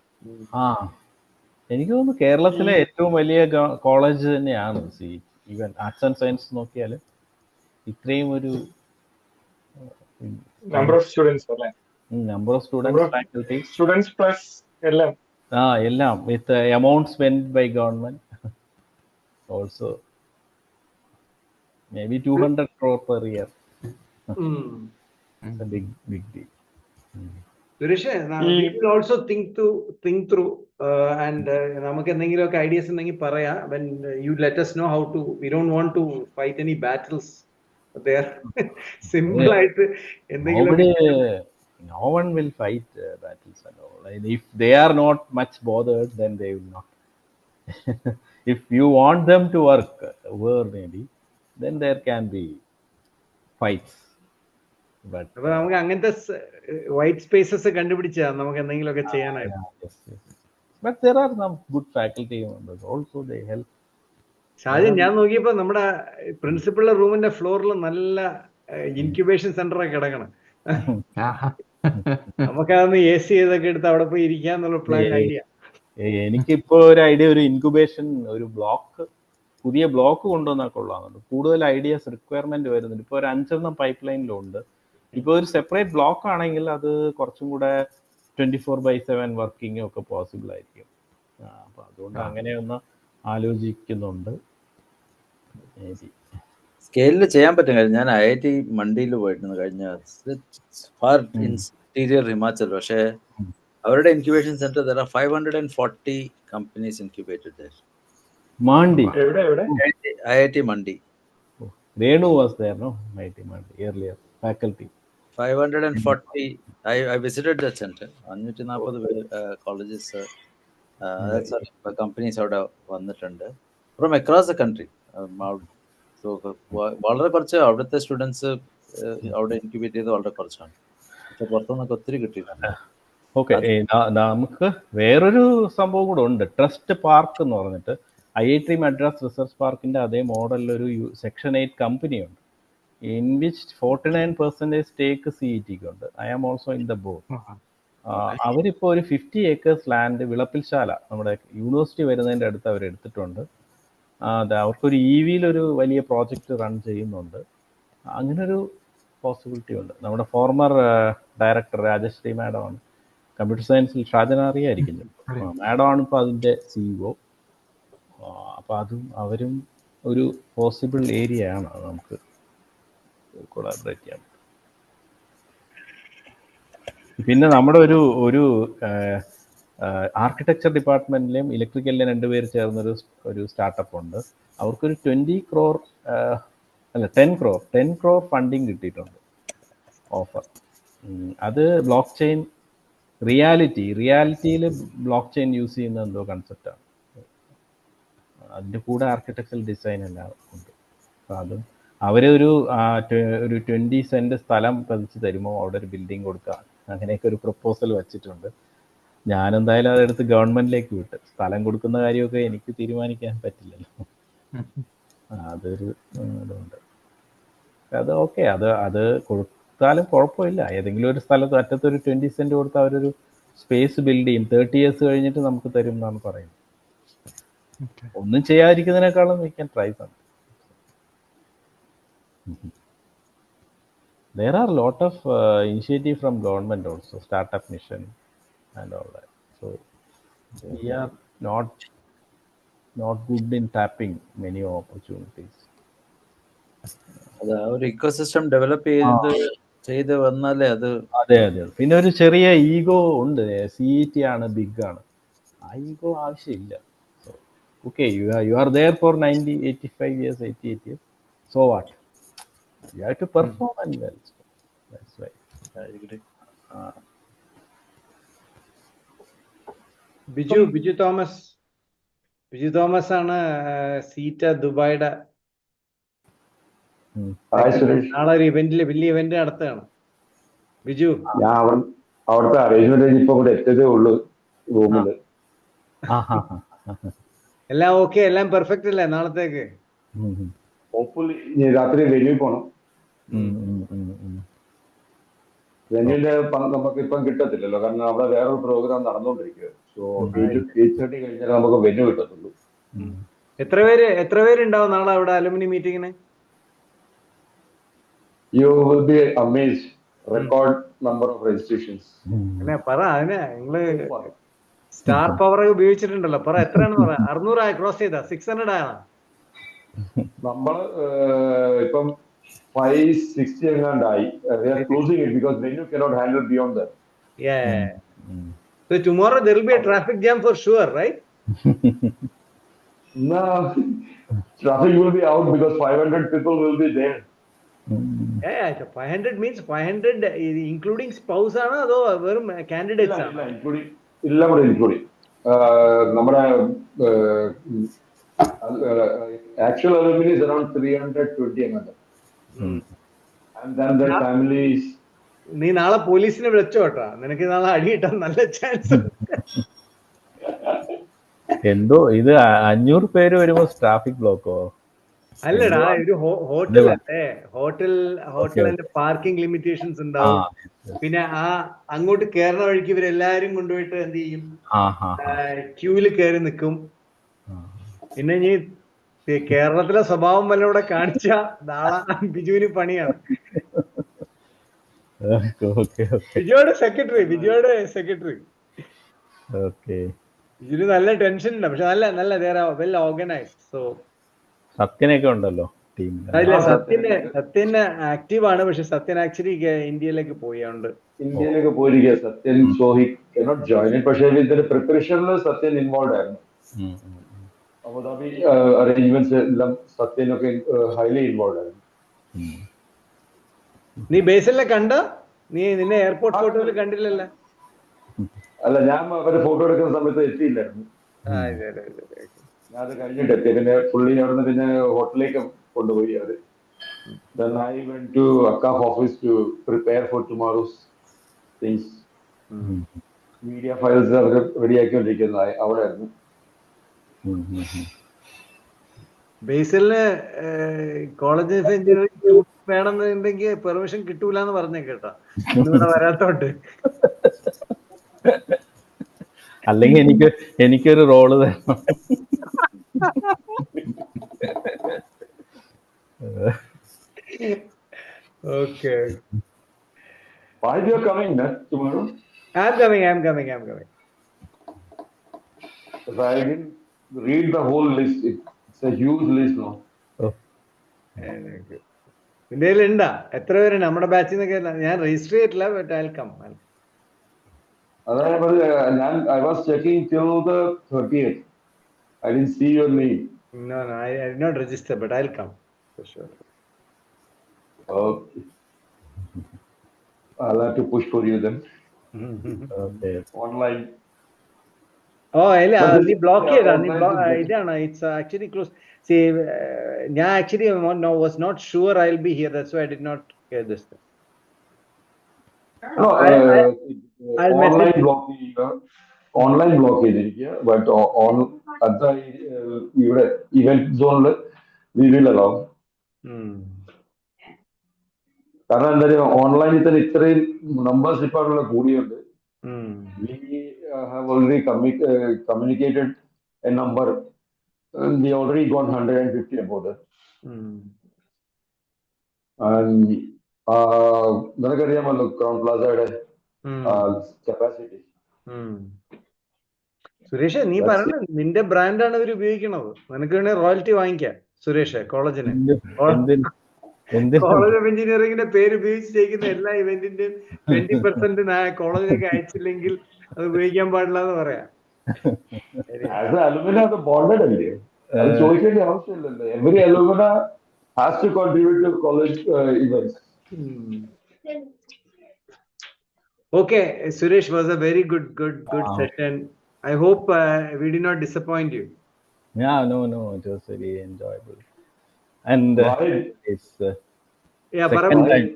എനിക്ക് തോന്നുന്നു കേരളത്തിലെ ഏറ്റവും വലിയ കോളേജ് തന്നെയാണ് ഈവൻ ആർട്സ് ആൻഡ് സയൻസ് നോക്കിയാൽ. ഇത്രയും ഒരു നമ്പർ ഓഫ് സ്റ്റുഡൻസ് അല്ലേ? Number of students, faculty, students plus എല്ലാം എല്ലാം with amount spend by government also. maybe 200 crore per year. It's a big deal. Suresh, we will also think through and നമുക്ക് എന്തെങ്കിലുമൊക്കെ ഐഡിയാസ് ഉണ്ടെങ്കിൽ പറയാം. when you let us know how to. We don't want to fight any battles there. Simple ആയിട്ട് എന്തെങ്കിലും. No one will fight battles at all. And if they are not much bothered, then they will not. If you want them to work maybe, then there can be fights. But അപ്പൊ നമുക്ക് അങ്ങനത്തെ വൈറ്റ് സ്പേസസ് കണ്ടുപിടിച്ചാൽ നമുക്ക് എന്തെങ്കിലുമൊക്കെ ചെയ്യാനായിട്ട്. But there are some good faculty members also, they help. Shajan, ഞാൻ നോക്കിയപ്പോ നമ്മുടെ പ്രിൻസിപ്പളിന്റെ റൂമിന്റെ ഫ്ലോറിൽ നല്ല ഇൻക്യുബേഷൻ സെന്റർ ഒക്കെ കിടക്കണം. നമുക്കതൊന്ന് AC ചെയ്തൊക്കെ എടുത്ത് അവിടെ പോയി ഇരിക്കാന്നുള്ള പ്ലാൻ ഐഡിയ. എനിക്കിപ്പോ ഒരു ഐഡിയ, ഒരു ഇൻക്യുബേഷൻ, ഒരു ബ്ലോക്ക്, പുതിയ ബ്ലോക്ക് കൊണ്ടുവന്നാൽ കൊള്ളാമെന്നുണ്ട്. കൂടുതൽ ഐഡിയാസ് റിക്വയർമെന്റ് വരുന്നുണ്ട്. ഇപ്പോൾ ഒരു 5 പൈപ്പ് ലൈനിലുണ്ട്. ഇപ്പോൾ ഒരു സെപ്പറേറ്റ് ബ്ലോക്ക് ആണെങ്കിൽ അത് കുറച്ചും കൂടെ 24/7 വർക്കിങ്ങും ഒക്കെ പോസിബിൾ ആയിരിക്കും. അപ്പൊ അതുകൊണ്ട് അങ്ങനെ ഒന്ന് ആലോചിക്കുന്നുണ്ട്. സ്കെയിലിൽ ചെയ്യാൻ പറ്റും. ഞാൻ IIT മണ്ടിയിൽ പോയിരുന്നു കഴിഞ്ഞ ഫാർ ഇന്റീരിയർ ഹിമാചൽ. പക്ഷേ അവരുടെ incubation centre there are 540 companies incubated there. Mandi. IIT Mandi. Renu was there, no? IIT Mandi earlier, faculty. 540. I visited that center. 540 colleges, that's what companies അവിടെ വന്നിട്ടുണ്ട് from across the country. So വളരെ കുറച്ച് അവിടുത്തെ സ്റ്റുഡൻസ് അവിടെ ഇൻക്യുബേറ്റ് ചെയ്ത് വളരെ കുറച്ചാണ്. പുറത്തുനിന്നൊക്കെ ഒത്തിരി കിട്ടിയിട്ടുണ്ട്. ഓക്കെ, നമുക്ക് വേറൊരു സംഭവം കൂടെ ഉണ്ട്. ട്രസ്റ്റ് പാർക്ക് എന്ന് പറഞ്ഞിട്ട് IIT മദ്രാസ് റിസർച്ച് പാർക്കിന്റെ അതേ മോഡലിൽ ഒരു Section 8 കമ്പനിയുണ്ട്. ഇൻ വിച്ച് 49% സ്റ്റേക്ക് CETക്ക് ഉണ്ട്. I am also in the board. അവരിപ്പോൾ ഒരു 50 acres ലാൻഡ് വിളപ്പിൽശാല നമ്മുടെ യൂണിവേഴ്സിറ്റി വരുന്നതിൻ്റെ അടുത്ത് അവർ എടുത്തിട്ടുണ്ട്. അതെ, അവർക്കൊരു EVയിലൊരു വലിയ പ്രോജക്റ്റ് റൺ ചെയ്യുന്നുണ്ട്. അങ്ങനൊരു പോസിബിലിറ്റി ഉണ്ട്. നമ്മുടെ ഫോർമർ ഡയറക്ടർ രാജശ്രീ മാഡമാണ്, കമ്പ്യൂട്ടർ സയൻസിൽ ഷാജന അറിയായിരിക്കും. മാഡമാണ് ഇപ്പോൾ അതിൻ്റെ CEO. അപ്പോൾ അതും അവരും ഒരു പോസിബിൾ ഏരിയ ആണ്, നമുക്ക് കൊളാബറേറ്റ് ചെയ്യാൻ. പിന്നെ നമ്മുടെ ഒരു ആർക്കിടെക്ചർ ഡിപ്പാർട്ട്മെന്റിലെയും ഇലക്ട്രിക്കലിലെയും 2 പേര് ചേർന്നൊരു സ്റ്റാർട്ടപ്പ് ഉണ്ട്. അവർക്കൊരു 10 crore ഫണ്ടിങ് കിട്ടിയിട്ടുണ്ട്, ഓഫർ. അത് ബ്ലോക്ക് ചെയിൻ റിയാലിറ്റിയിൽ ബ്ലോക്ക് ചെയിൻ യൂസ് ചെയ്യുന്ന എന്തോ കൺസെപ്റ്റാണ്. അതിൻ്റെ കൂടെ ആർക്കിടെക്ചറൽ ഡിസൈൻ എല്ലാം ഉണ്ട്. അപ്പോൾ അതും അവരൊരു 20 സെന്റ് സ്ഥലം പതിച്ച് തരുമോ, അവിടെ ഒരു ബിൽഡിംഗ് കൊടുക്കാം, അങ്ങനെയൊക്കെ ഒരു പ്രപ്പോസൽ വെച്ചിട്ടുണ്ട്. ഞാനെന്തായാലും അതെടുത്ത് ഗവൺമെന്റിലേക്ക് വിട്ട്. സ്ഥലം കൊടുക്കുന്ന കാര്യമൊക്കെ എനിക്ക് തീരുമാനിക്കാൻ പറ്റില്ലല്ലോ. അതൊരു ഇതുണ്ട്. അത് ഓക്കെ, അത് കൊടുത്താലും കുഴപ്പമില്ല. ഏതെങ്കിലും ഒരു സ്ഥലത്ത് അറ്റത്തൊരു 20 സെന്റ് കൊടുത്താൽ അവരൊരു സ്പേസ് ബിൽഡ് ചെയ്യും. 30 years കഴിഞ്ഞിട്ട് നമുക്ക് തരും എന്നാണ് പറയുന്നത്. ഒന്നും ചെയ്യാതിരിക്കുന്നതിനേക്കാളും we can try something. There are a lot of initiative from government also, startup mission and all that. So we are not good in tapping many opportunities. അത് ഒരു ഇക്കോസിസ്റ്റം ഡെവലപ്പ് ചെയ്ത് വന്നാലേ അത്. അതെ. പിന്നെ ഒരു ചെറിയ ഈഗോ ഉണ്ട്. CET ആണ്, ബിഗ് ആണ്. ആ ഈഗോ ആവശ്യമില്ല. Okay, you are there for 90, 85 years, 88 years. So what? You have to perform and well. That's right. Biju Thomas ആണ് സീറ്റ ദുബായിയുടെ. നാളെ ഒരു വലിയ ഇവന്റ് നടത്തുകയാണ് ബിജു. ഞാൻ അവിടുത്തെ അറേഞ്ച്മെന്റ് ഇപ്പൊ കൂടെ എത്തതേ ഉള്ളൂ റൂമില്. എല്ലാം ഓക്കെ, എല്ലാം പെർഫെക്റ്റ് അല്ലേ നാളത്തേക്ക്? ഹോപ്പ്ഫുള്ളി രാത്രി വെന്യൂ പോണം. വെന്യൂന്റെ നമുക്ക് ഇപ്പം കിട്ടത്തില്ലല്ലോ, കാരണം അവിടെ വേറൊരു പ്രോഗ്രാം നടന്നുകൊണ്ടിരിക്കുക. സോ 8:30 കഴിഞ്ഞാൽ നമുക്ക് വെന്യൂ കിട്ടത്തുള്ളൂ. എത്ര പേരുണ്ടാവും നാളെ അവിടെ അലുമിനി മീറ്റിങ്ങിന്? You will be amazed. Record number of registrations. അല്ലെ പറ, അതിനെ നിങ്ങള് സ്റ്റാർ പവർ ഉപയോഗിച്ചിട്ടുണ്ടല്ലോ, പറ എത്രയാണെന്ന് പറ. 600 ക്രോസ് ചെയ്താ? 600 ആണോ? നമ്മള് ഇപ്പം 560 എങ്ങാണ്ടായി. They are closing it because venue cannot handle beyond that. Yeah. So tomorrow there will be a traffic jam for sure, right? No, traffic will be out because 500 people will be there. Yeah, 500 means 500 including spouse ആണോ അതോ വെറും candidates ആണോ? എല്ലാം കൂടെ ഇൻക്ലൂഡിങ്. നമ്മുടെ actual alumni is around 320 എങ്ങാണ്ട്. And then their families. നീ നാളെ പോലീസിനെ വിളിച്ചോ കേട്ടോ, നിനക്ക് നാളെ അടി കിട്ടാൻ നല്ല ചാൻസ്. എന്തോ ഇത് 500 പേര് വരുമ്പോ ട്രാഫിക് ബ്ലോക്കോ? അല്ലടാ, ഒരു ഹോട്ടലല്ലേ, ഹോട്ടലിന്റെ പാർക്കിംഗ് ലിമിറ്റേഷൻസ് ഉണ്ടാവും. പിന്നെ അങ്ങോട്ട് കയറുന്ന വഴിക്ക് ഇവരെല്ലാരും കൊണ്ടുപോയിട്ട് എന്ത് ചെയ്യും, ക്യൂവിൽ കയറി നിൽക്കും. പിന്നെ ഇനി കേരളത്തിലെ സ്വഭാവം വല്ല ഇവിടെ കാണിച്ച നാളെ ബിജുവിന് പണിയാണ്. ബിജുയുടെ സെക്രട്ടറി ബിജുവിന് നല്ല ടെൻഷൻ ഉണ്ട്. പക്ഷെ നല്ല വെൽ ഓർഗനൈസ്ഡ്. സോ സത്യനൊക്കെ ഉണ്ടല്ലോ ടീം. സത്യൻ ആക്റ്റീവ് ആണ്. പക്ഷെ സത്യൻ ആക്ച്വലി ഇന്ത്യയിലേക്ക് പോയുണ്ട്. ഇന്ത്യയിലേക്ക് പോയിരിക്കുക Sathyan. So he cannot join it. പക്ഷേ ഇതിന്റെ പ്രിപ്പറേഷനിൽ സത്യൻ ഇൻവോൾവ് ആയിരുന്നു. അബുദാബി അറേഞ്ച്മെന്റ്സ് എല്ലാം സത്യനൊക്കെ ഹൈലി ഇൻവോൾവ് ആയിരുന്നു. നീ ബേസിലെ കണ്ട? നിന്നെ എയർപോർട്ട് ഫോട്ടോയിൽ കണ്ടില്ലല്ലോ? അല്ല, ഞാൻ അവരെ ഫോട്ടോ എടുക്കുന്ന സമയത്ത് എത്തിയില്ലായിരുന്നു. ഞാൻ അത് കഴിഞ്ഞിട്ട് എത്തി. പിന്നെ പുള്ളി അവിടുന്ന് പിന്നെ ഹോട്ടലിലേക്ക് കൊണ്ടുപോയി അവര്. Then I went to Akkaf office to prepare for tomorrow's things. Media files അവർ റെഡിയാക്കിക്കൊണ്ടിരിക്കുന്ന അവിടെ ആയിരുന്നു. ബേസിലിന് കോളേജ് ഓഫ് എഞ്ചിനീയറിംഗ് വേണമെന്നുണ്ടെങ്കിൽ പെർമിഷൻ കിട്ടൂലെന്ന് പറഞ്ഞേ കേട്ടാ, ഇവിടെ വരാത്തോണ്ട്. അല്ലെങ്കിൽ എനിക്കൊരു റോള് തരണം. Okay. Why you are coming tomorrow? I'm coming. If I didn't read the whole list. It's a huge list now. ഇന്ത്യയിൽ ഉണ്ടാ എത്ര പേരുണ്ട് നമ്മുടെ ബാച്ചിൽ നിന്നൊക്കെ? ഞാൻ രജിസ്റ്റർ ചെയ്തിട്ടില്ല. But I'll come. അതാണ് I was checking till the 30th. I didn't see your name. No, I did not register, but I'll come for sure. Okay. I'll have to push for you then. Okay. Online. Oh, നീ ബ്ലോക്ക് ചെയ്താ? ഇതാണ്, ഇറ്റ്സ് ആക്ച്വലി ക്ലോസ്. See, ഞാൻ actually was not sure I'll be here. That's why I did not get this thing. No, online block ചെയ്തിരിക്കുക. But at the ഇവിടെ event zone we will allow. കാരണം എന്താ പറയുക, ഓൺലൈനിൽ തന്നെ ഇത്രയും നമ്പേഴ്സ് ഇപ്പോൾ കൂടിയുണ്ട്. We have already communicated a number. We already got 150 about it. And നിനക്കറിയാമല്ലോ ക്രൗൺ പ്ലാസയുടെ കപ്പാസിറ്റി. സുരേഷ്, നീ പറഞ്ഞ നിന്റെ ബ്രാൻഡാണ് ഇവർ ഉപയോഗിക്കണത്. നിനക്ക് വേണേ റോയൽറ്റി വാങ്ങിക്കാം സുരേഷ്. കോളേജിന് കോളേജ് ഓഫ് എഞ്ചിനീയറിംഗിന്റെ പേര് ഉപയോഗിച്ച് ചെയ്യുന്ന എല്ലാ ഇവന്റിന്റെയും 20% കോളേജിലേക്ക് അയച്ചില്ലെങ്കിൽ അത് ഉപയോഗിക്കാൻ പാടില്ല എന്ന് പറയാം. അലുമിന അത് ബോണ്ടഡ് അല്ലേ? അത് ചോദിക്കേണ്ട ആവശ്യമില്ലല്ലോ. Every alumna has to contribute to college events. Okay, Suresh, was a very good session. I hope we did not disappoint you. Yeah, no, it was very enjoyable. And it's second time.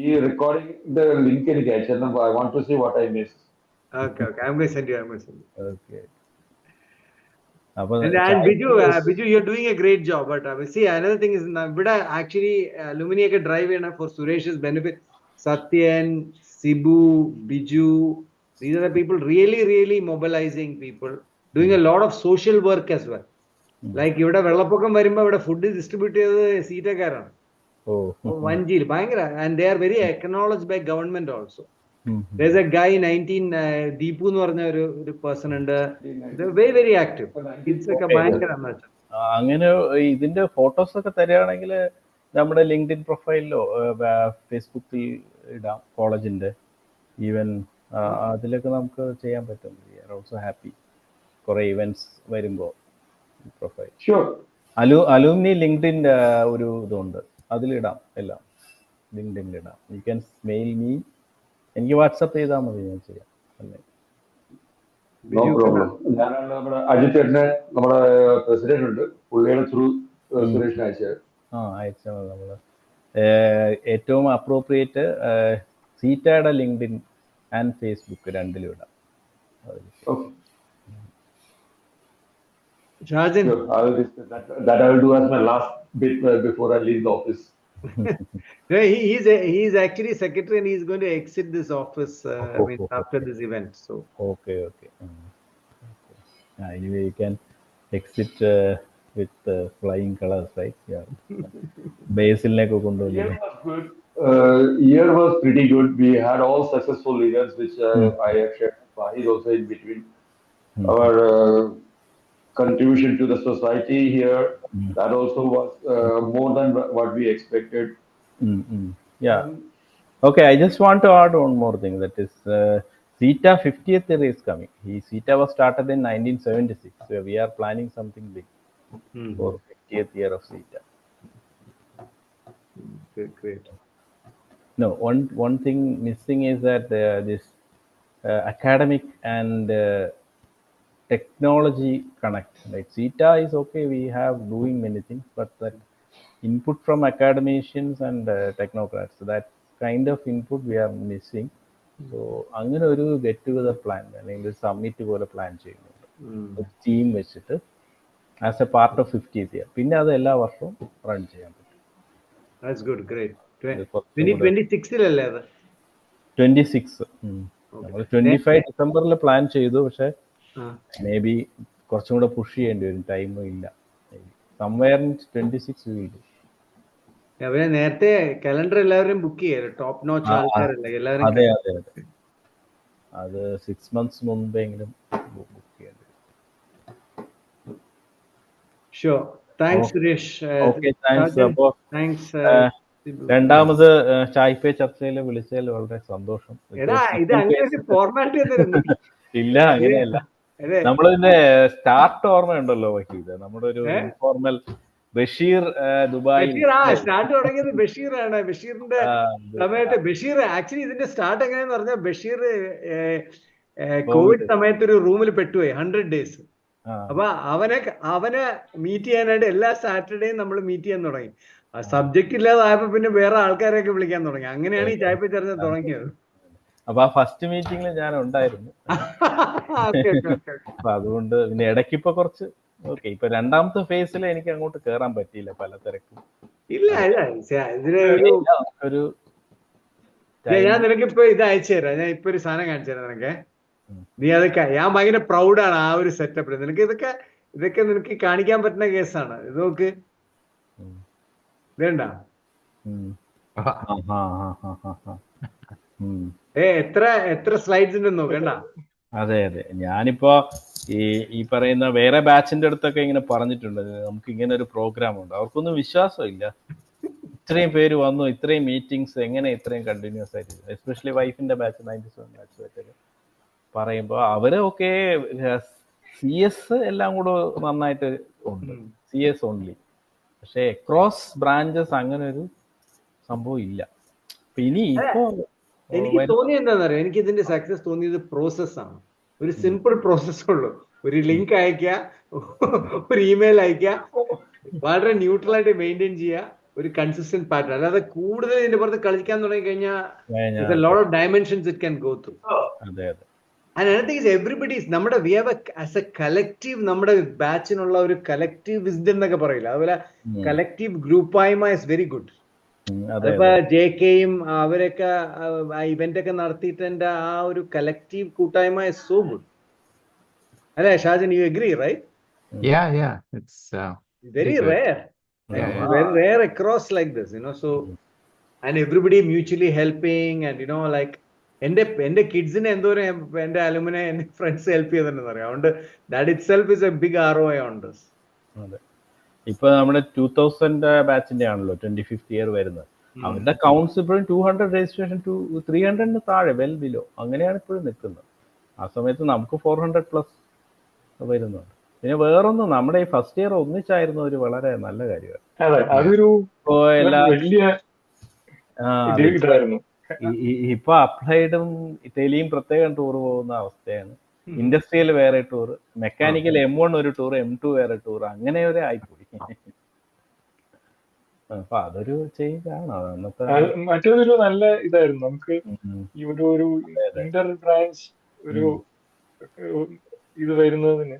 ഈ recording the link എനിക്ക് അയച്ചു. I want to see what I missed. Okay, I'm going to send you. Okay. And Biju, you're doing a great job. But see, another thing is, actually, Lumini can drive in for Suresh's benefit. Satyan, Sibu, Biju, these are the people really mobilizing people, doing a lot of social work as well. Like ഇവിടെ വെള്ളപ്പൊക്കം വരുമ്പോ ഇവിടെ ഫുഡ് ഡിസ്ട്രിബ്യൂട്ട് ചെയ്തത് സീറ്റക്കാരാണ്. 1G ഭയങ്കര. And they are very acknowledged by government also. There's a guy 19 Deepu എന്ന് പറഞ്ഞ ഒരു പേഴ്സൺ ഉണ്ട്. very active. ഒക്കെ ഭയങ്കര. അങ്ങനെ ഇതിന്റെ ഫോട്ടോസ് ഒക്കെ തരികയാണെങ്കിൽ നമ്മുടെ ലിങ്ക്ഡിൻ പ്രൊഫൈലിലോ ഫേസ്ബുക്കിൽ ഇടാം കോളേജിന്റെ. ഈവൻ അതിലൊക്കെ നമുക്ക് ചെയ്യാൻ പറ്റും. വി ആർ ഓൾസോ ഹാപ്പി കുറെ ഇവന്റ്സ് വരുമ്പോൾ പ്രൊഫൈൽ. അലൂമിനി ലിങ്ക്ഡിൻ ഒരു ഇതുണ്ട്, അതിലിടാം എല്ലാം. ലിങ്ക്ഡിനിലിടാം. You can mail me. എനിക്ക് വാട്സപ്പ് ചെയ്താൽ മതി, ഞാൻ ചെയ്യാം. അല്ലേ? No problem. ഞാനാണ് നമ്മുടെ അജിത് ചേട്ടനെ, നമ്മുടെ പ്രസിഡന്റ് ഉണ്ട്, പുള്ളിയുടെ ത്രൂ സുരേഷിന് അയച്ചത്. അയച്ചാൽ മതി. നമ്മൾ ഏറ്റവും അപ്രോപ്രിയേറ്റ് സീറ്റയുടെ ലിങ്ക്ഡിൻ ആൻഡ് ഫേസ്ബുക്ക് രണ്ടിലും ഇടാം. Shajan. Sure. That I will do as my last bit before I leave the office. No, he's actually secretary and he's going to exit this office after this event. So Okay. Anyway, you can exit with flying colors, right? Yeah. Basil ne ko kondo Year was good. Year was pretty good. We had all successful events, which I have shared. Fahid also in between. Our contribution to the society here, that also was more than what we expected. Yeah. Okay, I just want to add one more thing. That is, CETA 50th year is coming. CETA was started in 1976. So we are planning something big for 50th year of CETA. Great. No, one thing missing is that this academic and technology connect. Like CETA is okay, we have doing many things, but that input from academicians and technocrats, that kind of input we are missing. So അങ്ങനെ ഒരു ഗെറ്റ് ടുഗദർ പ്ലാൻ അല്ലെങ്കിൽ സമ്മിറ്റ് പോലെ പ്ലാൻ ചെയ്യുന്നുണ്ട്, ഒരു ടീം വെച്ചിട്ട് as A part of 50th year. പിന്നെ അത് എല്ലാ വർഷവും റൺ ചെയ്യാൻ പറ്റും. That's good, great. 26-ലല്ലേ അത്? 26. നമ്മൾ 25 ഡിസംബറിൽ പ്ലാൻ ചെയ്തു, പക്ഷെ മേ ബി കുറച്ചും കൂടെ പുഷ് ചെയ്യേണ്ടി വരും, ടൈമും ഇല്ല. Somewhere in 26 we will do. അവരെ നേരത്തെ കലണ്ടർ എല്ലാവരും ബുക്ക് ചെയ്യാറ്, ടോപ്പ് നോച്ച് ആൾക്കാരല്ലേ എല്ലാവരും. അതെ അത് 6 months മുൻപെങ്കിലും ബുക്ക് ചെയ്യേണ്ടി വരും. Sure. Thanks, Suresh. Okay, thanks. Thanks. രണ്ടാമത് ചായ്പേ ചർച്ചയിൽ വിളിച്ചതിൽ വളരെ സന്തോഷം. ഇത് അങ്ങനെ ഒരു ഫോർമാലിറ്റി ഇല്ല, അങ്ങനെയല്ല. നമ്മളിതിന്റെ സ്റ്റാർട്ട് ഓർമ്മയുണ്ടല്ലോ വക്കീല്, നമ്മുടെ ഒരു ഇൻഫോർമൽ ബഷീർ ദുബായ് സ്റ്റാർട്ട് തുടങ്ങിയത് ബഷീറാണ്. ബഷീറിന്റെ സമയത്ത് ബഷീർ ആക്ച്വലി ഇതിന്റെ സ്റ്റാർട്ട് എങ്ങനെയാന്ന് പറഞ്ഞാൽ ബഷീർ കോവിഡ് സമയത്ത് ഒരു റൂമിൽ പെട്ടുപോയി 100 days. അപ്പൊ അവനെ മീറ്റ് ചെയ്യാനായിട്ട് എല്ലാ സാറ്റർഡേയും നമ്മൾ മീറ്റ് ചെയ്യാൻ തുടങ്ങി. ആ സബ്ജക്ട് ഇല്ലാതായപ്പോ പിന്നെ വേറെ ആൾക്കാരെയൊക്കെ വിളിക്കാൻ തുടങ്ങി. അങ്ങനെയാണ് ഈ ചായപ്പ ചർച്ച തുടങ്ങിയത്. അപ്പൊ ആ ഫസ്റ്റ് മീറ്റിംഗിൽ ഞാൻ ഉണ്ടായിരുന്നു. അപ്പൊ അതുകൊണ്ട് പിന്നെ ഇടയ്ക്കിപ്പോ കുറച്ച് ഓക്കെ. ഇപ്പൊ രണ്ടാമത്തെ ഫേസിൽ എനിക്ക് അങ്ങോട്ട് കേറാൻ പറ്റിയില്ല, പല തിരക്കും. ഇല്ല ഒരു ഞാൻ നിനക്കിപ്പോ ഇത് അയച്ചു തരാം. ഞാൻ ഇപ്പൊ ഒരു സാധനം കാണിച്ചു തരാം നിനക്ക്. നീ അതൊക്കെ ഞാൻ ഭയങ്കര പ്രൗഡാണ് ആ ഒരു സെറ്റപ്പിൽ. നിനക്ക് ഇതൊക്കെ നിനക്ക് കാണിക്കാൻ പറ്റുന്ന കേസാണ്. ഇത് നോക്ക്, വേണ്ട എത്ര സ്ലൈഡ്സ് ഉണ്ടെന്ന് നോക്കണ്ട. അതെ ഞാനിപ്പോ ഈ പറയുന്ന വേറെ ബാച്ചിന്റെ അടുത്തൊക്കെ ഇങ്ങനെ പറഞ്ഞിട്ടുണ്ട്, നമുക്ക് ഇങ്ങനെ ഒരു പ്രോഗ്രാം ഉണ്ട്. അവർക്കൊന്നും വിശ്വാസമില്ല, ഇത്രയും പേര് വന്നു, ഇത്രയും മീറ്റിംഗ്സ് എങ്ങനെ ഇത്രയും കണ്ടിന്യൂസ് ആയിട്ട്, എസ്പെഷ്യലി വൈഫിന്റെ ബാച്ച് 97 ബാച്ച് പറയുമ്പോ അവര് ഒക്കെ CS എല്ലാം കൂടെ നന്നായിട്ട് ഉണ്ട്, CS ഓൺലി. പക്ഷെ അക്രോസ് ബ്രാഞ്ചസ് അങ്ങനെ ഒരു സംഭവം ഇല്ല. ഇനി ഇപ്പോ എനിക്ക് തോന്നിയത് എന്താണെന്നറിയാം, എനിക്ക് ഇതിന്റെ സക്സസ് തോന്നിയത് പ്രോസസ്സാണ്. ഒരു സിമ്പിൾ പ്രോസസ് ഉള്ളൂ. ഒരു ലിങ്ക് അയക്കുക, ഒരു ഇമെയിൽ അയക്കുക, വളരെ ന്യൂട്രൽ ആയിട്ട് മെയിൻറ്റെയിൻ ചെയ്യുക, ഒരു കൺസിസ്റ്റന്റ് പാറ്റേൺ. അല്ലാതെ കൂടുതൽ ഇതിന്റെ പുറത്ത് കളിക്കാൻ തുടങ്ങി കഴിഞ്ഞാൽ lot of dimensions it can go through. And another thing is everybody is നമ്മുടെ we have as a collective, നമ്മുടെ ബാച്ചിനുള്ള ഒരു collective wisdom എന്നൊക്കെ പറയില്ല, അതുപോലെ collective ഗ്രൂപ്പായ്മ is very good. അതിപ്പോ JKയും അവരൊക്കെ ഇവന്റ് ഒക്കെ നടത്തിയിട്ടെ ആ ഒരു collective കൂട്ടായ്മ is so good. അല്ലേ Shajan, you agree, right? Yeah, it's very rare. Very rare across like this, so and everybody mutually helping and like എന്റെ കിഡ്സിനെ എന്തോരം എന്റെ അലുമിനെ എന്റെ ഫ്രണ്ട്സ് ഹെൽപ്പ് ചെയ്തിട്ടുണ്ടെന്ന് അറിയാം. അതുകൊണ്ട് that itself is a big ROI on this. അതെ, ഇപ്പൊ നമ്മുടെ 2000 ബാച്ചിന്റെ ആണല്ലോ 25th ഇയർ വരുന്നത്. അവരുടെ കൗണ്ട്സ് ഇപ്പോഴും 200 രജിസ്ട്രേഷൻ 300 താഴെ, വെൽ ബിലോ, അങ്ങനെയാണ് ഇപ്പോഴും നിൽക്കുന്നത്. ആ സമയത്ത് നമുക്ക് 400+ വരുന്നുണ്ട്. പിന്നെ വേറൊന്നും, നമ്മുടെ ഈ ഫസ്റ്റ് ഇയർ ഒന്നിച്ചായിരുന്നു ഒരു വളരെ നല്ല കാര്യമാണ്. ഇപ്പൊ അപ്ലൈഡും ഇറ്റലിയും പ്രത്യേകം ടൂർ പോകുന്ന അവസ്ഥയാണ്. ഇൻഡസ്ട്രിയൽ വേറെ ടൂർ, മെക്കാനിക്കൽ M1 ഒരു ടൂർ, M2 വേറെ ടൂർ, അങ്ങനെ ഒരു ആയിപ്പോയി. അപ്പൊ അതൊരു ചേഞ്ച് ആണ്. അന്നത്തെ മറ്റൊരു നല്ല ഇതായിരുന്നു നമുക്ക് ഈ ഒരു ഇന്റർ ബ്രാഞ്ച് ഒരു ഇത് വരുന്നതിന്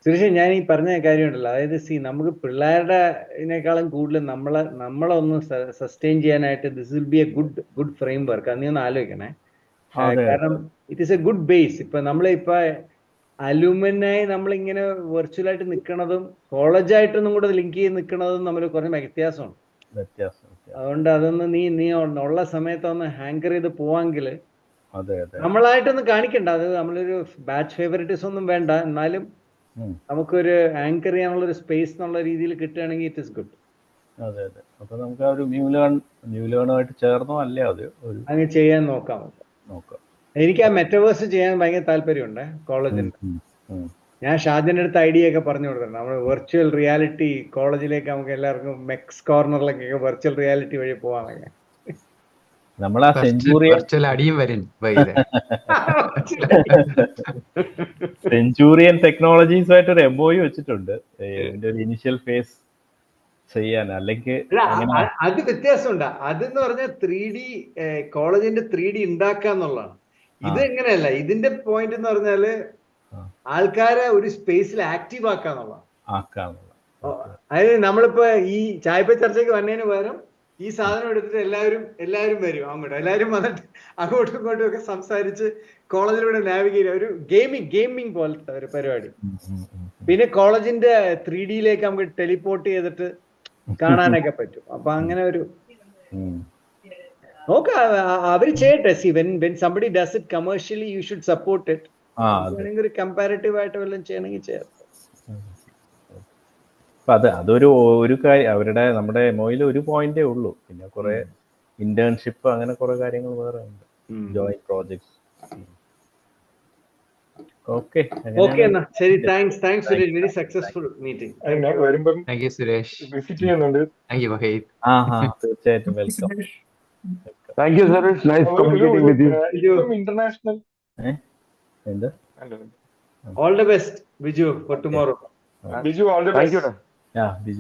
സുരേഷ്, ഞാൻ ഈ പറഞ്ഞ കാര്യമുണ്ടല്ലോ, അതായത് നമുക്ക് പിള്ളേരുടെ ഇതിനേക്കാളും കൂടുതൽ നമ്മളൊന്ന് സസ്റ്റെയിൻ ചെയ്യാനായിട്ട് this will be A good frame work. അത് നീ ഒന്ന് ആലോചിക്കണേ. കാരണം it is A good base. ഇപ്പൊ നമ്മളിപ്പോ അലൂമിനായി നമ്മളിങ്ങനെ വെർച്വലായിട്ട് നിൽക്കുന്നതും കോളേജായിട്ടൊന്നും കൂടെ ലിങ്ക് ചെയ്ത് നിൽക്കുന്നതും തമ്മിൽ കുറച്ച് വ്യത്യാസമുണ്ട്. അതുകൊണ്ട് അതൊന്ന് നീ ഉള്ള സമയത്തൊന്ന് ഹാങ്കർ ചെയ്ത് പോവാങ്കിൽ നമ്മളായിട്ടൊന്ന് കാണിക്കണ്ട. അത് നമ്മളൊരു ബാച്ച് ഫേവറിറ്റിസം ഒന്നും വേണ്ട, എന്നാലും നമുക്കൊരു ആങ്കർ ചെയ്യാനുള്ള ഒരു സ്പേസ് എന്നുള്ള രീതിയിൽ കിട്ടുകയാണെങ്കിൽ ഇറ്റ് ഇസ് ഗുഡ്. അതെ അതെ. അപ്പൊ നമുക്ക് ആ ഒരു ന്യൂ ലേണുമായിട്ട് ചേർന്നോ അല്ലേ അത് അങ്ങ് ചെയ്യാൻ നോക്കാം. എനിക്ക് ആ മെറ്റവേഴ്സ് ചെയ്യാൻ ഭയങ്കര താല്പര്യമുണ്ട് കോളേജിൽ. ഞാൻ ഷാജിന്റെ അടുത്ത് ഐഡിയ ഒക്കെ പറഞ്ഞു കൊടുത്തിട്ടുണ്ട്. നമ്മൾ വെർച്വൽ റിയാലിറ്റി കോളേജിലേക്ക് നമുക്ക് എല്ലാവർക്കും മെക്സ് കോർണറിലേക്കൊക്കെ വെർച്വൽ റിയാലിറ്റി വഴി പോവാന്നൊക്കെ. നമ്മളാ സെഞ്ചൂറിയൻ ടെക്നോളജീസുമായിട്ട് ഒരു MOU വെച്ചിട്ടുണ്ട് ഇതിന്റെ ഒരു ഇനിഷ്യൽ ഫേസ് ചെയ്യാൻ. അല്ലെങ്കിൽ അത് വ്യത്യാസമുണ്ട്. അതെന്ന് പറഞ്ഞാൽ 3D കോളേജിന്റെ 3D ഉണ്ടാക്കാന്നുള്ളതാണ്. ഇത് എങ്ങനെയല്ല. ഇതിന്റെ പോയിന്റ് എന്ന് പറഞ്ഞാല് ആൾക്കാരെ ഒരു സ്പേസിൽ ആക്റ്റീവ് ആക്കാന്നുള്ളതാണ്. അതായത് നമ്മളിപ്പോ ഈ ചായപ്പ ചർച്ചയ്ക്ക് വന്നതിന് പകരം ഈ സാധനം എടുത്തിട്ട് എല്ലാവരും വരും അങ്ങോട്ട്. എല്ലാവരും വന്നിട്ട് അങ്ങോട്ടും ഇങ്ങോട്ടും ഒക്കെ സംസാരിച്ച് കോളേജിലൂടെ നാവിഗേറ്റ് ഒരു ഗെയിമിംഗ് പോലത്തെ ഒരു പരിപാടി. പിന്നെ കോളേജിന്റെ 3Dയിലേക്ക് നമുക്ക് ടെലിപ്പോർട്ട് ചെയ്തിട്ട് കാണാനൊക്കെ പറ്റും. അപ്പൊ അങ്ങനെ ഒരു നോക്കാം, അവര് ചെയ്യട്ടെ. When somebody does it commercially you should support it. ഒരു കമ്പാരിറ്റീവ് ആയിട്ട് വല്ലതും ചെയ്യണമെങ്കിൽ ചെയ്യാം. അതൊരു കാര്യം. അവരുടെ നമ്മുടെ MOUയിൽ ഒരു പോയിന്റേ ഉള്ളൂ. പിന്നെ കുറെ ഇന്റേൺഷിപ്പ് അങ്ങനെ കുറെ കാര്യങ്ങൾ വേറെ ഉണ്ട്, ജോയിന്റ് പ്രോജക്ട്സ്. ഓക്കെ എന്നാ ശരി. Thanks Suresh. Very successful meeting. Thank you Suresh. Visit ചെയ്യുന്നുണ്ട്. Thank you Waheed. തീർച്ചയായിട്ടും welcome. Thank you Suresh. Nice communicating with you. International all the best Biju for tomorrow. Biju all the best. Biju